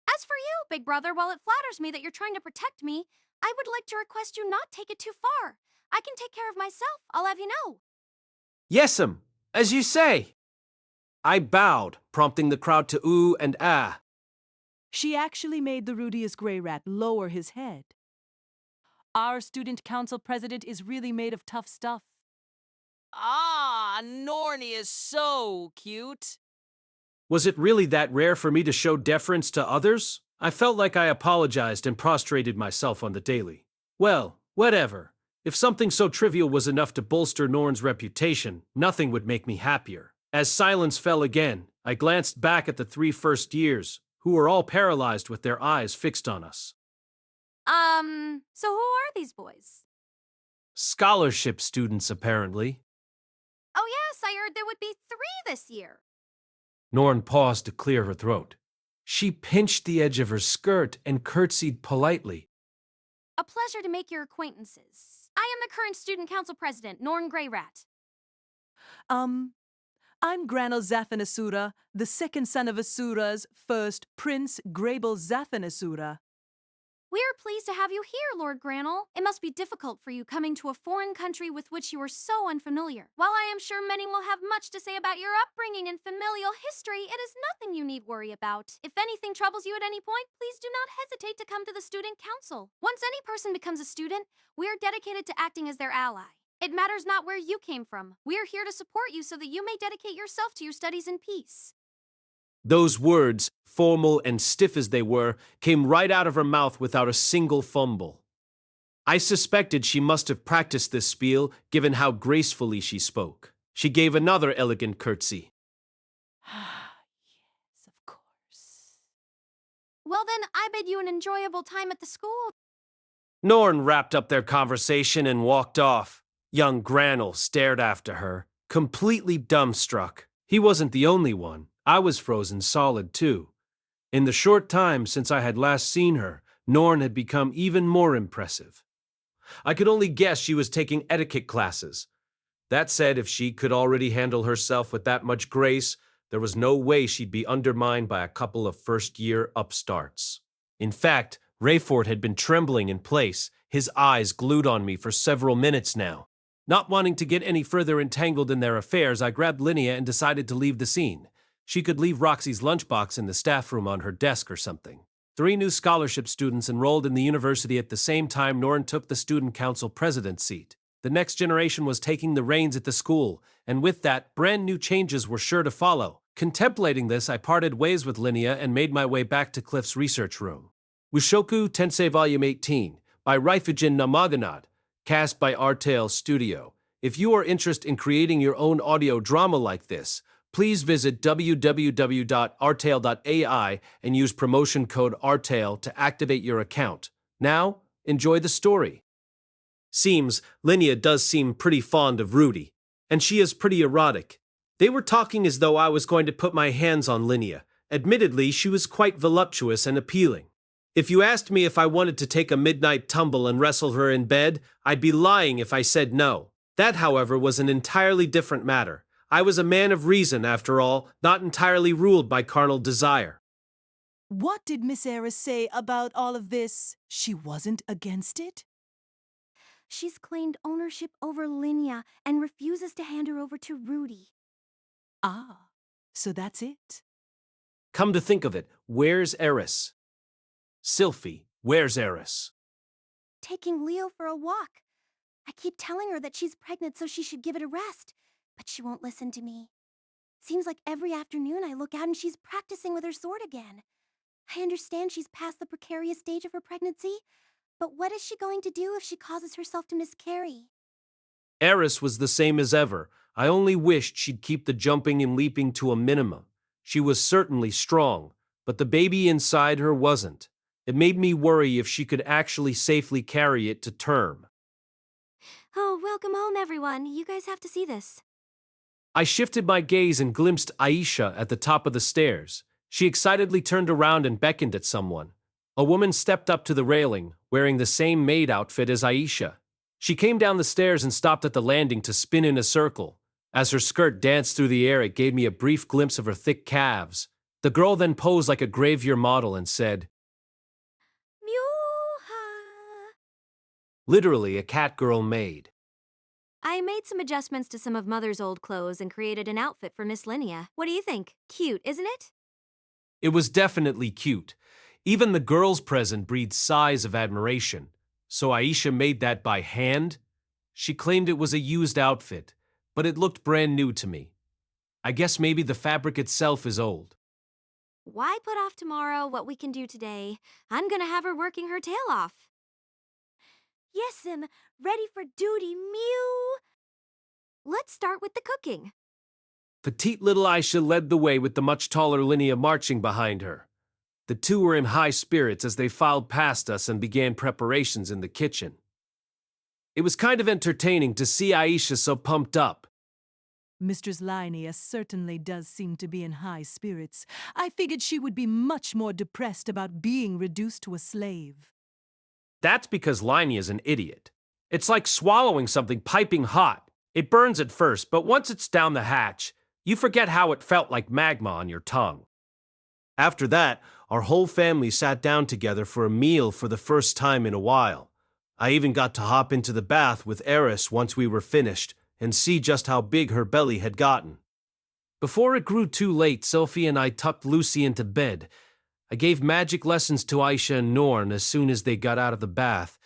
As for you, big brother, while it flatters me that you're trying to protect me, I would like to request you not take it too far. I can take care of myself, I'll have you know. Yes'm, as you say. I bowed, prompting the crowd to ooh and ah. She actually made the Rudius Grey Rat lower his head. Our student council president is really made of tough stuff. Ah, Norny is so cute. Was it really that rare for me to show deference to others? I felt like I apologized and prostrated myself on the daily. Well, whatever. If something so trivial was enough to bolster Norn's reputation, nothing would make me happier. As silence fell again, I glanced back at the 3 first years, who were all paralyzed with their eyes fixed on us. So who are these boys? Scholarship students, apparently. Oh yes, I heard there would be 3 this year. Norn paused to clear her throat. She pinched the edge of her skirt and curtsied politely. A pleasure to make your acquaintances. I am the current student council president, Norn Greyrat. I'm Granel Zaphanasura, the second son of Asura's first Prince Grable Zaphanasura. We are pleased to have you here, Lord Granel. It must be difficult for you coming to a foreign country with which you are so unfamiliar. While I am sure many will have much to say about your upbringing and familial history, it is nothing you need worry about. If anything troubles you at any point, please do not hesitate to come to the student council. Once any person becomes a student, we are dedicated to acting as their ally. It matters not where you came from. We are here to support you so that you may dedicate yourself to your studies in peace. Those words, formal and stiff as they were, came right out of her mouth without a single fumble. I suspected she must have practiced this spiel, given how gracefully she spoke. She gave another elegant curtsy. Yes, of course. Well then, I bid you an enjoyable time at the school. Norn wrapped up their conversation and walked off. Young Granel stared after her, completely dumbstruck. He wasn't the only one. I was frozen solid, too. In the short time since I had last seen her, Norn had become even more impressive. I could only guess she was taking etiquette classes. That said, if she could already handle herself with that much grace, there was no way she'd be undermined by a couple of first-year upstarts. In fact, Rayford had been trembling in place, his eyes glued on me for several minutes now. Not wanting to get any further entangled in their affairs, I grabbed Linnea and decided to leave the scene. She could leave Roxy's lunchbox in the staff room on her desk or something. 3 new scholarship students enrolled in the university at the same time Norn took the student council president's seat. The next generation was taking the reins at the school, and with that, brand new changes were sure to follow. Contemplating this, I parted ways with Linnea and made my way back to Cliff's research room. Mushoku Tensei Volume 18 by Raifujin Namaganad, cast by Artale Studio. If you are interested in creating your own audio drama like this, please visit www.artale.ai and use promotion code ARTALE to activate your account. Now, enjoy the story. Seems Linnea does seem pretty fond of Rudy, and she is pretty erotic. They were talking as though I was going to put my hands on Linnea. Admittedly, she was quite voluptuous and appealing. If you asked me if I wanted to take a midnight tumble and wrestle her in bed, I'd be lying if I said no. That, however, was an entirely different matter. I was a man of reason, after all, not entirely ruled by carnal desire. What did Miss Eris say about all of this? She wasn't against it? She's claimed ownership over Linnea and refuses to hand her over to Rudy. Ah, so that's it. Come to think of it, where's Eris? Sylphie, where's Eris? Taking Leo for a walk. I keep telling her that she's pregnant so she should give it a rest, but she won't listen to me. Seems like every afternoon I look out and she's practicing with her sword again. I understand she's past the precarious stage of her pregnancy, but what is she going to do if she causes herself to miscarry? Eris was the same as ever. I only wished she'd keep the jumping and leaping to a minimum. She was certainly strong, but the baby inside her wasn't. It made me worry if she could actually safely carry it to term. Oh, welcome home, everyone. You guys have to see this. I shifted my gaze and glimpsed Aisha at the top of the stairs. She excitedly turned around and beckoned at someone. A woman stepped up to the railing, wearing the same maid outfit as Aisha. She came down the stairs and stopped at the landing to spin in a circle. As her skirt danced through the air, it gave me a brief glimpse of her thick calves. The girl then posed like a graveyard model and said, Mew-ha. literally a cat girl maid. I made some adjustments to some of Mother's old clothes and created an outfit for Miss Linnea. What do you think? Cute, isn't it? It was definitely cute. Even the girls present breathed sighs of admiration. So Aisha made that by hand? She claimed it was a used outfit, but it looked brand new to me. I guess maybe the fabric itself is old. Why put off tomorrow what we can do today? I'm gonna have her working her tail off. Yes'm, ready for duty, Mew. Let's start with the cooking. Petite little Aisha led the way with the much taller Linnea marching behind her. The two were in high spirits as they filed past us and began preparations in the kitchen. It was kind of entertaining to see Aisha so pumped up. Mistress Linnea certainly does seem to be in high spirits. I figured she would be much more depressed about being reduced to a slave. That's because Linnea's an idiot. It's like swallowing something piping hot. It burns at first, but once it's down the hatch, you forget how it felt like magma on your tongue. After that, our whole family sat down together for a meal for the first time in a while. I even got to hop into the bath with Eris once we were finished and see just how big her belly had gotten. Before it grew too late, Sophie and I tucked Lucy into bed. I gave magic lessons to Aisha and Norn as soon as they got out of the bath,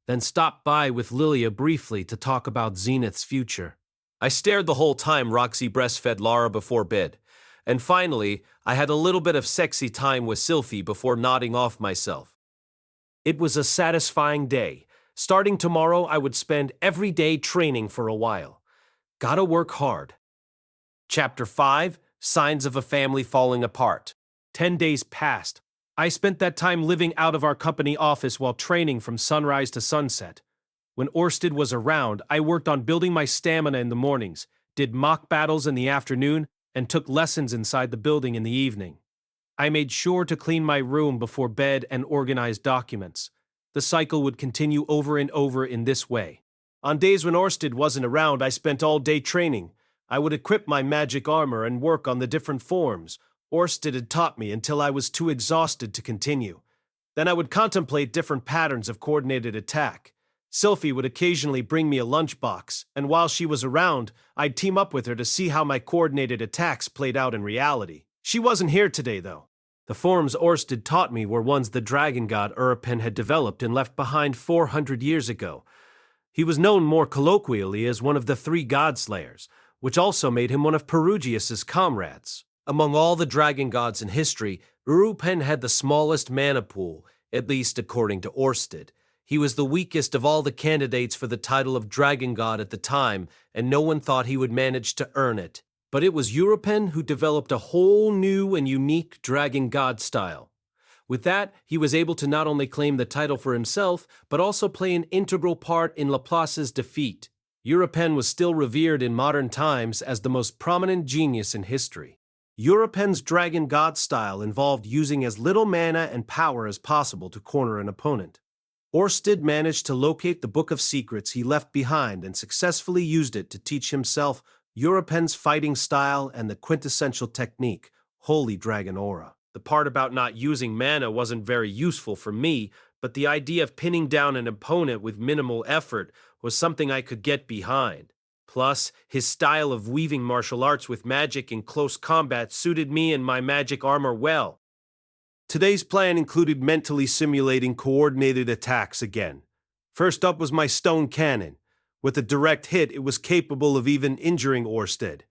then stopped by with Lilia briefly to talk about Zenith's future. I stared the whole time Roxy breastfed Lara before bed, and finally, I had a little bit of sexy time with Sylphie before nodding off myself. It was a satisfying day. Starting tomorrow, I would spend every day training for a while. Gotta work hard. Chapter 5, Signs of a Family Falling Apart. 10 days passed. I spent that time living out of our company office while training from sunrise to sunset. When Orsted was around, I worked on building my stamina in the mornings, did mock battles in the afternoon, and took lessons inside the building in the evening. I made sure to clean my room before bed and organize documents. The cycle would continue over and over in this way. On days when Orsted wasn't around, I spent all day training. I would equip my magic armor and work on the different forms Orsted had taught me until I was too exhausted to continue. Then I would contemplate different patterns of coordinated attack. Sylphie would occasionally bring me a lunchbox, and while she was around, I'd team up with her to see how my coordinated attacks played out in reality. She wasn't here today, though. The forms Orsted taught me were ones the dragon god Uripen had developed and left behind 400 years ago. He was known more colloquially as one of the 3 Godslayers, which also made him one of Perugius's comrades. Among all the dragon gods in history, Uripen had the smallest mana pool, at least according to Orsted. He was the weakest of all the candidates for the title of dragon god at the time, and no one thought he would manage to earn it. But it was Uripen who developed a whole new and unique dragon god style. With that, he was able to not only claim the title for himself, but also play an integral part in Laplace's defeat. Uripen was still revered in modern times as the most prominent genius in history. Uripen's dragon god style involved using as little mana and power as possible to corner an opponent. Orsted managed to locate the Book of Secrets he left behind and successfully used it to teach himself Uripen's fighting style and the quintessential technique, Holy Dragon Aura. The part about not using mana wasn't very useful for me, but the idea of pinning down an opponent with minimal effort was something I could get behind. Plus, his style of weaving martial arts with magic in close combat suited me and my magic armor well. Today's plan included mentally simulating coordinated attacks again. First up was my stone cannon. With a direct hit, it was capable of even injuring Orsted.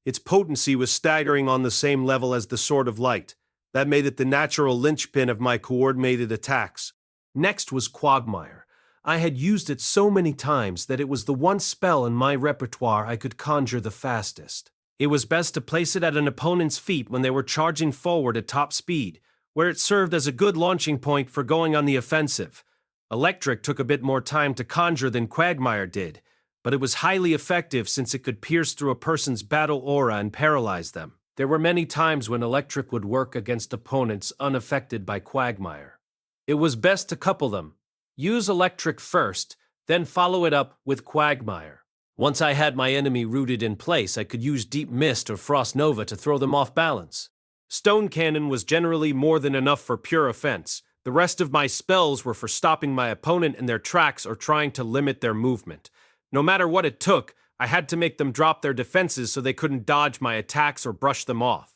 Its potency was staggering on the same level as the Sword of Light. That made it the natural linchpin of my coordinated attacks. Next was Quagmire. I had used it so many times that it was the one spell in my repertoire I could conjure the fastest. It was best to place it at an opponent's feet when they were charging forward at top speed, where it served as a good launching point for going on the offensive. Electric took a bit more time to conjure than Quagmire did, but it was highly effective since it could pierce through a person's battle aura and paralyze them. There were many times when Electric would work against opponents unaffected by Quagmire. It was best to couple them. Use Electric first, Then follow it up with Quagmire. Once I had my enemy rooted in place, I could use Deep Mist or Frost Nova to throw them off balance. Stone Cannon was generally more than enough for pure offense. The rest of my spells were for stopping my opponent in their tracks or trying to limit their movement. No matter what it took, I had to make them drop their defenses so they couldn't dodge my attacks or brush them off.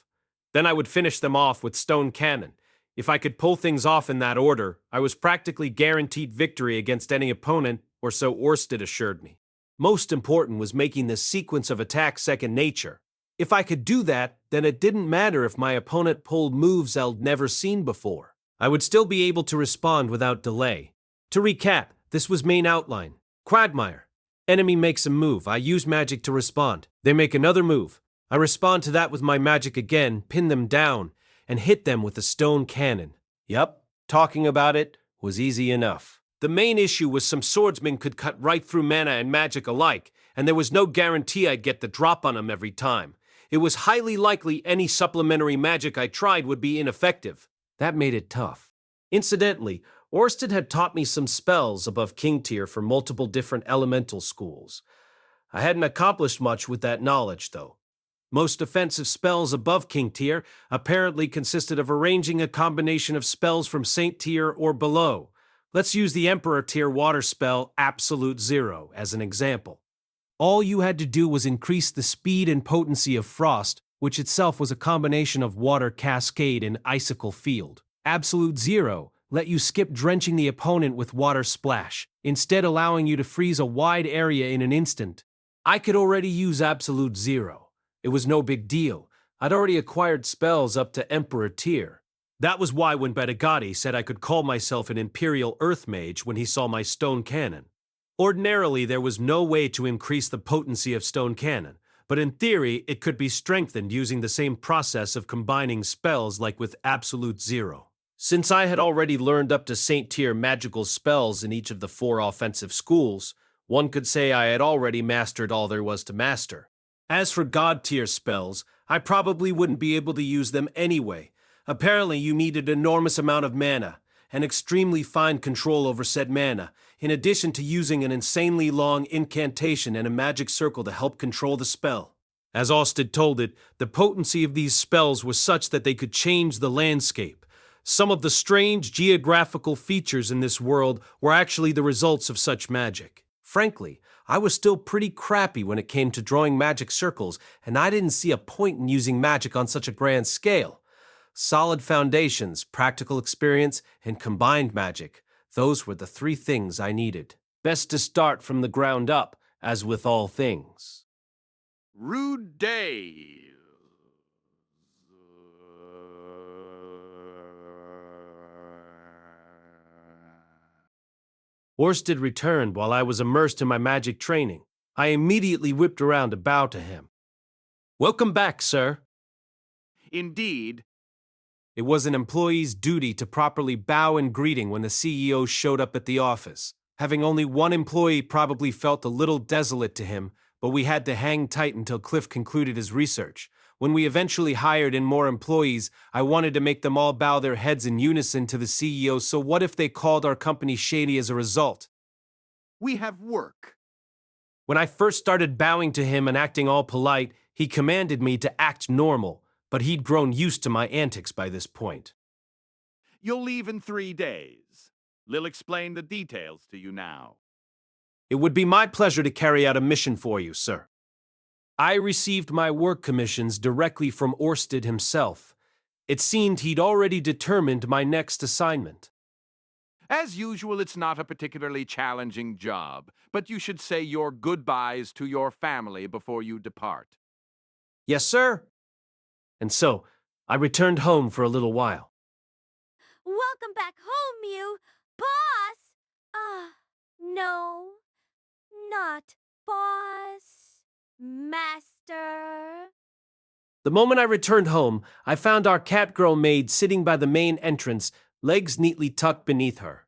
Then I would finish them off with Stone Cannon. If I could pull things off in that order, I was practically guaranteed victory against any opponent, or so Orsted assured me. Most important was making this sequence of attacks second nature. If I could do that, then it didn't matter if my opponent pulled moves I'd never seen before. I would still be able to respond without delay. To recap, this was main outline. Quagmire. Enemy makes a move. I use magic to respond. They make another move. I respond to that with my magic again, pin them down, and hit them with a stone cannon. Yup, talking about it was easy enough. The main issue was some swordsmen could cut right through mana and magic alike, and there was no guarantee I'd get the drop on them every time. It was highly likely any supplementary magic I tried would be ineffective. That made it tough. Incidentally, Orsted had taught me some spells above King Tier for multiple different elemental schools. I hadn't accomplished much with that knowledge, though. Most offensive spells above King Tier apparently consisted of arranging a combination of spells from Saint Tier or below. Let's use the Emperor Tier water spell Absolute Zero as an example. All you had to do was increase the speed and potency of Frost, which itself was a combination of Water Cascade and Icicle Field. Absolute Zero let you skip drenching the opponent with Water Splash, instead allowing you to freeze a wide area in an instant. I could already use Absolute Zero. It was no big deal. I'd already acquired spells up to Emperor Tier. That was why when Batagati said I could call myself an Imperial Earth Mage when he saw my Stone Cannon. Ordinarily, there was no way to increase the potency of Stone Cannon, but in theory, it could be strengthened using the same process of combining spells like with Absolute Zero. Since I had already learned up to Saint Tier magical spells in each of the 4 offensive schools, one could say I had already mastered all there was to master. As for God Tier spells, I probably wouldn't be able to use them anyway. Apparently, you needed an enormous amount of mana, and extremely fine control over said mana, in addition to using an insanely long incantation and a magic circle to help control the spell. As Orsted told it, the potency of these spells was such that they could change the landscape. Some of the strange geographical features in this world were actually the results of such magic. Frankly, I was still pretty crappy when it came to drawing magic circles, and I didn't see a point in using magic on such a grand scale. Solid foundations, practical experience, and combined magic. Those were the 3 things I needed. Best to start from the ground up, as with all things. Rude day. Orsted returned while I was immersed in my magic training. I immediately whipped around to bow to him. Welcome back, sir. Indeed. It was an employee's duty to properly bow in greeting when the CEO showed up at the office. Having only one employee probably felt a little desolate to him, but we had to hang tight until Cliff concluded his research. When we eventually hired in more employees, I wanted to make them all bow their heads in unison to the CEO, so what if they called our company shady as a result? We have work. When I first started bowing to him and acting all polite, he commanded me to act normal, but he'd grown used to my antics by this point. You'll leave in 3 days. Lil explain the details to you now. It would be my pleasure to carry out a mission for you, sir. I received my work commissions directly from Orsted himself. It seemed he'd already determined my next assignment. As usual, it's not a particularly challenging job, but you should say your goodbyes to your family before you depart. Yes, sir. And so, I returned home for a little while. Welcome back home, Mew. Boss! No. Not boss. Master. The moment I returned home, I found our catgirl maid sitting by the main entrance, legs neatly tucked beneath her.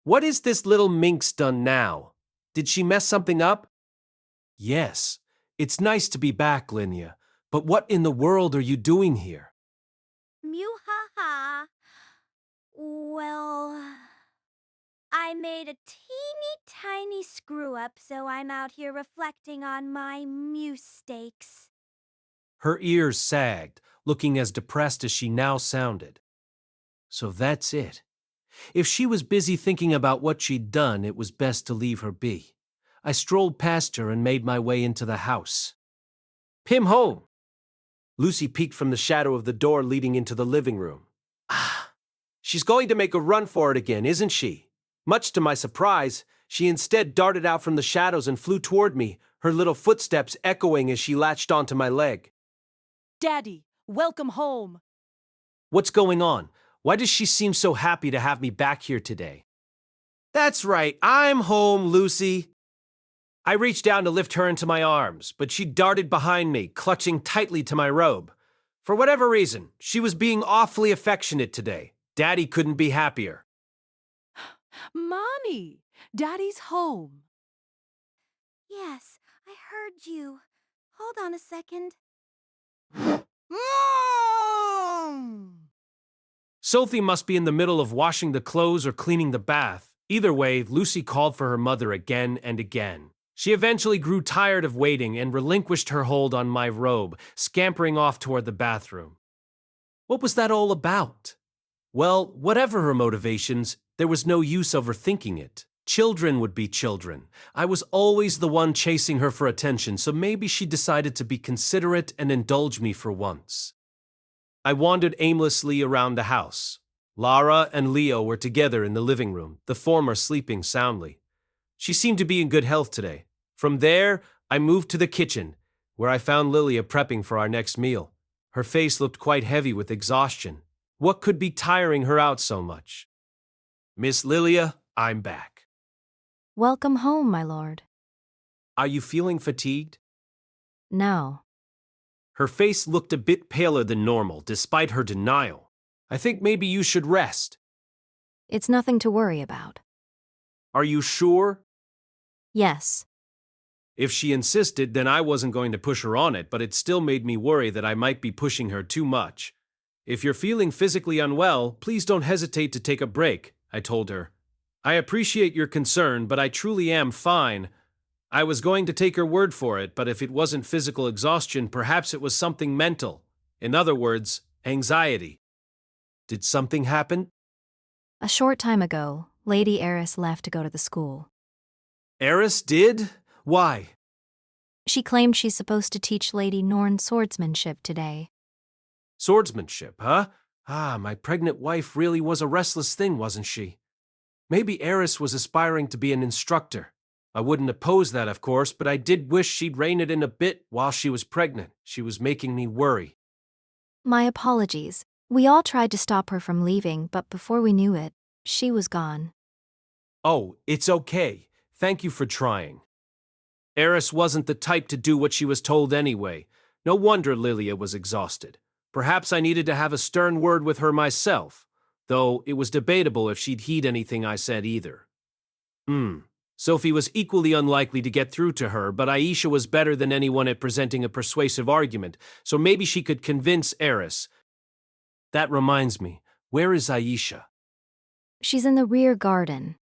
What is this little minx done now? Did she mess something up? Yes. It's nice to be back, Linnea. But what in the world are you doing here? Mew Well, I made a teeny tiny screw-up, so I'm out here reflecting on my mistakes. Her ears sagged, looking as depressed as she now sounded. So that's it. If she was busy thinking about what she'd done, it was best to leave her be. I strolled past her and made my way into the house. Pim home! Lucy peeked from the shadow of the door leading into the living room. Ah, she's going to make a run for it again, isn't she? Much to my surprise, she instead darted out from the shadows and flew toward me, her little footsteps echoing as she latched onto my leg. Daddy, welcome home. What's going on? Why does she seem so happy to have me back here today? That's right, I'm home, Lucy. I reached down to lift her into my arms, but she darted behind me, clutching tightly to my robe. For whatever reason, she was being awfully affectionate today. Daddy couldn't be happier. Mommy, Daddy's home. Yes, I heard you. Hold on a second. Sophie must be in the middle of washing the clothes or cleaning the bath. Either way, Lucy called for her mother again and again. She eventually grew tired of waiting and relinquished her hold on my robe, scampering off toward the bathroom. What was that all about? Well, whatever her motivations, there was no use overthinking it. Children would be children. I was always the one chasing her for attention, so maybe she decided to be considerate and indulge me for once. I wandered aimlessly around the house. Lara and Leo were together in the living room, the former sleeping soundly. She seemed to be in good health today. From there, I moved to the kitchen, where I found Lilia prepping for our next meal. Her face looked quite heavy with exhaustion. What could be tiring her out so much? Miss Lilia, I'm back. Welcome home, my lord. Are you feeling fatigued? No. Her face looked a bit paler than normal, despite her denial. I think maybe you should rest. It's nothing to worry about. Are you sure? Yes. If she insisted, then I wasn't going to push her on it, but it still made me worry that I might be pushing her too much. If you're feeling physically unwell, please don't hesitate to take a break, I told her. I appreciate your concern, but I truly am fine. I was going to take her word for it, but if it wasn't physical exhaustion, perhaps it was something mental. In other words, anxiety. Did something happen? A short time ago, Lady Eris left to go to the school. Eris did? Why? She claimed she's supposed to teach Lady Norn swordsmanship today. Swordsmanship, huh? Ah, my pregnant wife really was a restless thing, wasn't she? Maybe Eris was aspiring to be an instructor. I wouldn't oppose that, of course, but I did wish she'd rein it in a bit while she was pregnant. She was making me worry. My apologies. We all tried to stop her from leaving, but before we knew it, she was gone. Oh, it's okay. Thank you for trying. Eris wasn't the type to do what she was told anyway. No wonder Lilia was exhausted. Perhaps I needed to have a stern word with her myself, though it was debatable if she'd heed anything I said either. Sophie was equally unlikely to get through to her, but Aisha was better than anyone at presenting a persuasive argument, so maybe she could convince Eris. That reminds me, where is Aisha? She's in the rear garden.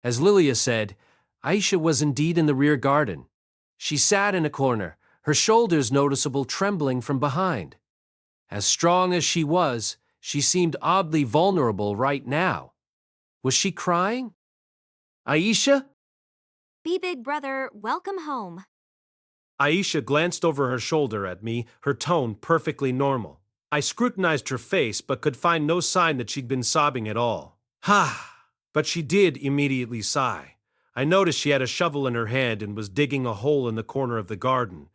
As Lilia said, Aisha was indeed in the rear garden. She sat in a corner, her shoulders noticeable trembling from behind. As strong as she seemed oddly vulnerable right now. Was she crying? Aisha? Be big brother, welcome home. Aisha glanced over her shoulder at me, her tone perfectly normal. I scrutinized her face but could find no sign that she'd been sobbing at all. But she did immediately sigh. I noticed she had a shovel in her hand and was digging a hole in the corner of the garden.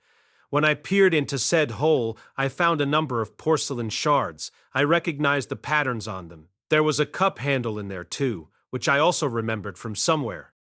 When I peered into said hole, I found a number of porcelain shards. I recognized the patterns on them. There was a cup handle in there too, which I also remembered from somewhere.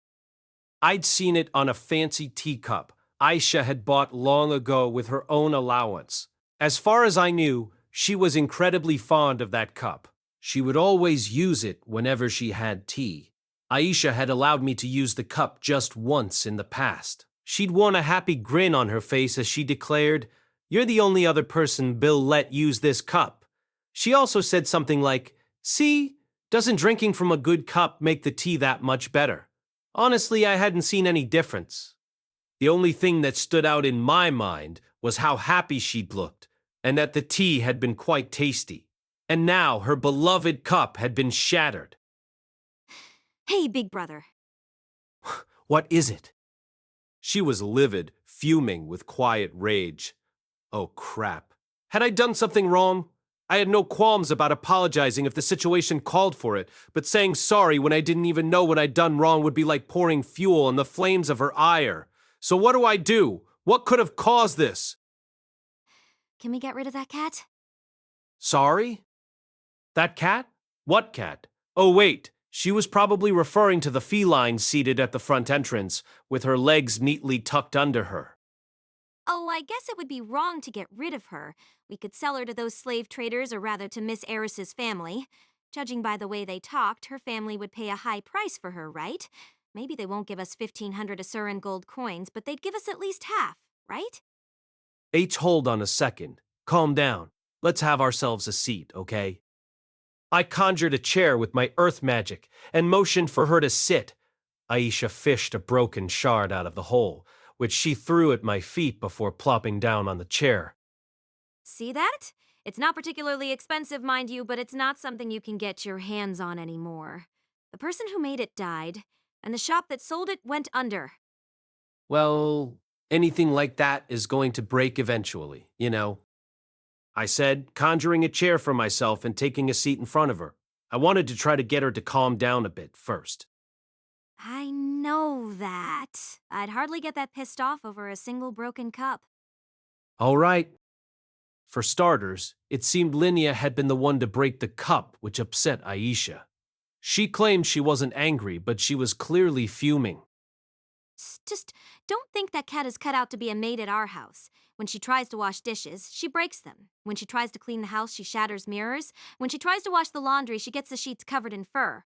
I'd seen it on a fancy teacup Aisha had bought long ago with her own allowance. As far as I knew, she was incredibly fond of that cup. She would always use it whenever she had tea. Aisha had allowed me to use the cup just once in the past. She'd worn a happy grin on her face as she declared, "You're the only other person Bill let use this cup." She also said something like, "See, doesn't drinking from a good cup make the tea that much better?" Honestly, I hadn't seen any difference. The only thing that stood out in my mind was how happy she'd looked, and that the tea had been quite tasty. And now her beloved cup had been shattered. Hey, big brother. What is it? She was livid, fuming with quiet rage. Oh, crap. Had I done something wrong? I had no qualms about apologizing if the situation called for it, but saying sorry when I didn't even know what I'd done wrong would be like pouring fuel on the flames of her ire. So what do I do? What could have caused this? Can we get rid of that cat? Sorry? That cat? What cat? Oh, wait. She was probably referring to the feline seated at the front entrance, with her legs neatly tucked under her. Oh, I guess it would be wrong to get rid of her. We could sell her to those slave traders, or rather to Miss Eris's family. Judging by the way they talked, her family would pay a high price for her, right? Maybe they won't give us 1,500 Asur in gold coins, but they'd give us at least half, right? Hold on a second. Calm down. Let's have ourselves a seat, okay? I conjured a chair with my earth magic and motioned for her to sit. Aisha fished a broken shard out of the hole, which she threw at my feet before plopping down on the chair. See that? It's not particularly expensive, mind you, but it's not something you can get your hands on anymore. The person who made it died, and the shop that sold it went under. Well, anything like that is going to break eventually, you know. I said, conjuring a chair for myself and taking a seat in front of her. I wanted to try to get her to calm down a bit first. I know that. I'd hardly get that pissed off over a single broken cup. All right. For starters, it seemed Linnea had been the one to break the cup, which upset Aisha. She claimed she wasn't angry, but she was clearly fuming. Just don't think that cat is cut out to be a maid at our house. When she tries to wash dishes, she breaks them. When she tries to clean the house, she shatters mirrors. When she tries to wash the laundry, she gets the sheets covered in fur.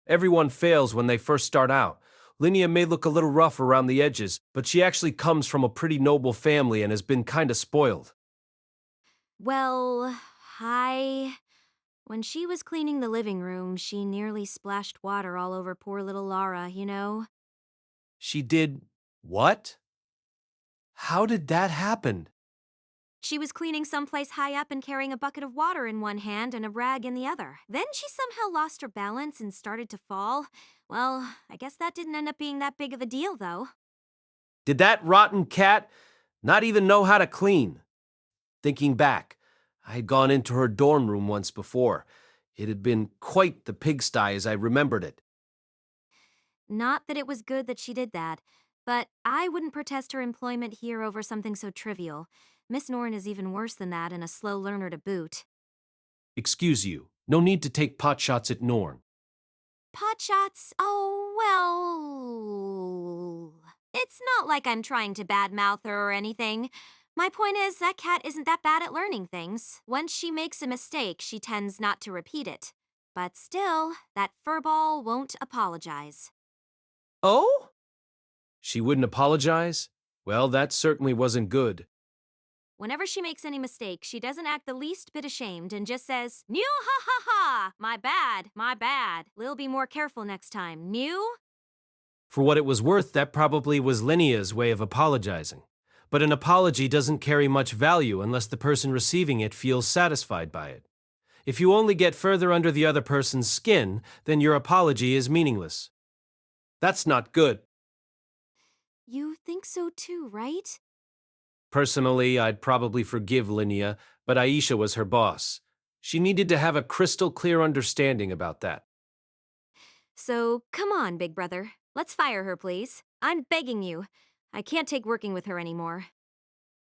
Everyone fails when they first start out. Linnea may look a little rough around the edges, but she actually comes from a pretty noble family and has been kinda spoiled. Well, when she was cleaning the living room, she nearly splashed water all over poor little Lara, you know? She did what? How did that happen? She was cleaning someplace high up and carrying a bucket of water in one hand and a rag in the other. Then she somehow lost her balance and started to fall. Well, I guess that didn't end up being that big of a deal, though. Did that rotten cat not even know how to clean? Thinking back, I had gone into her dorm room once before. It had been quite the pigsty as I remembered it. Not that it was good that she did that, but I wouldn't protest her employment here over something so trivial. Miss Norn is even worse than that and a slow learner to boot. Excuse you, no need to take pot shots at Norn. Pot shots? Oh, well... It's not like I'm trying to badmouth her or anything. My point is, that cat isn't that bad at learning things. Once she makes a mistake, she tends not to repeat it. But still, that furball won't apologize. Oh? She wouldn't apologize? Well, that certainly wasn't good. Whenever she makes any mistake, she doesn't act the least bit ashamed and just says, "New ha ha ha! My bad, my bad. Lil, be more careful next time. New?" For what it was worth, that probably was Linnea's way of apologizing. But an apology doesn't carry much value unless the person receiving it feels satisfied by it. If you only get further under the other person's skin, then your apology is meaningless. That's not good. You think so too, right? Personally, I'd probably forgive Linnea, but Aisha was her boss. She needed to have a crystal clear understanding about that. So, come on, big brother. Let's fire her, please. I'm begging you. I can't take working with her anymore.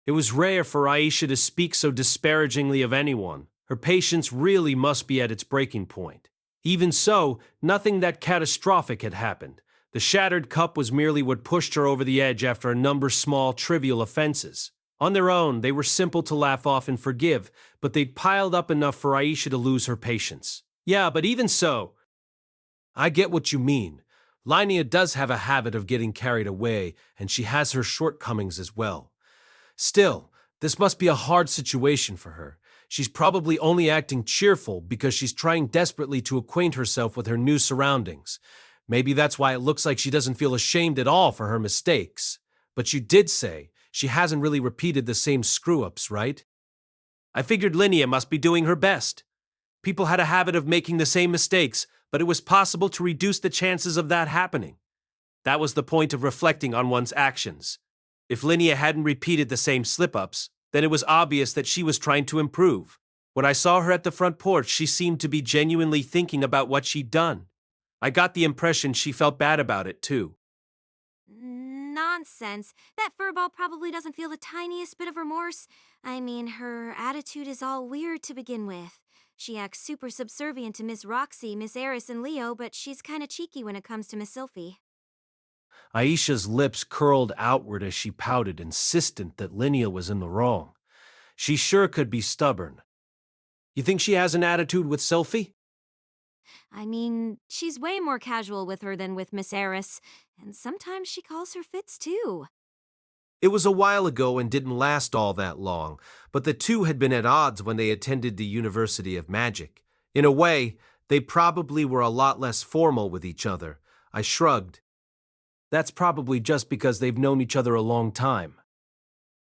It was rare for Aisha to speak so disparagingly of anyone. Her patience really must be at its breaking point. Even so, nothing that catastrophic had happened. The shattered cup was merely what pushed her over the edge after a number of small, trivial offenses. On their own, they were simple to laugh off and forgive, but they'd piled up enough for Aisha to lose her patience. Yeah, but even so, I get what you mean. Linnea does have a habit of getting carried away, and she has her shortcomings as well. Still, this must be a hard situation for her. She's probably only acting cheerful because she's trying desperately to acquaint herself with her new surroundings. Maybe that's why it looks like she doesn't feel ashamed at all for her mistakes. But you did say she hasn't really repeated the same screw-ups, right? I figured Linnea must be doing her best. People had a habit of making the same mistakes, but it was possible to reduce the chances of that happening. That was the point of reflecting on one's actions. If Linnea hadn't repeated the same slip-ups, then it was obvious that she was trying to improve. When I saw her at the front porch, she seemed to be genuinely thinking about what she'd done. I got the impression she felt bad about it, too. Nonsense. That furball probably doesn't feel the tiniest bit of remorse. I mean, her attitude is all weird to begin with. She acts super subservient to Miss Roxy, Miss Eris, and Leo, but she's kinda cheeky when it comes to Miss Sylphie. Aisha's lips curled outward as she pouted, insistent that Linnea was in the wrong. She sure could be stubborn. You think she has an attitude with Sylphie? I mean, she's way more casual with her than with Miss Eris, and sometimes she calls her fits too. It was a while ago and didn't last all that long, but the two had been at odds when they attended the University of Magic. In a way, they probably were a lot less formal with each other. I shrugged. That's probably just because they've known each other a long time.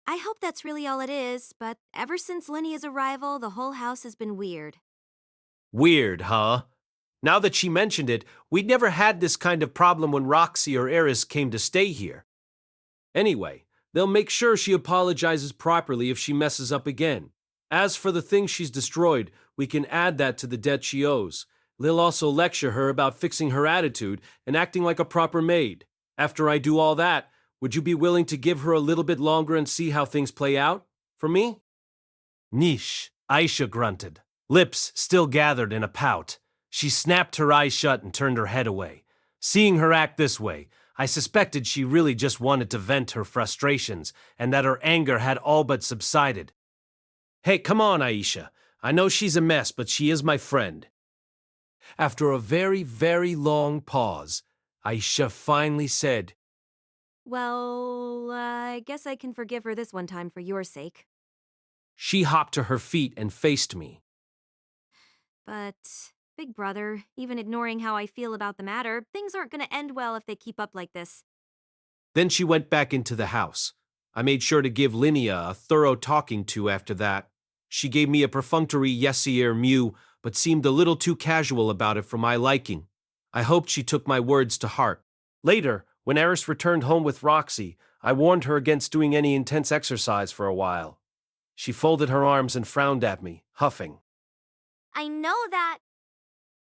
I hope that's really all it is, but ever since Linnea's arrival, the whole house has been weird. Weird, huh? Now that she mentioned it, we'd never had this kind of problem when Roxy or Eris came to stay here. Anyway, they'll make sure she apologizes properly if she messes up again. As for the things she's destroyed, we can add that to the debt she owes. They'll also lecture her about fixing her attitude and acting like a proper maid. After I do all that, would you be willing to give her a little bit longer and see how things play out? For me? Niche, Aisha grunted, lips still gathered in a pout. She snapped her eyes shut and turned her head away. Seeing her act this way, I suspected she really just wanted to vent her frustrations and that her anger had all but subsided. Hey, come on, Aisha. I know she's a mess, but she is my friend. After a very, very long pause, Aisha finally said, Well, I guess I can forgive her this one time for your sake. She hopped to her feet and faced me. But, big brother, even ignoring how I feel about the matter, things aren't gonna end well if they keep up like this. Then she went back into the house. I made sure to give Linnea a thorough talking to after that. She gave me a perfunctory yes-ier mew, but seemed a little too casual about it for my liking. I hoped she took my words to heart. Later, when Eris returned home with Roxy, I warned her against doing any intense exercise for a while. She folded her arms and frowned at me, huffing. I know that.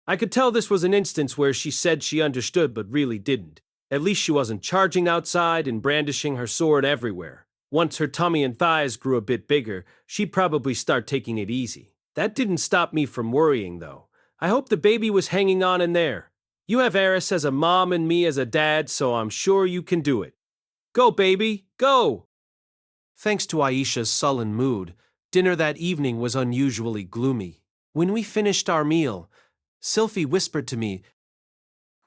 I could tell this was an instance where she said she understood but really didn't. At least she wasn't charging outside and brandishing her sword everywhere. Once her tummy and thighs grew a bit bigger, she'd probably start taking it easy. That didn't stop me from worrying, though. I hope the baby was hanging on in there. You have Eris as a mom and me as a dad, so I'm sure you can do it. Go, baby, go! Thanks to Aisha's sullen mood, dinner that evening was unusually gloomy. When we finished our meal, Sylphie whispered to me,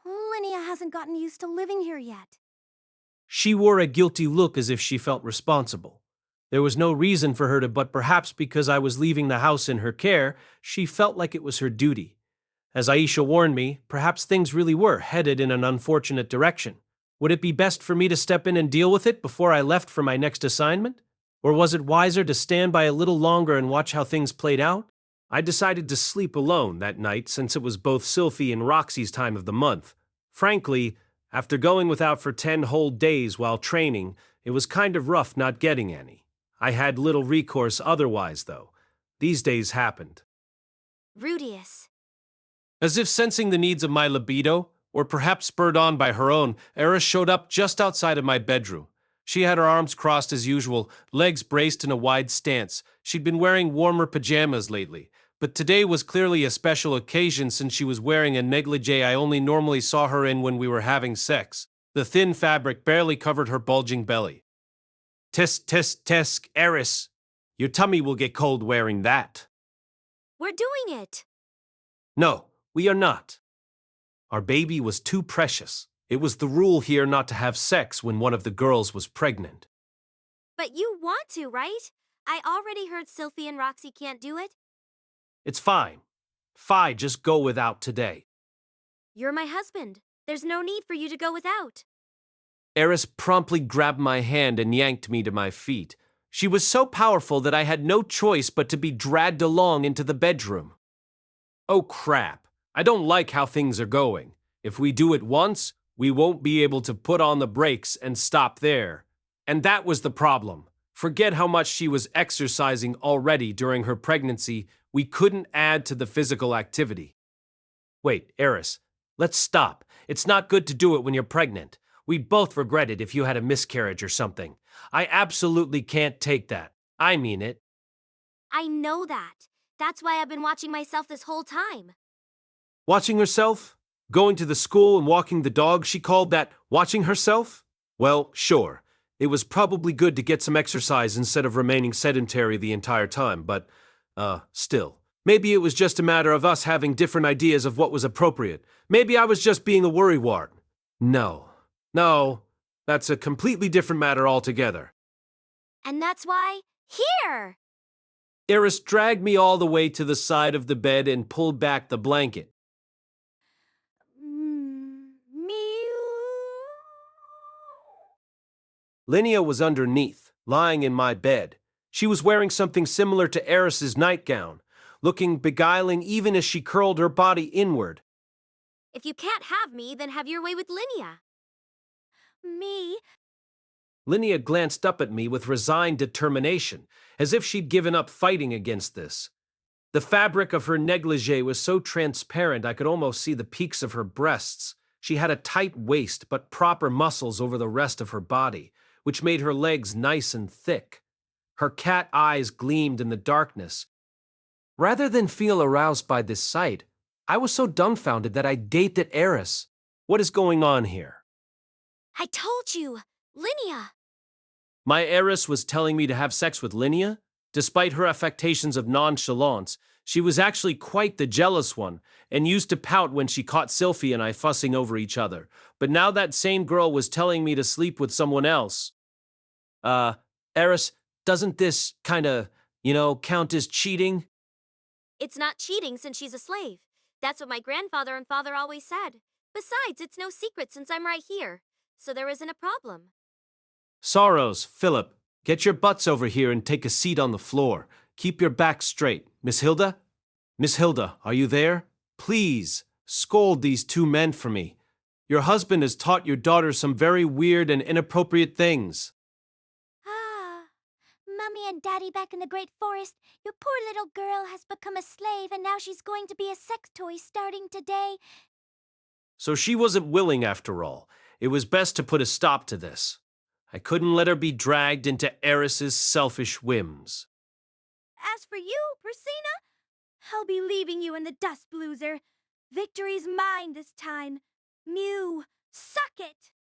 Linnea hasn't gotten used to living here yet. She wore a guilty look as if she felt responsible. There was no reason for her to, but perhaps because I was leaving the house in her care, she felt like it was her duty. As Aisha warned me, perhaps things really were headed in an unfortunate direction. Would it be best for me to step in and deal with it before I left for my next assignment? Or was it wiser to stand by a little longer and watch how things played out? I decided to sleep alone that night since it was both Sylphie and Roxy's time of the month. Frankly, after going without for 10 whole days while training, it was kind of rough not getting any. I had little recourse otherwise, though. These days happened. Rudius. As if sensing the needs of my libido, or perhaps spurred on by her own, Eris showed up just outside of my bedroom. She had her arms crossed as usual, legs braced in a wide stance. She'd been wearing warmer pajamas lately, but today was clearly a special occasion since she was wearing a negligee I only normally saw her in when we were having sex. The thin fabric barely covered her bulging belly. Tisk, tisk, tisk, Eris. Your tummy will get cold wearing that. We're doing it. No, we are not. Our baby was too precious. It was the rule here not to have sex when one of the girls was pregnant. But you want to, right? I already heard Sylphie and Roxy can't do it. It's fine. Just go without today. You're my husband. There's no need for you to go without. Eris promptly grabbed my hand and yanked me to my feet. She was so powerful that I had no choice but to be dragged along into the bedroom. Oh crap, I don't like how things are going. If we do it once, we won't be able to put on the brakes and stop there. And that was the problem. Forget how much she was exercising already during her pregnancy, we couldn't add to the physical activity. Wait, Eris, let's stop. It's not good to do it when you're pregnant. We'd both regret it if you had a miscarriage or something. I absolutely can't take that. I mean it. I know that. That's why I've been watching myself this whole time. Watching herself? Going to the school and walking the dog, she called that watching herself? Well, sure. It was probably good to get some exercise instead of remaining sedentary the entire time, but, still. Maybe it was just a matter of us having different ideas of what was appropriate. Maybe I was just being a worrywart. No, that's a completely different matter altogether. And that's why, here! Eris dragged me all the way to the side of the bed and pulled back the blanket. Linnea was underneath, lying in my bed. She was wearing something similar to Eris's nightgown, looking beguiling even as she curled her body inward. If you can't have me, then have your way with Linnea. Me? Linnea glanced up at me with resigned determination, as if she'd given up fighting against this. The fabric of her negligee was so transparent I could almost see the peaks of her breasts. She had a tight waist but proper muscles over the rest of her body, which made her legs nice and thick. Her cat eyes gleamed in the darkness. Rather than feel aroused by this sight, I was so dumbfounded that I gaped at Eris. What is going on here? I told you! Linnea! My Eris was telling me to have sex with Linnea? Despite her affectations of nonchalance, she was actually quite the jealous one, and used to pout when she caught Sylphie and I fussing over each other. But now that same girl was telling me to sleep with someone else. Eris, doesn't this kinda, count as cheating? It's not cheating since she's a slave. That's what my grandfather and father always said. Besides, it's no secret since I'm right here. So there isn't a problem. Sorrows, Philip, get your butts over here and take a seat on the floor. Keep your back straight. Miss Hilda? Miss Hilda, are you there? Please, scold these two men for me. Your husband has taught your daughter some very weird and inappropriate things. Mummy and Daddy back in the Great Forest, your poor little girl has become a slave and now she's going to be a sex toy starting today. So she wasn't willing after all. It was best to put a stop to this. I couldn't let her be dragged into Eris's selfish whims. As for you, Persina, I'll be leaving you in the dust, loser. Victory's mine this time. Mew, suck it!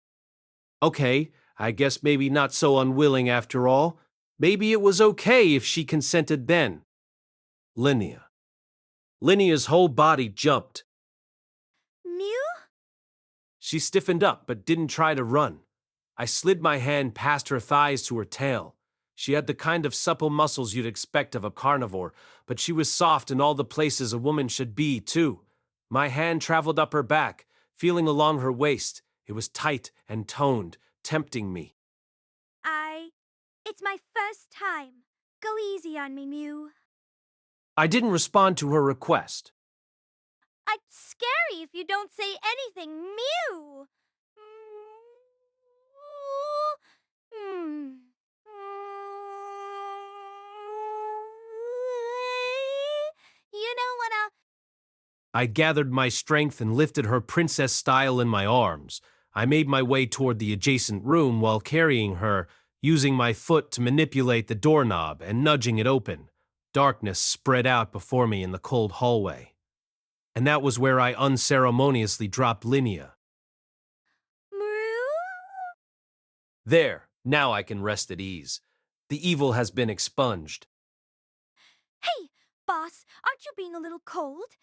Okay, I guess maybe not so unwilling after all. Maybe it was okay if she consented then. Linnea. Linnea's whole body jumped. Mew? She stiffened up but didn't try to run. I slid my hand past her thighs to her tail. She had the kind of supple muscles you'd expect of a carnivore, but she was soft in all the places a woman should be, too. My hand traveled up her back, feeling along her waist. It was tight and toned, tempting me. It's my first time. Go easy on me, Mew. I didn't respond to her request. It's scary if you don't say anything, Mew. You know what I gathered my strength and lifted her princess style in my arms. I made my way toward the adjacent room while carrying her, using my foot to manipulate the doorknob and nudging it open. Darkness spread out before me in the cold hallway. And that was where I unceremoniously dropped Linnea. There, now I can rest at ease. The evil has been expunged. Hey, boss, aren't you being a little cold?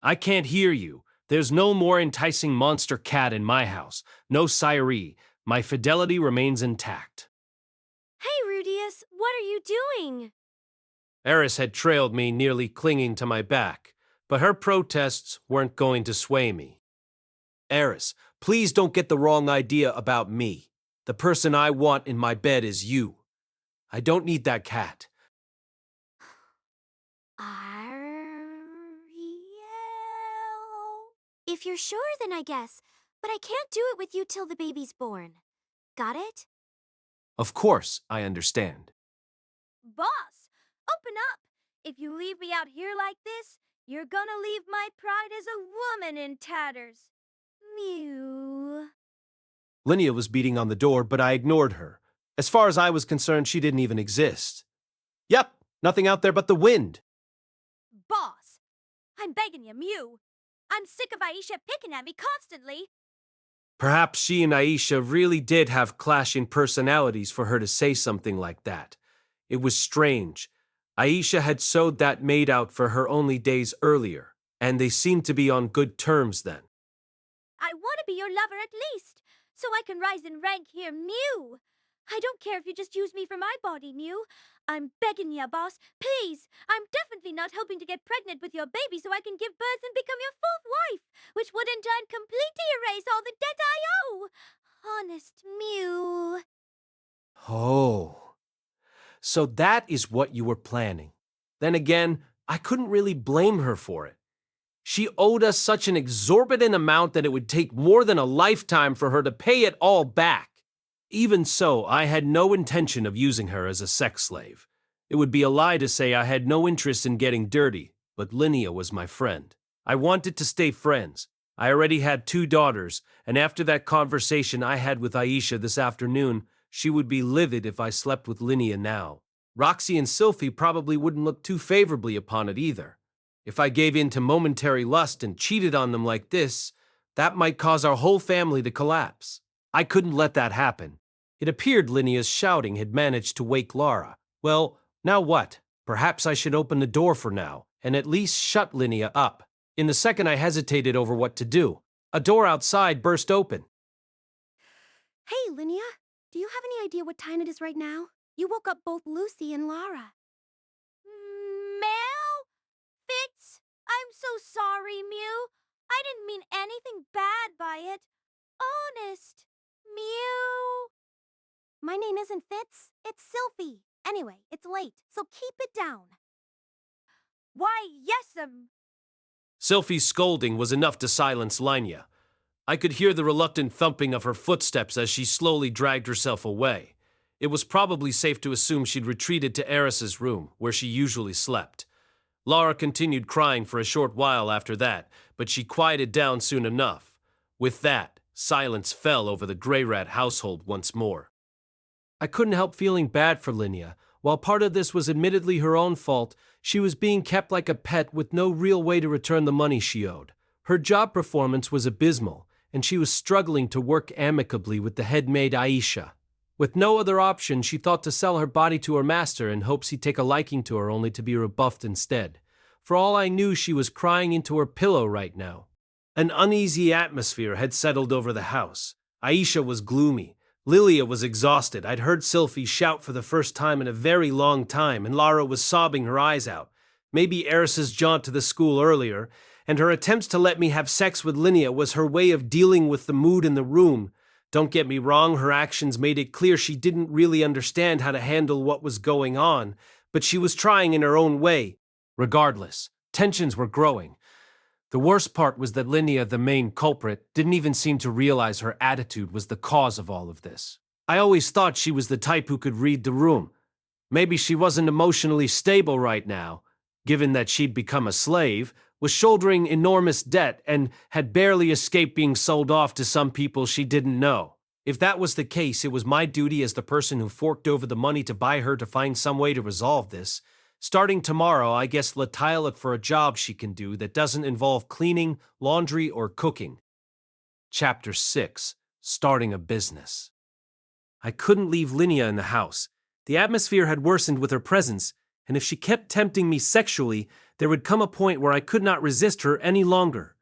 I can't hear you. There's no more enticing monster cat in my house. No siree. My fidelity remains intact. Hey, Rudius, what are you doing? Eris had trailed me, nearly clinging to my back, but her protests weren't going to sway me. Eris, please don't get the wrong idea about me. The person I want in my bed is you. I don't need that cat. Ariel. If you're sure, then I guess. But I can't do it with you till the baby's born. Got it? Of course, I understand. Boss, open up! If you leave me out here like this, you're gonna leave my pride as a woman in tatters. Mew. Linnea was beating on the door, but I ignored her. As far as I was concerned, she didn't even exist. Yep, nothing out there but the wind. Boss, I'm begging you, Mew. I'm sick of Aisha picking at me constantly. Perhaps she and Aisha really did have clashing personalities for her to say something like that. It was strange. Aisha had sewed that maid out for her only days earlier, and they seemed to be on good terms then. I want to be your lover at least, so I can rise in rank here, Mew. I don't care if you just use me for my body, Mew. I'm begging ya, boss, please. I'm definitely not hoping to get pregnant with your baby so I can give birth and become your fourth wife, which would in turn completely erase all the debt I owe. Honest, Mew. Oh, so that is what you were planning. Then again, I couldn't really blame her for it. She owed us such an exorbitant amount that it would take more than a lifetime for her to pay it all back. Even so, I had no intention of using her as a sex slave. It would be a lie to say I had no interest in getting dirty, but Linnea was my friend. I wanted to stay friends. I already had 2 daughters, and after that conversation I had with Aisha this afternoon, she would be livid if I slept with Linnea now. Roxy and Sylphie probably wouldn't look too favorably upon it either. If I gave in to momentary lust and cheated on them like this, that might cause our whole family to collapse. I couldn't let that happen. It appeared Linnea's shouting had managed to wake Lara. Well, now what? Perhaps I should open the door for now, and at least shut Linnea up. In the second I hesitated over what to do, a door outside burst open. Hey, Linnea, do you have any idea what time it is right now? You woke up both Lucy and Lara. Mel? Fitz? I'm so sorry, Mew. I didn't mean anything bad by it. Honest. Mew. My name isn't Fitz, it's Sylphie. Anyway, it's late, so keep it down. Why, yes'm. Sylphie's scolding was enough to silence Linnea. I could hear the reluctant thumping of her footsteps as she slowly dragged herself away. It was probably safe to assume she'd retreated to Eris's room, where she usually slept. Lara continued crying for a short while after that, but she quieted down soon enough. With that, silence fell over the Grey Rat household once more. I couldn't help feeling bad for Linnea. While part of this was admittedly her own fault, she was being kept like a pet with no real way to return the money she owed. Her job performance was abysmal, and she was struggling to work amicably with the head maid Aisha. With no other option, she thought to sell her body to her master in hopes he'd take a liking to her only to be rebuffed instead. For all I knew, she was crying into her pillow right now. An uneasy atmosphere had settled over the house. Aisha was gloomy. Lilia was exhausted. I'd heard Sylphie shout for the first time in a very long time, and Lara was sobbing her eyes out. Maybe Eris's jaunt to the school earlier, and her attempts to let me have sex with Linnea was her way of dealing with the mood in the room. Don't get me wrong, her actions made it clear she didn't really understand how to handle what was going on, but she was trying in her own way. Regardless, tensions were growing. The worst part was that Linnea, the main culprit, didn't even seem to realize her attitude was the cause of all of this. I always thought she was the type who could read the room. Maybe she wasn't emotionally stable right now, given that she'd become a slave, was shouldering enormous debt, and had barely escaped being sold off to some people she didn't know. If that was the case, it was my duty as the person who forked over the money to buy her to find some way to resolve this. Starting tomorrow, I guess Lataya look for a job she can do that doesn't involve cleaning, laundry, or cooking. Chapter 6. Starting a Business. I couldn't leave Linnea in the house. The atmosphere had worsened with her presence, and if she kept tempting me sexually, there would come a point where I could not resist her any longer.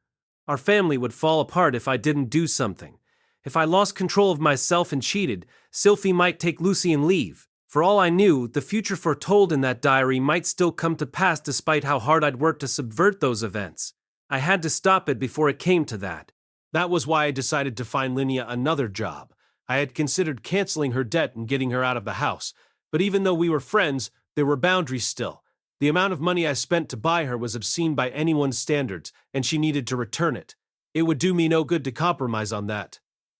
Our family would fall apart if I didn't do something. If I lost control of myself and cheated, Sylphie might take Lucy and leave. For all I knew, the future foretold in that diary might still come to pass despite how hard I'd worked to subvert those events. I had to stop it before it came to that. That was why I decided to find Linnea another job. I had considered canceling her debt and getting her out of the house, but even though we were friends, there were boundaries still. The amount of money I spent to buy her was obscene by anyone's standards, and she needed to return it. It would do me no good to compromise on that.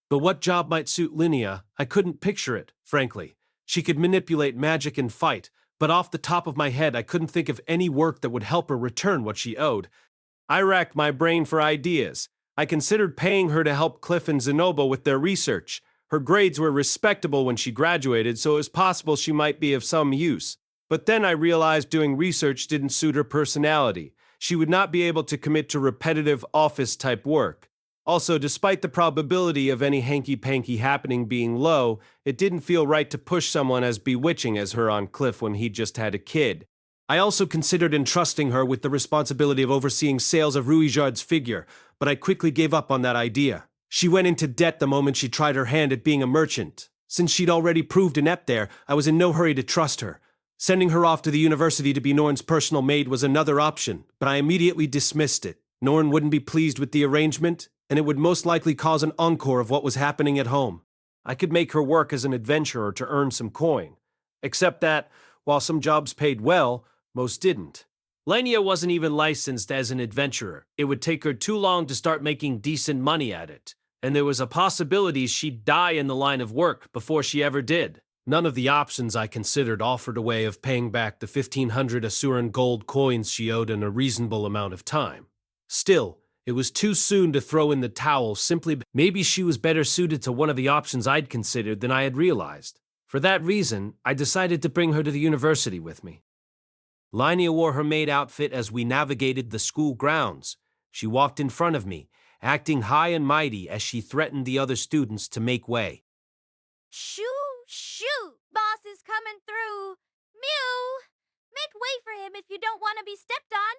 But what job might suit Linnea? I couldn't picture it, frankly. She could manipulate magic and fight, but off the top of my head I couldn't think of any work that would help her return what she owed. I racked my brain for ideas. I considered paying her to help Cliff and Zenobo with their research. Her grades were respectable when she graduated, so it was possible she might be of some use. But then I realized doing research didn't suit her personality. She would not be able to commit to repetitive office-type work. Also, despite the probability of any hanky-panky happening being low, it didn't feel right to push someone as bewitching as her on Cliff when he just had a kid. I also considered entrusting her with the responsibility of overseeing sales of Ruijard's figure, but I quickly gave up on that idea. She went into debt the moment she tried her hand at being a merchant. Since she'd already proved inept there, I was in no hurry to trust her. Sending her off to the university to be Norn's personal maid was another option, but I immediately dismissed it. Norn wouldn't be pleased with the arrangement, and it would most likely cause an encore of what was happening at home. I could make her work as an adventurer to earn some coin. Except that, while some jobs paid well, most didn't. Linnea wasn't even licensed as an adventurer. It would take her too long to start making decent money at it, and there was a possibility she'd die in the line of work before she ever did. None of the options I considered offered a way of paying back the 1,500 Asuran gold coins she owed in a reasonable amount of time. Still, it was too soon to throw in the towel simply. Maybe she was better suited to one of the options I'd considered than I had realized. For that reason, I decided to bring her to the university with me. Linnea wore her maid outfit as we navigated the school grounds. She walked in front of me, acting high and mighty as she threatened the other students to make way. Shoo, shoo! Boss is coming through. Mew! Make way for him if you don't want to be stepped on.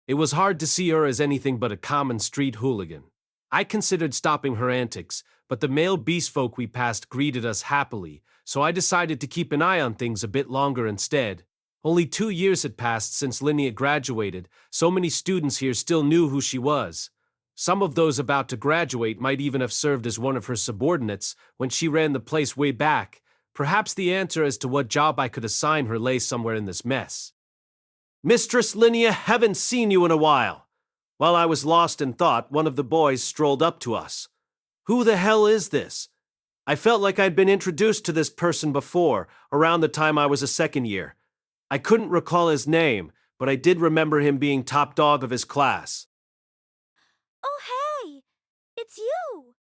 It was hard to see her as anything but a common street hooligan. I considered stopping her antics, but the male beast folk we passed greeted us happily, so I decided to keep an eye on things a bit longer instead. Only 2 years had passed since Linnea graduated. So many students here still knew who she was. Some of those about to graduate might even have served as one of her subordinates when she ran the place way back. Perhaps the answer as to what job I could assign her lay somewhere in this mess. "Mistress Linnea, haven't seen you in a while." While I was lost in thought, one of the boys strolled up to us. Who the hell is this? I felt like I'd been introduced to this person before, around the time I was a second year. I couldn't recall his name, but I did remember him being top dog of his class. Oh, hey! It's you!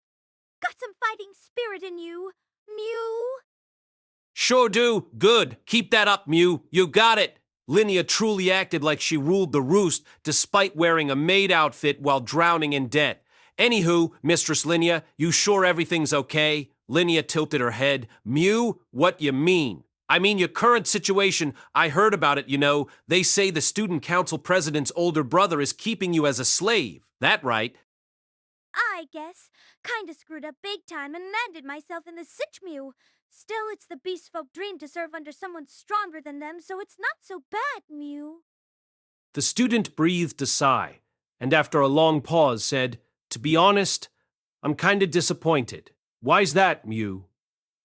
Got some fighting spirit in you, Mew. Sure do. Good. Keep that up, Mew. You got it. Linnea truly acted like she ruled the roost despite wearing a maid outfit while drowning in debt. Anywho, Mistress Linnea, you sure everything's okay? Linnea tilted her head. Mew, what you mean? I mean your current situation. I heard about it, you know. They say the student council president's older brother is keeping you as a slave. That right? I guess. Kinda screwed up big time and landed myself in the sitch, Mew. Still, it's the beast folk dream to serve under someone stronger than them, so it's not so bad, Mew. The student breathed a sigh, and after a long pause said, "To be honest, I'm kinda disappointed." "Why's that, Mew?"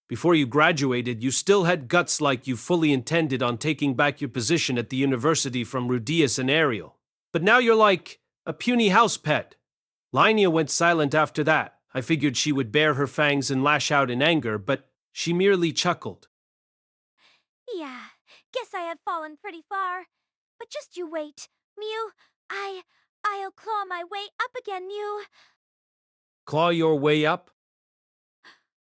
"Before you graduated, you still had guts like you fully intended on taking back your position at the university from Rudius and Ariel. But now you're like a puny house pet." Linnea went silent after that. I figured she would bare her fangs and lash out in anger, but she merely chuckled. Yeah, guess I have fallen pretty far. But just you wait, Mew. I'll claw my way up again, Mew. Claw your way up?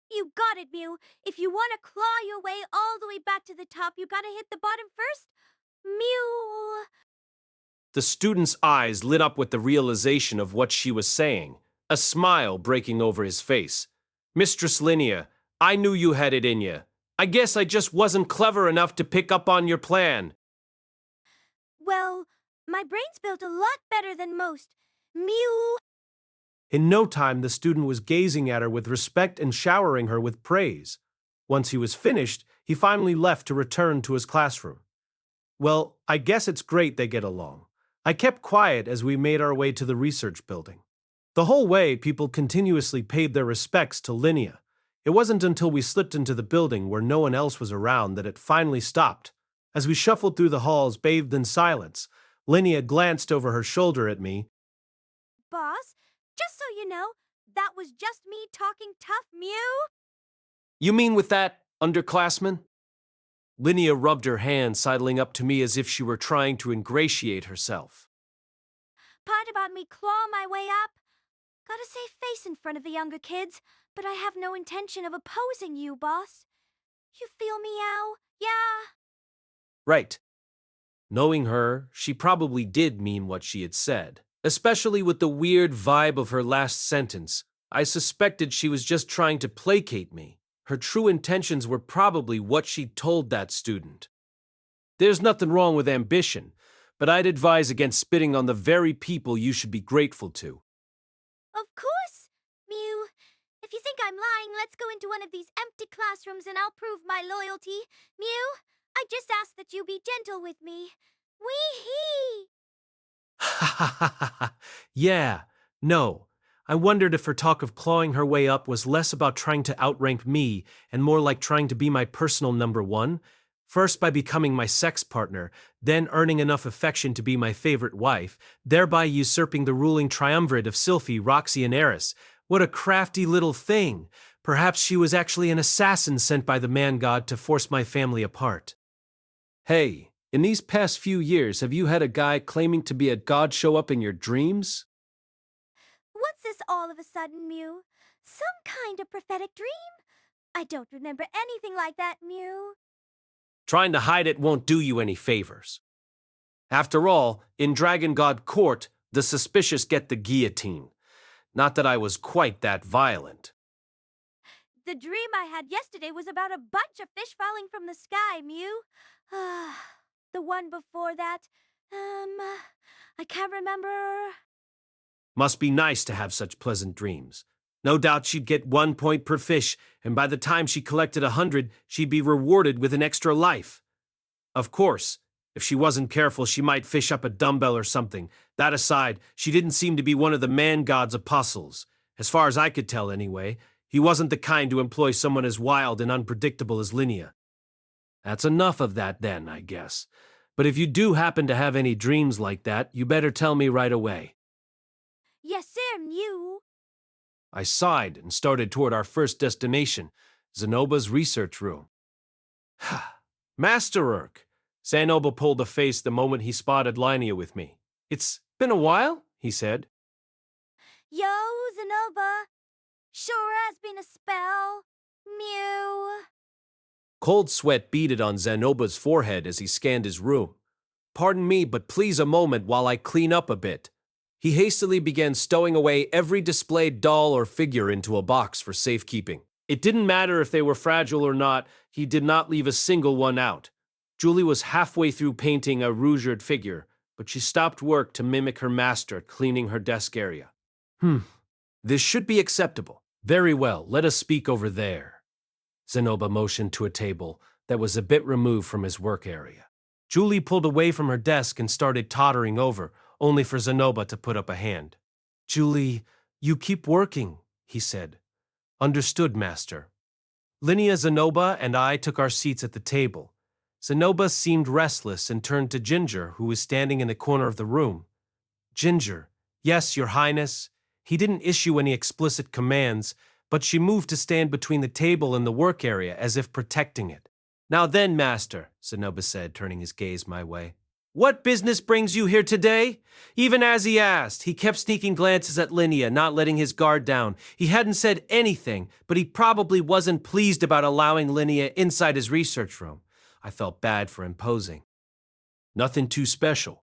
You got it, Mew. If you want to claw your way all the way back to the top, you gotta hit the bottom first. Mew. The student's eyes lit up with the realization of what she was saying, a smile breaking over his face. "Mistress Linnea, I knew you had it in you. I guess I just wasn't clever enough to pick up on your plan." Well, my brain's built a lot better than most. Mew. In no time, the student was gazing at her with respect and showering her with praise. Once he was finished, he finally left to return to his classroom. Well, I guess it's great they get along. I kept quiet as we made our way to the research building. The whole way, people continuously paid their respects to Linnea. It wasn't until we slipped into the building where no one else was around that it finally stopped. As we shuffled through the halls bathed in silence, Linnea glanced over her shoulder at me. Boss, just so you know, that was just me talking tough, Mew. You mean with that, underclassman? Linnea rubbed her hand, sidling up to me as if she were trying to ingratiate herself. Part about me claw my way up. Gotta save face in front of the younger kids, but I have no intention of opposing you, boss. You feel me, Ow? Yeah? Right. Knowing her, she probably did mean what she had said. Especially with the weird vibe of her last sentence, I suspected she was just trying to placate me. Her true intentions were probably what she told that student. There's nothing wrong with ambition, but I'd advise against spitting on the very people you should be grateful to. Of course, Mew. If you think I'm lying, let's go into one of these empty classrooms and I'll prove my loyalty. Mew, I just ask that you be gentle with me. Wee-hee! Ha ha ha ha ha. Yeah, no. I wondered if her talk of clawing her way up was less about trying to outrank me and more like trying to be my personal number one. First by becoming my sex partner, then earning enough affection to be my favorite wife, thereby usurping the ruling triumvirate of Sylphie, Roxy, and Eris. What a crafty little thing! Perhaps she was actually an assassin sent by the man-god to force my family apart. Hey, in these past few years, have you had a guy claiming to be a god show up in your dreams? What's this all of a sudden, Mew? Some kind of prophetic dream? I don't remember anything like that, Mew. Trying to hide it won't do you any favors. After all, in Dragon God Court, the suspicious get the guillotine. Not that I was quite that violent. The dream I had yesterday was about a bunch of fish falling from the sky, Mew. The one before that, I can't remember. Must be nice to have such pleasant dreams. No doubt she'd get 1 point per fish, and by the time she collected 100, she'd be rewarded with an extra life. Of course, if she wasn't careful, she might fish up a dumbbell or something. That aside, she didn't seem to be one of the man-god's apostles. As far as I could tell, anyway. He wasn't the kind to employ someone as wild and unpredictable as Linnea. That's enough of that then, I guess. But if you do happen to have any dreams like that, you better tell me right away. Yes, sir, Mew. I sighed and started toward our first destination, Zenoba's research room. Masterwork! Zenoba pulled a face the moment he spotted Linnea with me. It's been a while, he said. Yo, Zenoba. Sure has been a spell. Mew. Cold sweat beaded on Zenoba's forehead as he scanned his room. Pardon me, but please a moment while I clean up a bit. He hastily began stowing away every displayed doll or figure into a box for safekeeping. It didn't matter if they were fragile or not, he did not leave a single one out. Julie was halfway through painting a rouged figure, but she stopped work to mimic her master cleaning her desk area. This should be acceptable. Very well, let us speak over there. Zenoba motioned to a table that was a bit removed from his work area. Julie pulled away from her desk and started tottering over, only for Zenoba to put up a hand. Julie, you keep working, he said. Understood, master. Linnea, Zenoba, and I took our seats at the table. Zenoba seemed restless and turned to Ginger, who was standing in the corner of the room. Ginger, yes, your highness. He didn't issue any explicit commands, but she moved to stand between the table and the work area as if protecting it. Now then, master, Zenoba said, turning his gaze my way. What business brings you here today? Even as he asked, he kept sneaking glances at Linnea, not letting his guard down. He hadn't said anything, but he probably wasn't pleased about allowing Linnea inside his research room. I felt bad for imposing. Nothing too special.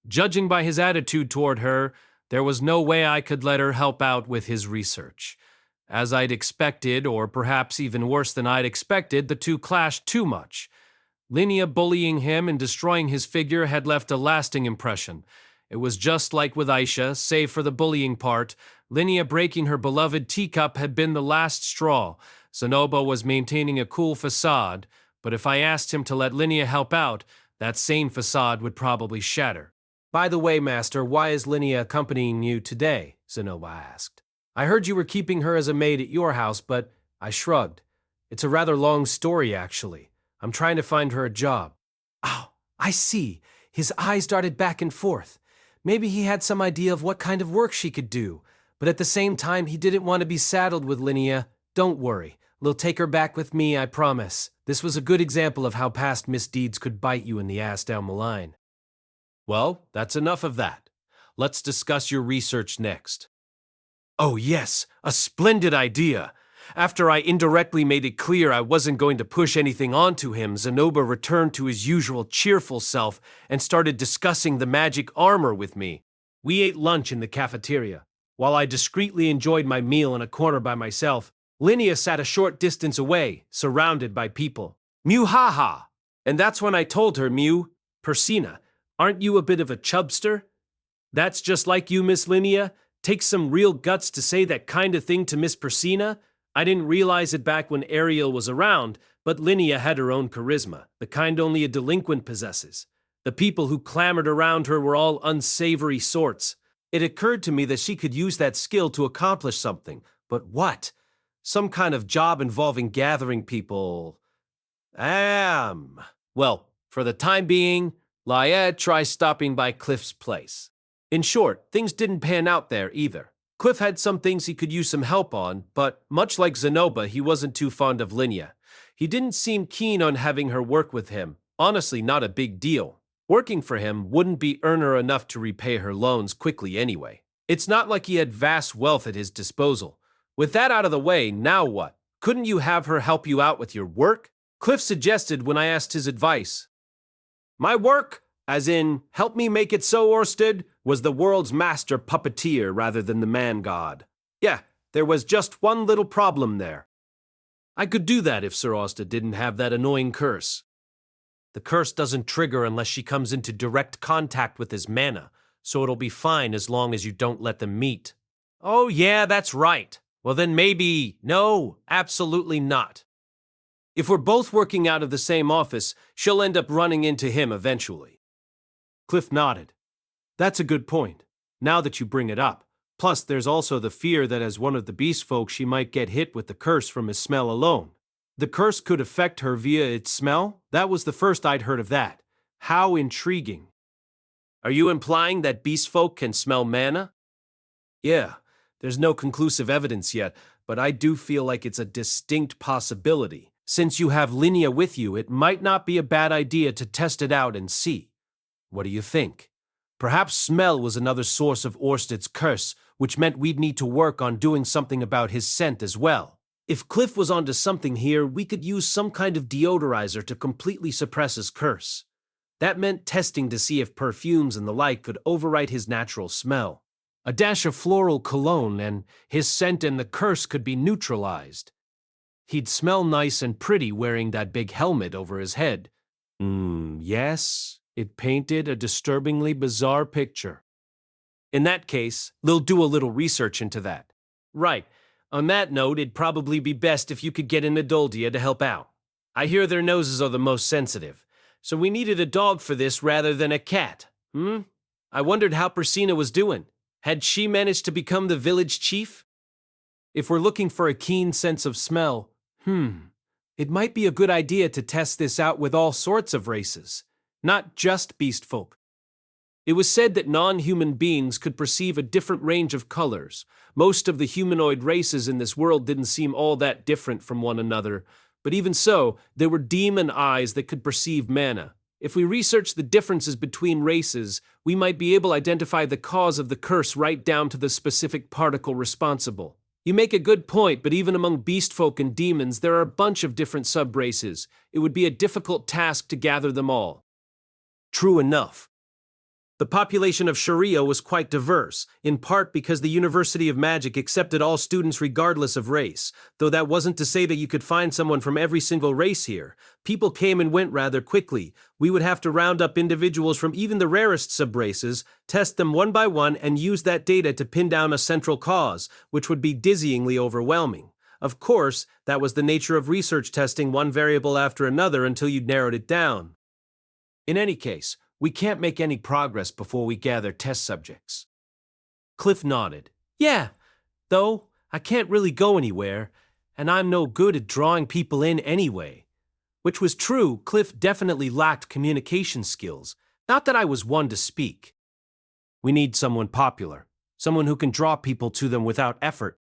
Judging by his attitude toward her, there was no way I could let her help out with his research. As I'd expected, or perhaps even worse than I'd expected, the two clashed too much. Linnea bullying him and destroying his figure had left a lasting impression. It was just like with Aisha, save for the bullying part. Linnea breaking her beloved teacup had been the last straw. Zenoba was maintaining a cool facade, but if I asked him to let Linnea help out, that same facade would probably shatter. By the way, Master, why is Linnea accompanying you today? Zenoba asked. I heard you were keeping her as a maid at your house, but I shrugged. It's a rather long story, actually. I'm trying to find her a job. Oh, I see. His eyes darted back and forth. Maybe he had some idea of what kind of work she could do, but at the same time, he didn't want to be saddled with Linnea. Don't worry. We'll take her back with me, I promise. This was a good example of how past misdeeds could bite you in the ass down the line. Well, that's enough of that. Let's discuss your research next. Oh yes, a splendid idea. After I indirectly made it clear I wasn't going to push anything onto him, Zenoba returned to his usual cheerful self and started discussing the magic armor with me. We ate lunch in the cafeteria. While I discreetly enjoyed my meal in a corner by myself, Linnea sat a short distance away, surrounded by people. Mew ha-ha! And that's when I told her, Mew, Persina, aren't you a bit of a chubster? That's just like you, Miss Linnea. Takes some real guts to say that kind of thing to Miss Persina. I didn't realize it back when Ariel was around, but Linnea had her own charisma, the kind only a delinquent possesses. The people who clamored around her were all unsavory sorts. It occurred to me that she could use that skill to accomplish something. But what? Some kind of job involving gathering people. Well, for the time being, Laia tries stopping by Cliff's place. In short, things didn't pan out there either. Cliff had some things he could use some help on, but much like Zenoba, he wasn't too fond of Linnea. He didn't seem keen on having her work with him. Honestly, not a big deal. Working for him wouldn't be earner enough to repay her loans quickly anyway. It's not like he had vast wealth at his disposal. With that out of the way, now what? Couldn't you have her help you out with your work? Cliff suggested when I asked his advice. My work, as in, help me make it so, Orsted, was the world's master puppeteer rather than the man-god. Yeah, there was just one little problem there. I could do that if Sir Orsted didn't have that annoying curse. The curse doesn't trigger unless she comes into direct contact with his mana, so it'll be fine as long as you don't let them meet. Oh yeah, that's right. Well then maybe, no, absolutely not. If we're both working out of the same office, she'll end up running into him eventually. Cliff nodded. That's a good point, now that you bring it up. Plus, there's also the fear that as one of the beast folk, she might get hit with the curse from his smell alone. The curse could affect her via its smell? That was the first I'd heard of that. How intriguing. Are you implying that beast folk can smell mana? Yeah, there's no conclusive evidence yet, but I do feel like it's a distinct possibility. Since you have Linnea with you, it might not be a bad idea to test it out and see. What do you think? Perhaps smell was another source of Orsted's curse, which meant we'd need to work on doing something about his scent as well. If Cliff was onto something here, we could use some kind of deodorizer to completely suppress his curse. That meant testing to see if perfumes and the like could overwrite his natural smell. A dash of floral cologne and his scent and the curse could be neutralized. He'd smell nice and pretty wearing that big helmet over his head. Yes, it painted a disturbingly bizarre picture. In that case, we'll do a little research into that. Right. On that note, it'd probably be best if you could get an Adoldia to help out. I hear their noses are the most sensitive, so we needed a dog for this rather than a cat. I wondered how Persina was doing. Had she managed to become the village chief? If we're looking for a keen sense of smell, it might be a good idea to test this out with all sorts of races, not just beast folk. It was said that non-human beings could perceive a different range of colors. Most of the humanoid races in this world didn't seem all that different from one another, but even so, there were demon eyes that could perceive mana. If we research the differences between races, we might be able to identify the cause of the curse right down to the specific particle responsible. You make a good point, but even among beast folk and demons, there are a bunch of different sub-races. It would be a difficult task to gather them all. True enough. The population of Sharia was quite diverse, in part because the University of Magic accepted all students regardless of race, though that wasn't to say that you could find someone from every single race here. People came and went rather quickly. We would have to round up individuals from even the rarest sub-races, test them one by one, and use that data to pin down a central cause, which would be dizzyingly overwhelming. Of course, that was the nature of research testing one variable after another until you'd narrowed it down. In any case, We can't make any progress before we gather test subjects. Cliff nodded. Yeah, though I can't really go anywhere, and I'm no good at drawing people in anyway. Which was true, Cliff definitely lacked communication skills. Not that I was one to speak. We need someone popular, someone who can draw people to them without effort.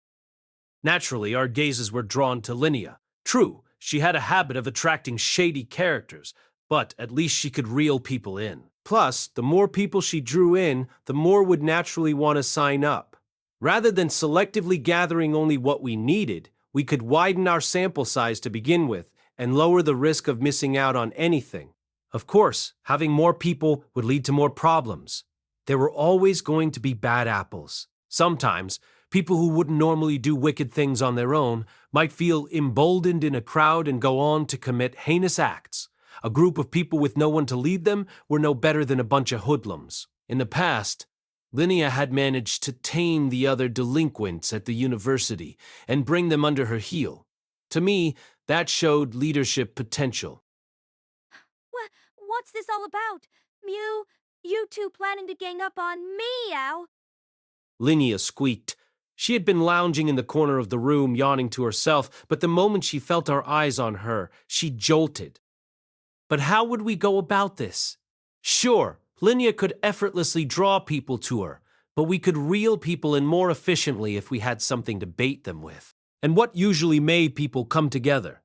Naturally, our gazes were drawn to Linnea. True, she had a habit of attracting shady characters, but at least she could reel people in. Plus, the more people she drew in, the more would naturally want to sign up. Rather than selectively gathering only what we needed, we could widen our sample size to begin with and lower the risk of missing out on anything. Of course, having more people would lead to more problems. There were always going to be bad apples. Sometimes, people who wouldn't normally do wicked things on their own might feel emboldened in a crowd and go on to commit heinous acts. A group of people with no one to lead them were no better than a bunch of hoodlums. In the past, Linnea had managed to tame the other delinquents at the university and bring them under her heel. To me, that showed leadership potential. What's this all about? Mew, you two planning to gang up on me, ow? Linnea squeaked. She had been lounging in the corner of the room, yawning to herself, but the moment she felt our eyes on her, she jolted. But how would we go about this? Sure, Linnea could effortlessly draw people to her, but we could reel people in more efficiently if we had something to bait them with. And what usually made people come together?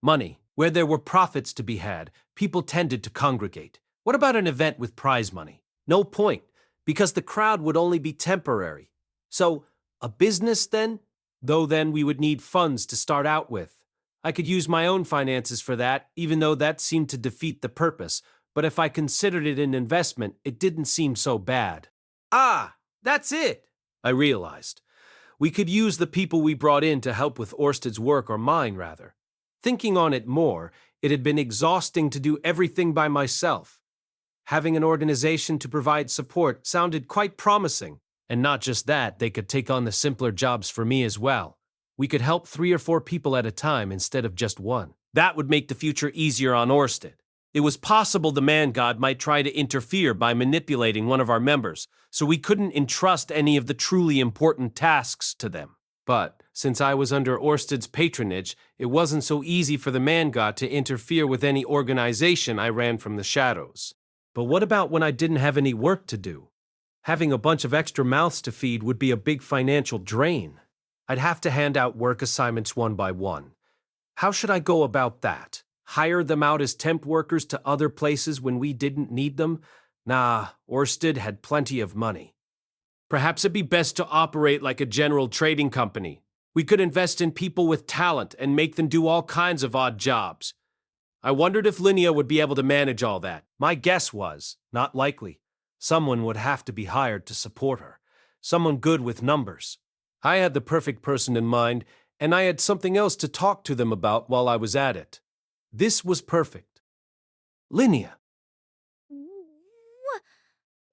Money. Where there were profits to be had, people tended to congregate. What about an event with prize money? No point, because the crowd would only be temporary. So, a business then? Though then we would need funds to start out with. I could use my own finances for that, even though that seemed to defeat the purpose. But if I considered it an investment, it didn't seem so bad. Ah, that's it, I realized. We could use the people we brought in to help with Orsted's work, or mine, rather. Thinking on it more, it had been exhausting to do everything by myself. Having an organization to provide support sounded quite promising. And not just that, they could take on the simpler jobs for me as well. We could help 3 or 4 people at a time instead of just one. That would make the future easier on Orsted. It was possible the man god might try to interfere by manipulating one of our members, so we couldn't entrust any of the truly important tasks to them. But since I was under Orsted's patronage, it wasn't so easy for the man god to interfere with any organization I ran from the shadows. But what about when I didn't have any work to do? Having a bunch of extra mouths to feed would be a big financial drain. I'd have to hand out work assignments one by one. How should I go about that? Hire them out as temp workers to other places when we didn't need them? Nah, Orsted had plenty of money. Perhaps it'd be best to operate like a general trading company. We could invest in people with talent and make them do all kinds of odd jobs. I wondered if Linnea would be able to manage all that. My guess was, not likely. Someone would have to be hired to support her. Someone good with numbers. I had the perfect person in mind, and I had something else to talk to them about while I was at it. This was perfect. Linnea.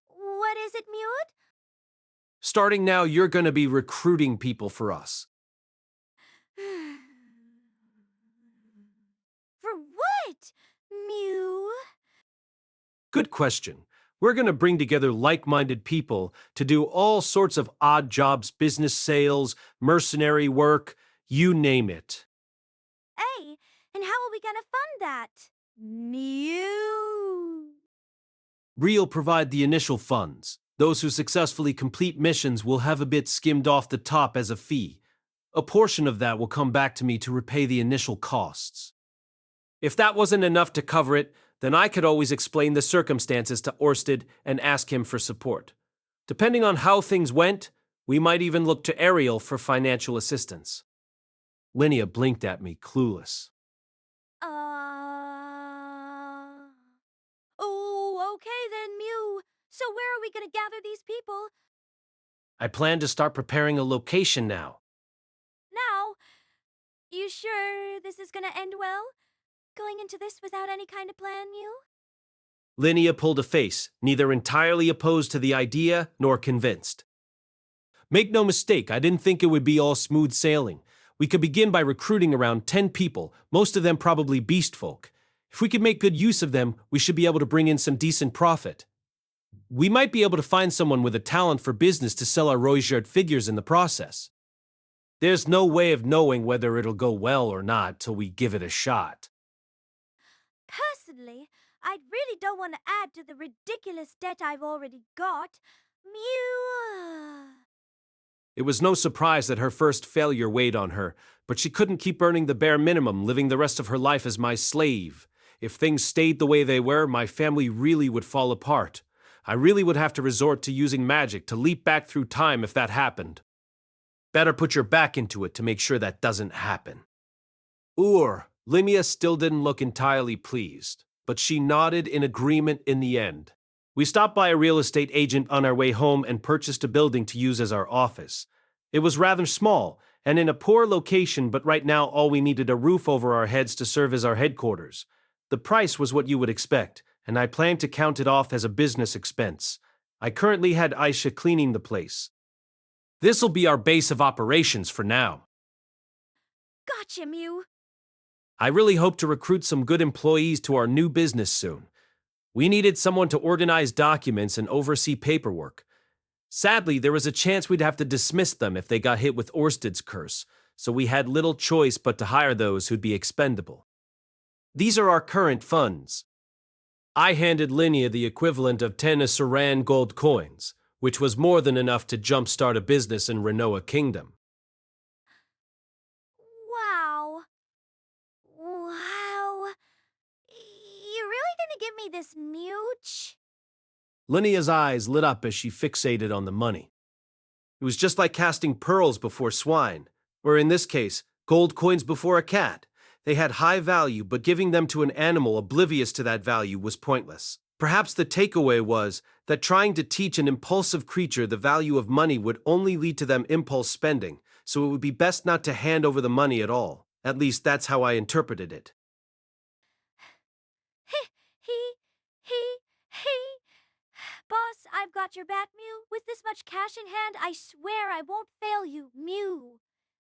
What is it, Mute? Starting now, you're going to be recruiting people for us. For what, Mew? Good question. We're going to bring together like-minded people to do all sorts of odd jobs, business sales, mercenary work, you name it. Hey, and how are we gonna fund that? Mew. Real provide the initial funds. Those who successfully complete missions will have a bit skimmed off the top as a fee. A portion of that will come back to me to repay the initial costs. If that wasn't enough to cover it, then I could always explain the circumstances to Orsted and ask him for support. Depending on how things went, we might even look to Ariel for financial assistance. Linnea blinked at me, clueless. Oh, okay then, Mew. So where are we gonna gather these people? I plan to start preparing a location now. Now? You sure this is gonna end well? Going into this without any kind of plan, Mew? Linnea pulled a face, neither entirely opposed to the idea nor convinced. Make no mistake, I didn't think it would be all smooth sailing. We could begin by recruiting around 10 people, most of them probably beast folk. If we could make good use of them, we should be able to bring in some decent profit. We might be able to find someone with a talent for business to sell our Royjard figures in the process. There's no way of knowing whether it'll go well or not till we give it a shot. Personally, I really don't want to add to the ridiculous debt I've already got. Mew. It was no surprise that her first failure weighed on her, but she couldn't keep earning the bare minimum, living the rest of her life as my slave. If things stayed the way they were, my family really would fall apart. I really would have to resort to using magic to leap back through time if that happened. Better put your back into it to make sure that doesn't happen. Linnea still didn't look entirely pleased, but she nodded in agreement in the end. We stopped by a real estate agent on our way home and purchased a building to use as our office. It was rather small and in a poor location, but right now all we needed a roof over our heads to serve as our headquarters. The price was what you would expect, and I planned to count it off as a business expense. I currently had Aisha cleaning the place. This'll be our base of operations for now. Gotcha, Mew. I really hope to recruit some good employees to our new business soon. We needed someone to organize documents and oversee paperwork. Sadly, there was a chance we'd have to dismiss them if they got hit with Orsted's curse, so we had little choice but to hire those who'd be expendable. These are our current funds. I handed Linnea the equivalent of 10 Saran gold coins, which was more than enough to jumpstart a business in Renoa Kingdom. Wow. Wow. You're really gonna give me this mooch? Linnea's eyes lit up as she fixated on the money. It was just like casting pearls before swine, or in this case, gold coins before a cat. They had high value, but giving them to an animal oblivious to that value was pointless. Perhaps the takeaway was that trying to teach an impulsive creature the value of money would only lead to them impulse spending, so it would be best not to hand over the money at all. At least that's how I interpreted it. Boss, I've got your back, Mew. With this much cash in hand, I swear I won't fail you, Mew.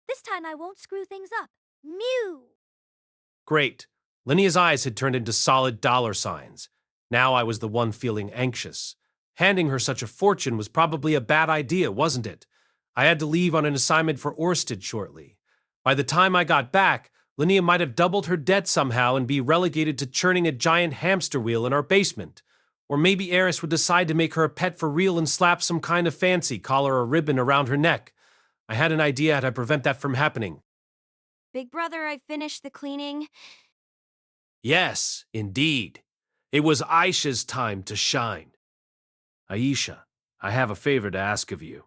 This time I won't screw things up, Mew. Great. Linnea's eyes had turned into solid dollar signs. Now I was the one feeling anxious. Handing her such a fortune was probably a bad idea, wasn't it? I had to leave on an assignment for Orsted shortly. By the time I got back, Linnea might have doubled her debt somehow and be relegated to churning a giant hamster wheel in our basement. Or maybe Eris would decide to make her a pet for real and slap some kind of fancy collar or ribbon around her neck. I had an idea how to prevent that from happening. Big brother, I finished the cleaning. Yes, indeed. It was Aisha's time to shine. Aisha, I have a favor to ask of you.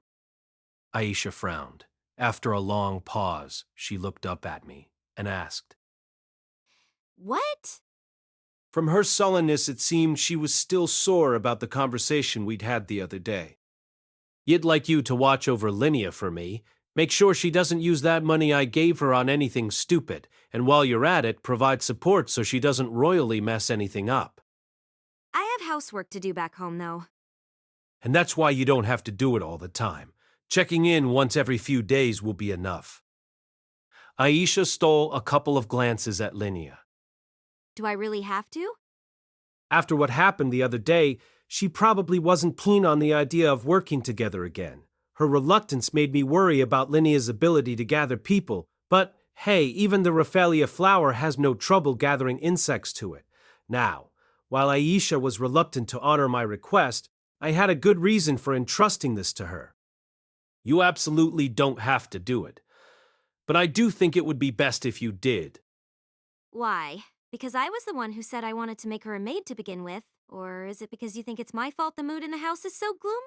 Aisha frowned. After a long pause, she looked up at me and asked. What? From her sullenness, it seemed she was still sore about the conversation we'd had the other day. You'd like you to watch over Linnea for me. Make sure she doesn't use that money I gave her on anything stupid, and while you're at it, provide support so she doesn't royally mess anything up. I have housework to do back home, though. And that's why you don't have to do it all the time. Checking in once every few days will be enough. Aisha stole a couple of glances at Linnea. Do I really have to? After what happened the other day, she probably wasn't keen on the idea of working together again. Her reluctance made me worry about Linnea's ability to gather people, but hey, even the Raphaelia flower has no trouble gathering insects to it. Now, while Aisha was reluctant to honor my request, I had a good reason for entrusting this to her. You absolutely don't have to do it, but I do think it would be best if you did. Why? Because I was the one who said I wanted to make her a maid to begin with? Or is it because you think it's my fault the mood in the house is so gloomy?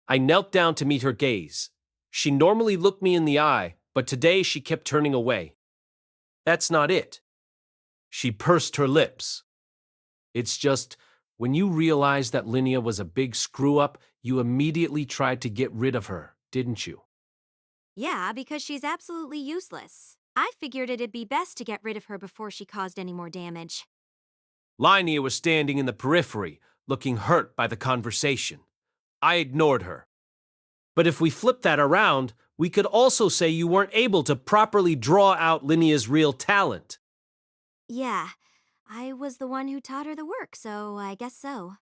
I knelt down to meet her gaze. She normally looked me in the eye, but today she kept turning away. That's not it. She pursed her lips. It's just, when you realized that Linnea was a big screw-up, you immediately tried to get rid of her, didn't you? Yeah, because she's absolutely useless. I figured it'd be best to get rid of her before she caused any more damage. Linnea was standing in the periphery, looking hurt by the conversation. I ignored her. But if we flip that around, we could also say you weren't able to properly draw out Linnea's real talent. Yeah, I was the one who taught her the work, so I guess so.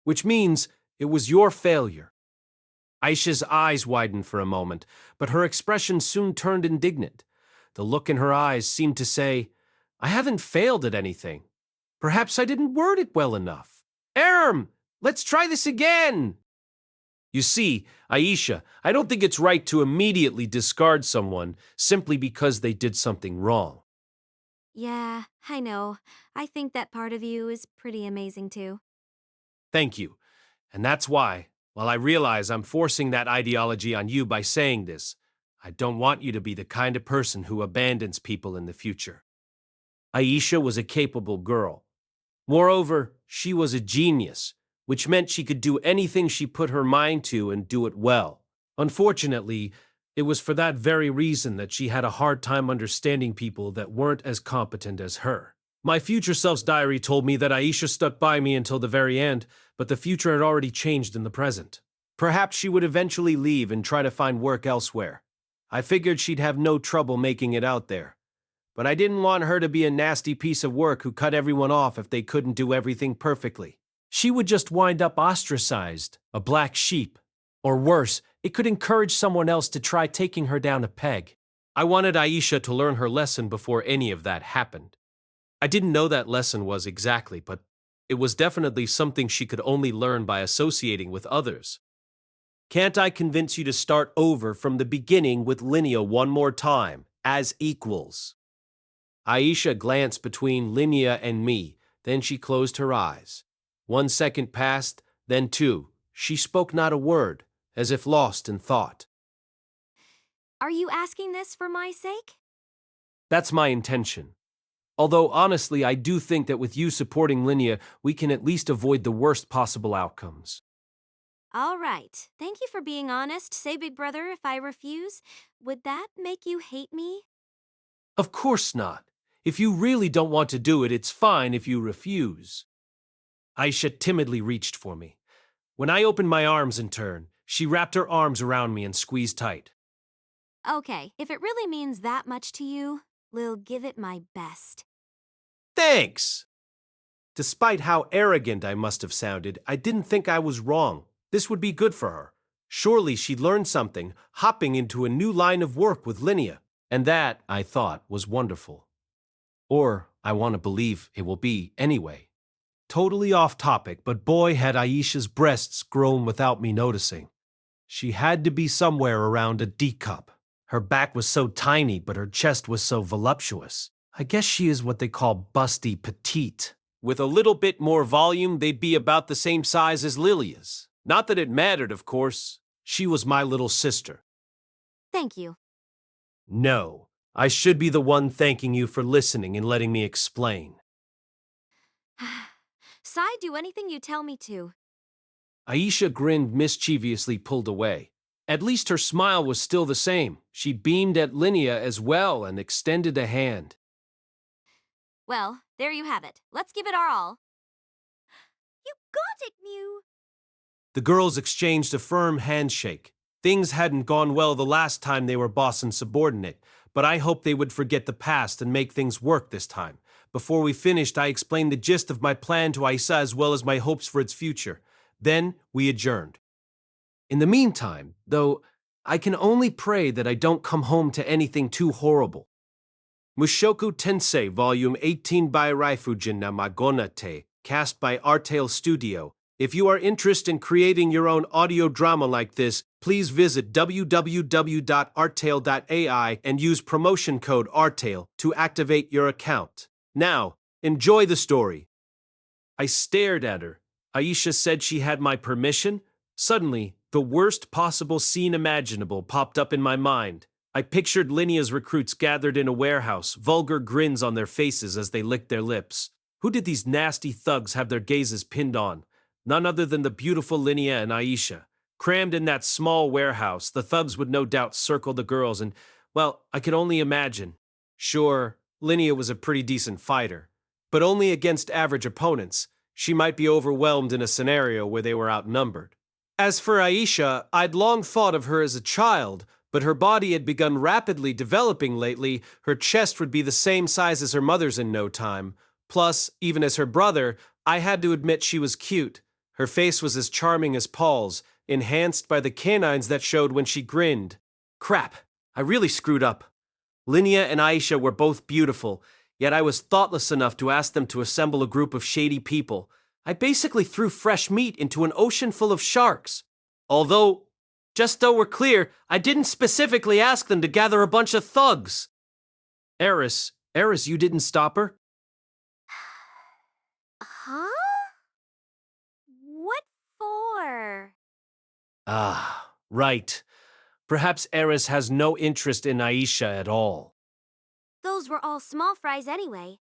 Which means it was your failure. Aisha's eyes widened for a moment, but her expression soon turned indignant. The look in her eyes seemed to say, I haven't failed at anything. Perhaps I didn't word it well enough. Erm, let's try this again. You see, Aisha, I don't think it's right to immediately discard someone simply because they did something wrong. Yeah, I know. I think that part of you is pretty amazing too. Thank you. And that's why, while I realize I'm forcing that ideology on you by saying this, I don't want you to be the kind of person who abandons people in the future. Aisha was a capable girl. Moreover, she was a genius, which meant she could do anything she put her mind to and do it well. Unfortunately, it was for that very reason that she had a hard time understanding people that weren't as competent as her. My future self's diary told me that Aisha stuck by me until the very end, but the future had already changed in the present. Perhaps she would eventually leave and try to find work elsewhere. I figured she'd have no trouble making it out there. But I didn't want her to be a nasty piece of work who cut everyone off if they couldn't do everything perfectly. She would just wind up ostracized, a black sheep. Or worse, it could encourage someone else to try taking her down a peg. I wanted Aisha to learn her lesson before any of that happened. I didn't know that lesson was exactly, but it was definitely something she could only learn by associating with others. Can't I convince you to start over from the beginning with Linnea one more time, as equals? Aisha glanced between Linnea and me, then she closed her eyes. 1 second passed, then 2. She spoke not a word, as if lost in thought. Are you asking this for my sake? That's my intention. Although, honestly, I do think that with you supporting Linnea, we can at least avoid the worst possible outcomes. All right. Thank you for being honest. Say, big brother, if I refuse, would that make you hate me? Of course not. If you really don't want to do it, it's fine if you refuse. Aisha timidly reached for me. When I opened my arms in turn, she wrapped her arms around me and squeezed tight. Okay, if it really means that much to you, Lil, give it my best. Thanks! Despite how arrogant I must have sounded, I didn't think I was wrong. This would be good for her. Surely she'd learn something, hopping into a new line of work with Linnea. And that, I thought, was wonderful. Or, I want to believe it will be anyway. Totally off topic, but boy had Aisha's breasts grown without me noticing. She had to be somewhere around a D cup. Her back was so tiny, but her chest was so voluptuous. I guess she is what they call busty petite. With a little bit more volume, they'd be about the same size as Lilia's. Not that it mattered, of course. She was my little sister. Thank you. No, I should be the one thanking you for listening and letting me explain. Sai, do anything you tell me to. Aisha grinned mischievously, pulled away. At least her smile was still the same. She beamed at Linnea as well and extended a hand. Well, there you have it. Let's give it our all. You got it, Mew! The girls exchanged a firm handshake. Things hadn't gone well the last time they were boss and subordinate, but I hoped they would forget the past and make things work this time. Before we finished, I explained the gist of my plan to Aisha as well as my hopes for its future. Then we adjourned. In the meantime, though, I can only pray that I don't come home to anything too horrible. Mushoku Tensei, Volume 18 by Raifujin na Magonate, cast by Artale Studio. If you are interested in creating your own audio drama like this, please visit www.artale.ai and use promotion code ARTALE to activate your account. Now, enjoy the story. I stared at her. Aisha said she had my permission. Suddenly, the worst possible scene imaginable popped up in my mind. I pictured Linnea's recruits gathered in a warehouse, vulgar grins on their faces as they licked their lips. Who did these nasty thugs have their gazes pinned on? None other than the beautiful Linnea and Aisha. Crammed in that small warehouse, the thugs would no doubt circle the girls and, well, I could only imagine. Sure, Linnea was a pretty decent fighter, but only against average opponents. She might be overwhelmed in a scenario where they were outnumbered. As for Aisha, I'd long thought of her as a child, but her body had begun rapidly developing lately. Her chest would be the same size as her mother's in no time. Plus, even as her brother, I had to admit she was cute. Her face was as charming as Paul's, enhanced by the canines that showed when she grinned. Crap, I really screwed up. Linnea and Aisha were both beautiful, yet I was thoughtless enough to ask them to assemble a group of shady people. I basically threw fresh meat into an ocean full of sharks. Although, just so we're clear, I didn't specifically ask them to gather a bunch of thugs. Eris, you didn't stop her? Huh? What for? Ah, right. Perhaps Eris has no interest in Aisha at all. Those were all small fries anyway.